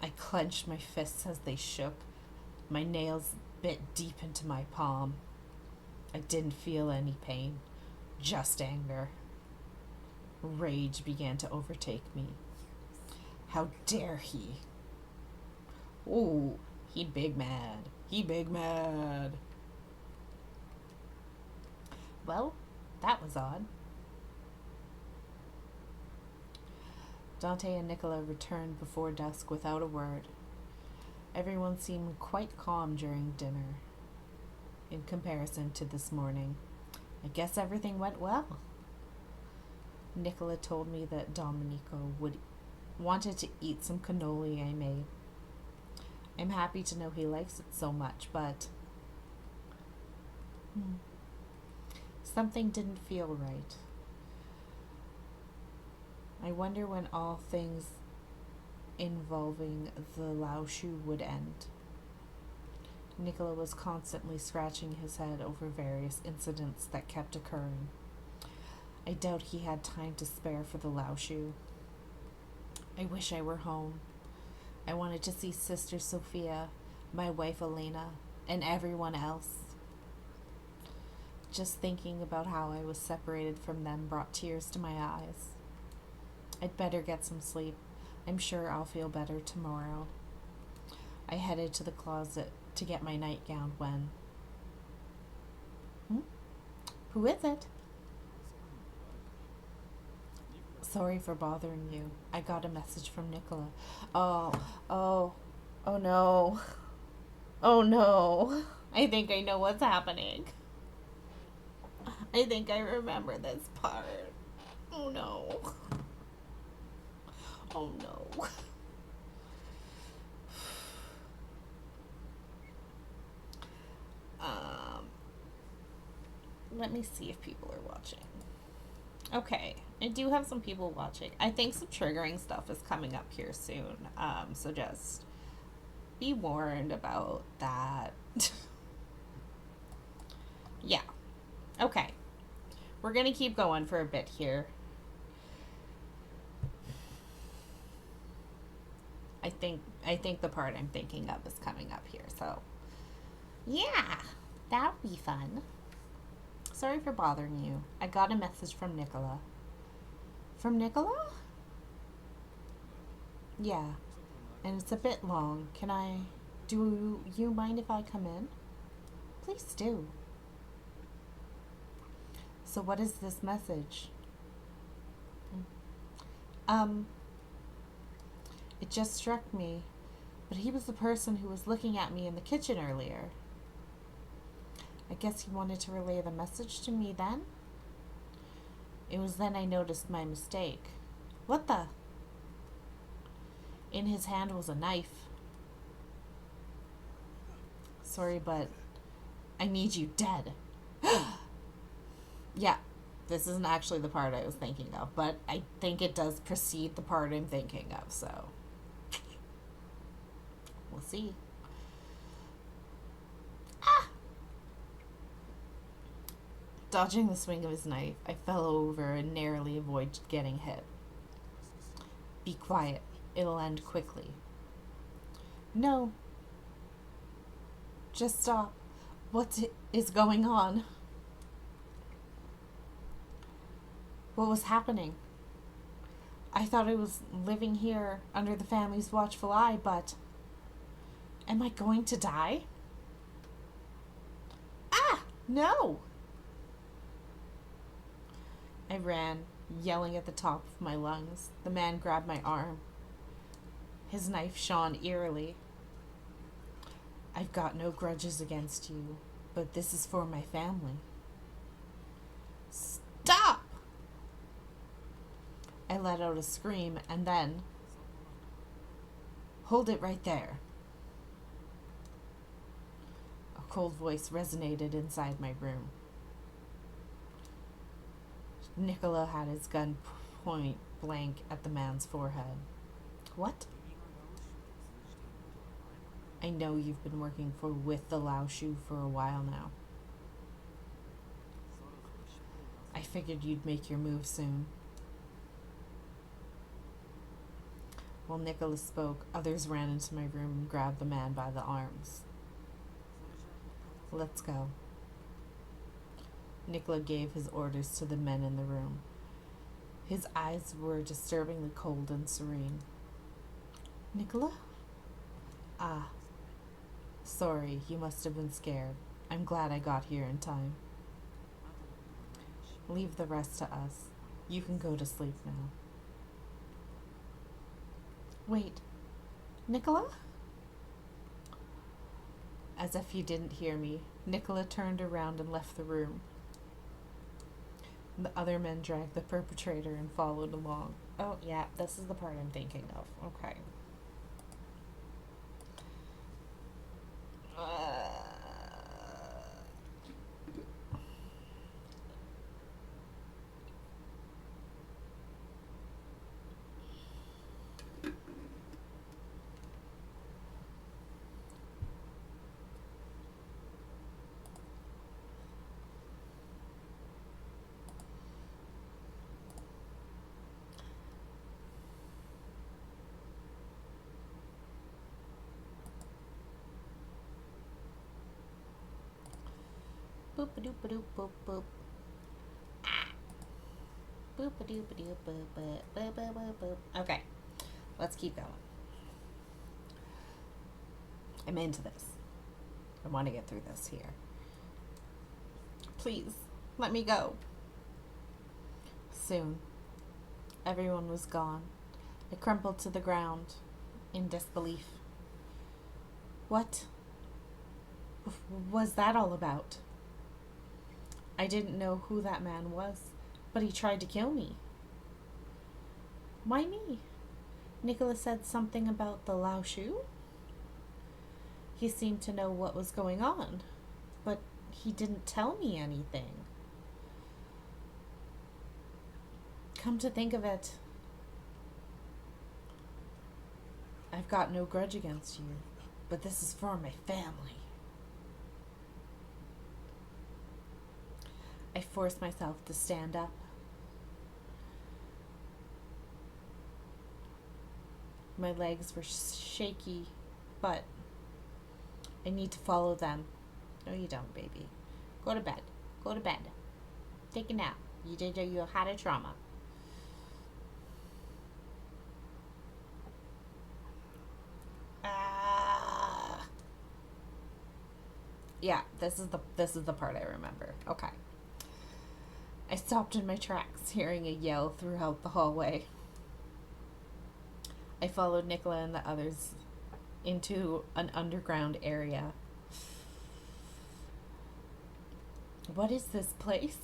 I clenched my fists as they shook. My nails bit deep into my palm. I didn't feel any pain, just anger. Rage began to overtake me. How dare he? Ooh, he big mad. He big mad. Well, that was odd. Dante and Nicola returned before dusk without a word. Everyone seemed quite calm during dinner. In comparison to this morning, I guess everything went well. Nicola told me that Domenico wanted to eat some cannoli I made. I'm happy to know he likes it so much, but something didn't feel right. I wonder when all things involving the Lao Shu would end. Nicola was constantly scratching his head over various incidents that kept occurring. I doubt he had time to spare for the Lao Shu. I wish I were home. I wanted to see Sister Sophia, my wife Elena, and everyone else. Just thinking about how I was separated from them brought tears to my eyes. I'd better get some sleep. I'm sure I'll feel better tomorrow. I headed to the closet to get my nightgown when... Who is it? Sorry for bothering you. I got a message from Nicola. Oh no. Oh no. I think I know what's happening. I think I remember this part. Oh no. Oh no. Let me see if people are watching. Okay, I do have some people watching. I think some triggering stuff is coming up here soon. So just be warned about that. Yeah. Okay. We're gonna keep going for a bit here. I think the part I'm thinking of is coming up here, so yeah, that would be fun. Sorry for bothering you. I got a message from Nicola. From Nicola? Yeah, and it's a bit long. Do you mind if I come in? Please do. So what is this message? It just struck me, but he was the person who was looking at me in the kitchen earlier. I guess he wanted to relay the message to me then? It was then I noticed my mistake. What the? In his hand was a knife. Sorry, but I need you dead. Yeah, this isn't actually the part I was thinking of, but I think it does precede the part I'm thinking of, so we'll see. Dodging the swing of his knife, I fell over and narrowly avoided getting hit. Be quiet. It'll end quickly. No. Just stop. What is going on? What was happening? I thought I was living here under the family's watchful eye, but... Am I going to die? Ah! No! I ran, yelling at the top of my lungs. The man grabbed my arm. His knife shone eerily. I've got no grudges against you, but this is for my family. Stop! I let out a scream and then... Hold it right there. A cold voice resonated inside my room. Nicola had his gun point blank at the man's forehead. What? I know you've been working with the Lao Shu for a while now. I figured you'd make your move soon. While Nicholas spoke, others ran into my room and grabbed the man by the arms. Let's go. Nicola gave his orders to the men in the room. His eyes were disturbingly cold and serene. Nicola? Ah. Sorry, you must have been scared. I'm glad I got here in time. Leave the rest to us. You can go to sleep now. Wait. Nicola? As if he didn't hear me, Nicola turned around and left the room. The other men dragged the perpetrator and followed along. Oh, yeah, this is the part I'm thinking of. Okay. Boop a doop a doop boop boop. Boop a doop a doop boop boop boop boop boop boop. Okay, let's keep going. I'm into this. I want to get through this here. Please, let me go. Soon, everyone was gone. I crumpled to the ground in disbelief. What was that all about? I didn't know who that man was, but he tried to kill me. Why me? Nicholas said something about the Lao Shu. He seemed to know what was going on, but he didn't tell me anything. Come to think of it, I've got no grudge against you, but this is for my family. I forced myself to stand up. My legs were shaky, but I need to follow them. No, you don't, baby. Go to bed. Go to bed. Take a nap. You had a trauma. Yeah, this is the part I remember. Okay. I stopped in my tracks, hearing a yell throughout the hallway. I followed Nicola and the others into an underground area. What is this place?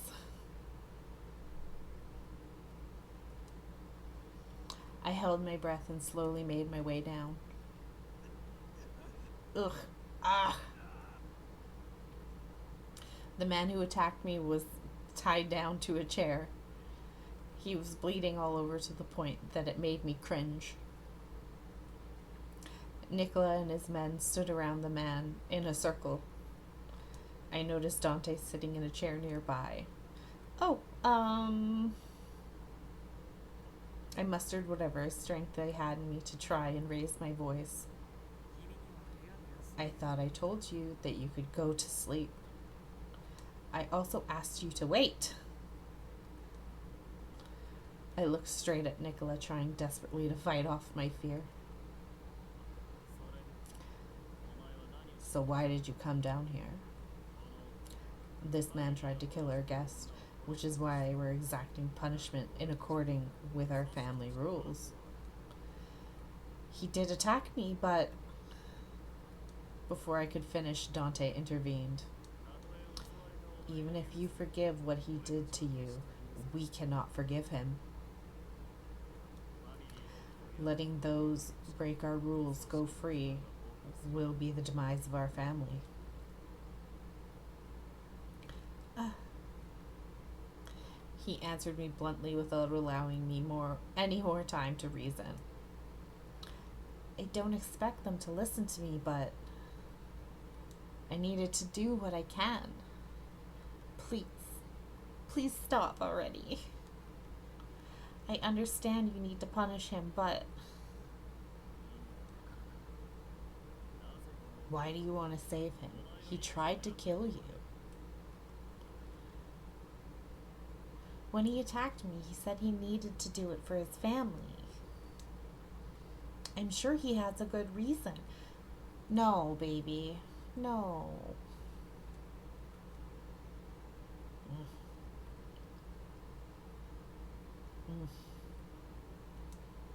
I held my breath and slowly made my way down. Ugh. Ah. The man who attacked me was tied down to a chair. He was bleeding all over to the point that it made me cringe. Nicola and his men stood around the man in a circle. I noticed Dante sitting in a chair nearby. Oh, I mustered whatever strength I had in me to try and raise my voice. I thought I told you that you could go to sleep. I also asked you to wait. I looked straight at Nicola, trying desperately to fight off my fear. So why did you come down here? This man tried to kill our guest, which is why we're exacting punishment in according with our family rules. He did attack me, but before I could finish, Dante intervened. Even if you forgive what he did to you, we cannot forgive him. Letting those break our rules go free will be the demise of our family. He answered me bluntly without allowing me any more time to reason. I don't expect them to listen to me, but I needed to do what I can. Please, please stop already. I understand you need to punish him, but why do you want to save him? He tried to kill you. When he attacked me, he said he needed to do it for his family. I'm sure he has a good reason. No, baby. No.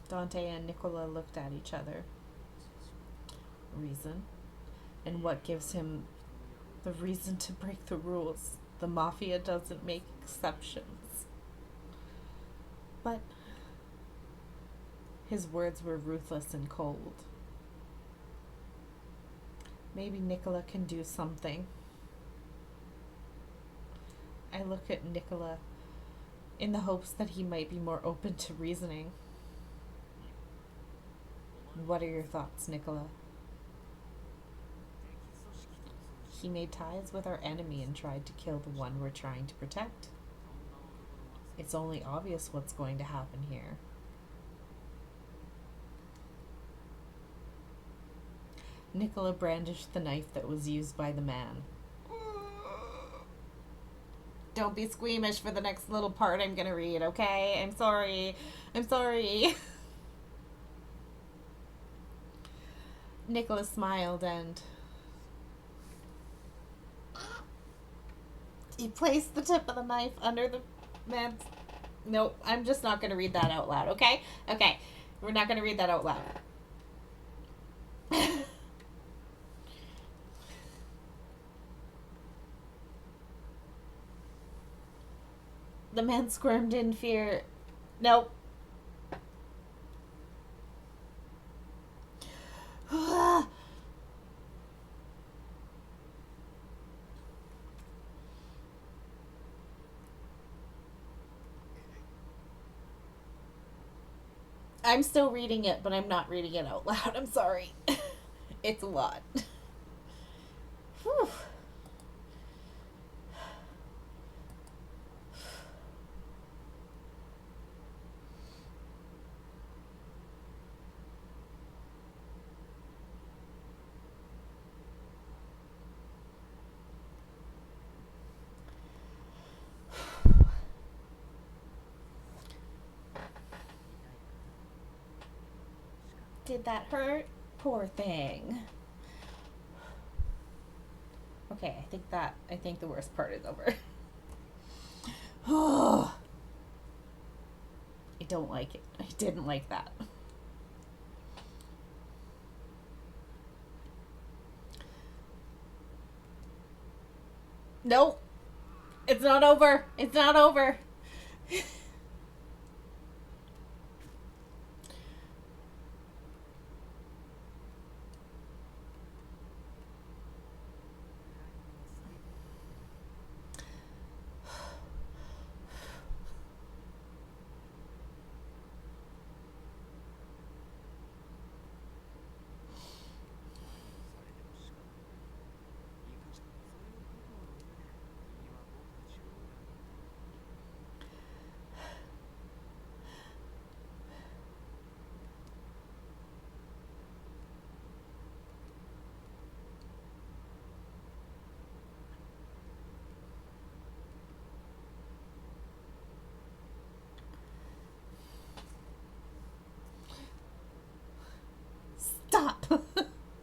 Dante and Nicola looked at each other. Reason? And what gives him the reason to break the rules? The mafia doesn't make exceptions. But his words were ruthless and cold. Maybe Nicola can do something. I look at Nicola in the hopes that he might be more open to reasoning. What are your thoughts, Nicola? He made ties with our enemy and tried to kill the one we're trying to protect. It's only obvious what's going to happen here. Nicola brandished the knife that was used by the man. Don't be squeamish for the next little part I'm gonna read, okay? I'm sorry. Nicola smiled and he placed the tip of the knife under the man's... Nope, I'm just not gonna read that out loud, okay? Okay, we're not gonna read that out loud. The man squirmed in fear. Nope. I'm still reading it, but I'm not reading it out loud. I'm sorry. It's a lot. Whew. Did that hurt? Poor thing. Okay, I think the worst part is over. I don't like it. I didn't like that. Nope. It's not over. It's not over.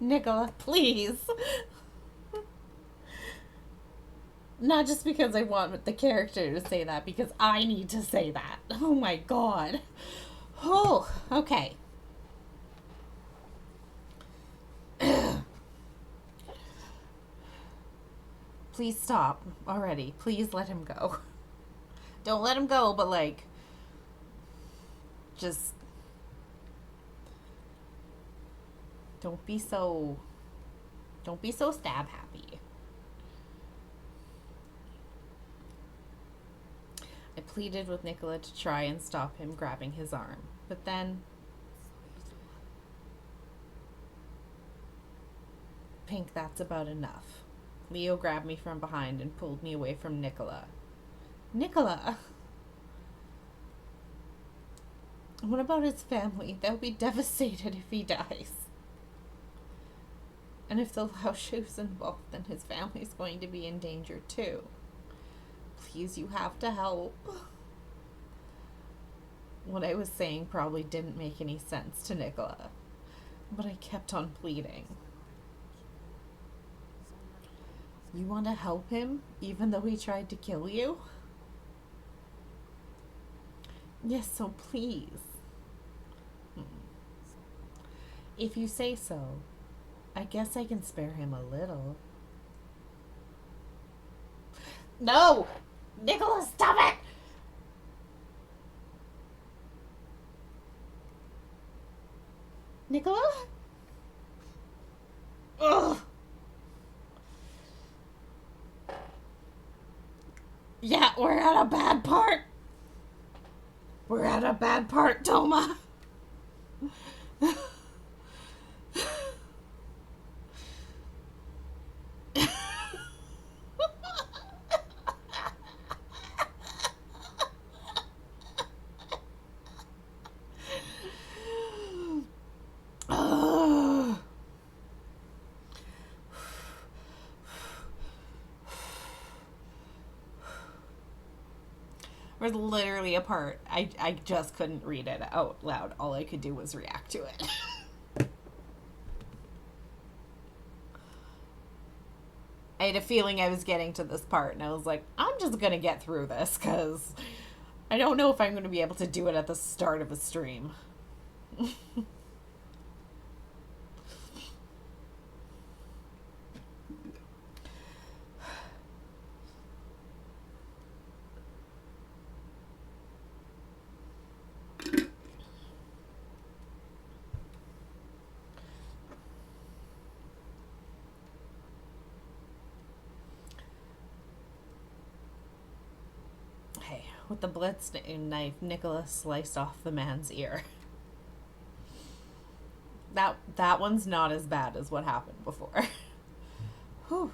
Nicola, please. Not just because I want the character to say that, because I need to say that. Oh my god. Oh, okay. Please stop already. Please let him go. Don't let him go, but like, just don't be so stab happy. I pleaded with Nicola to try and stop him grabbing his arm, but then Pink, that's about enough. Leo grabbed me from behind and pulled me away from Nicola. Nicola! What about his family? They'll be devastated if he dies. And if the Laoshu's involved, then his family's going to be in danger too. Please, you have to help. What I was saying probably didn't make any sense to Nicola, but I kept on pleading. You want to help him, even though he tried to kill you? Yes, so please. If you say so, I guess I can spare him a little. No! Nicholas, stop it! Nicola? Ugh! Yeah, we're at a bad part. We're at a bad part, Toma. We're literally a part. I just couldn't read it out loud. All I could do was react to it. I had a feeling I was getting to this part, and I was like, I'm just going to get through this, because I don't know if I'm going to be able to do it at the start of a stream. With the bloodstained knife, Nicholas sliced off the man's ear. That one's not as bad as what happened before. Whew.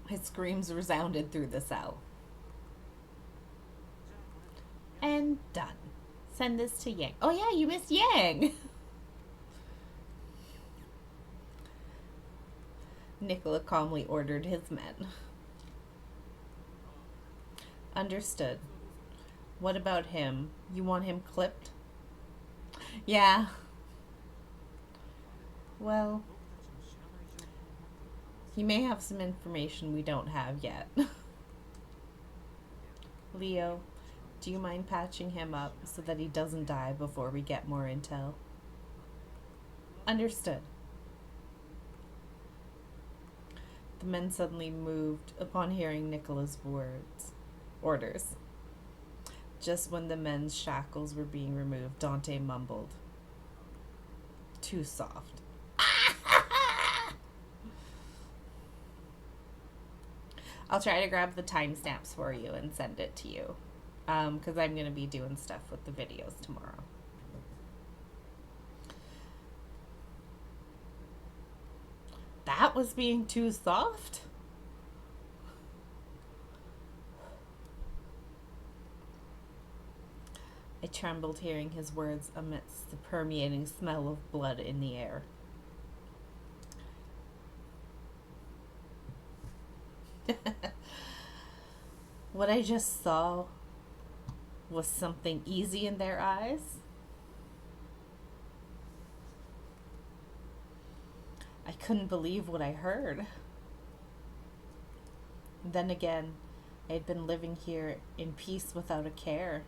His screams resounded through the cell. And done. Send this to Yang. Oh yeah, you missed Yang. Nicola calmly ordered his men. Understood. What about him? You want him clipped? Yeah. Well, he may have some information we don't have yet. Leo, do you mind patching him up so that he doesn't die before we get more intel? Understood. The men suddenly moved upon hearing Nicola's orders. Just when the men's shackles were being removed, Dante mumbled, "Too soft." I'll try to grab the timestamps for you and send it to you. Because I'm going to be doing stuff with the videos tomorrow. That was being too soft? I trembled hearing his words amidst the permeating smell of blood in the air. What I just saw was something easy in their eyes. I couldn't believe what I heard. Then again, I had been living here in peace without a care.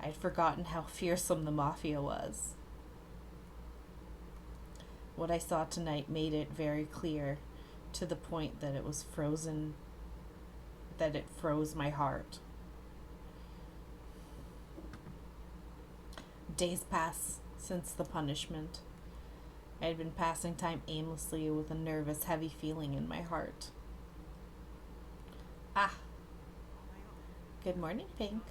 I had forgotten how fearsome the mafia was. What I saw tonight made it very clear, to the point that it was frozen, that it froze my heart. Days passed since the punishment. I had been passing time aimlessly with a nervous, heavy feeling in my heart. Ah, good morning, Pink.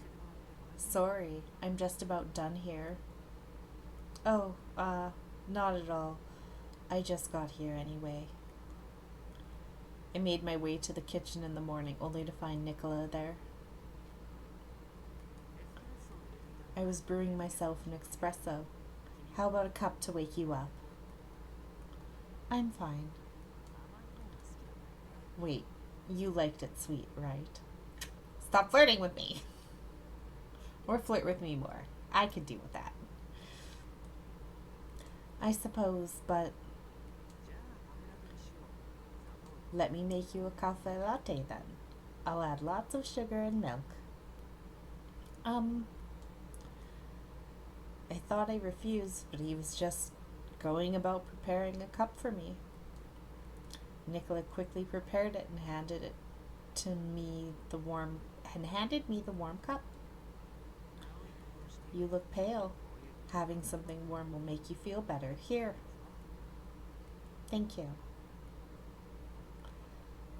Sorry, I'm just about done here. Oh, not at all. I just got here anyway. I made my way to the kitchen in the morning, only to find Nicola there. I was brewing myself an espresso. How about a cup to wake you up? I'm fine. Wait, you liked it sweet, right? Stop flirting with me. Or flirt with me more. I could deal with that. I suppose, but let me make you a cafe latte then. I'll add lots of sugar and milk. I thought I refused, but he was just going about preparing a cup for me. Nicola quickly prepared it and handed me the warm cup. You look pale. Having something warm will make you feel better. Here. Thank you.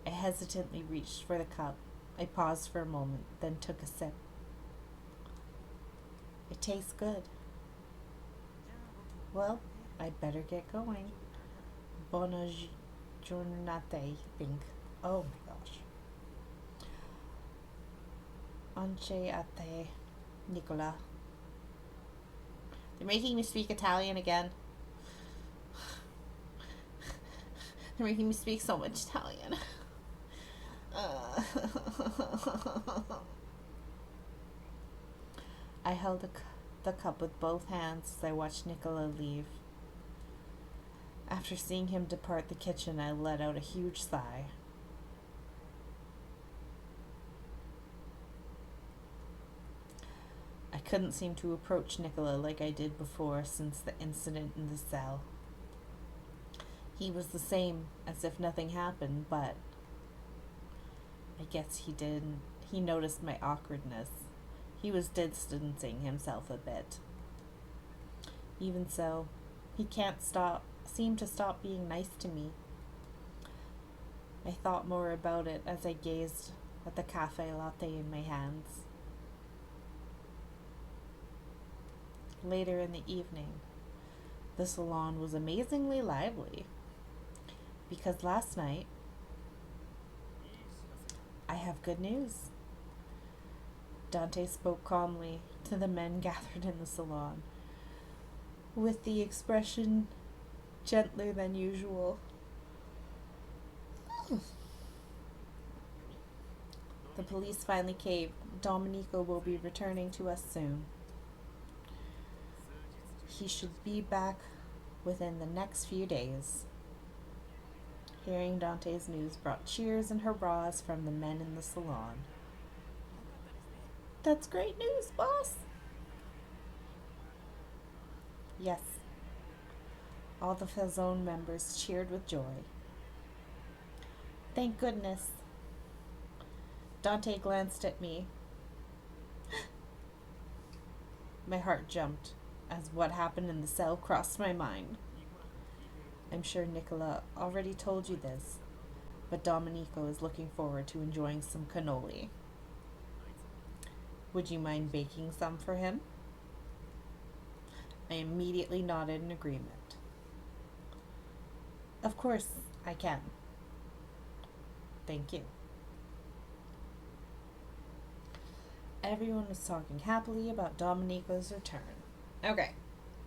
I hesitantly reached for the cup. I paused for a moment, then took a sip. It tastes good. Well, I'd better get going. Buona giornata, Pink. Oh my gosh. Anche a te, Nicola. They're making me speak Italian again. They're making me speak so much Italian. I held the cup with both hands as I watched Nicola leave. After seeing him depart the kitchen, I let out a huge sigh. I couldn't seem to approach Nicola like I did before since the incident in the cell. He was the same, as if nothing happened, but I guess he didn't. He noticed my awkwardness. He was distancing himself a bit. Even so, he can't seem to stop being nice to me. I thought more about it as I gazed at the cafe latte in my hands. Later in the evening, the salon was amazingly lively, because last night, I have good news. Dante spoke calmly to the men gathered in the salon, with the expression gentler than usual. The police finally caved. Domenico will be returning to us soon. He should be back within the next few days. Hearing Dante's news brought cheers and hurrahs from the men in the salon. That's great news, boss! Yes. All the Falzone members cheered with joy. Thank goodness. Dante glanced at me. My heart jumped as what happened in the cell crossed my mind. I'm sure Nicola already told you this, but Domenico is looking forward to enjoying some cannoli. Would you mind baking some for him? I immediately nodded in agreement. Of course, I can. Thank you. Everyone was talking happily about Domenico's return. Okay,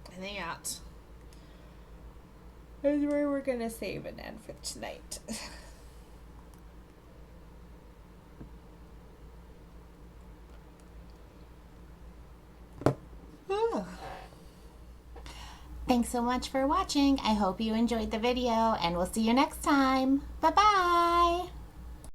I think that is where we're gonna save and end for tonight. Thanks so much for watching. I hope you enjoyed the video, and we'll see you next time. Bye-bye.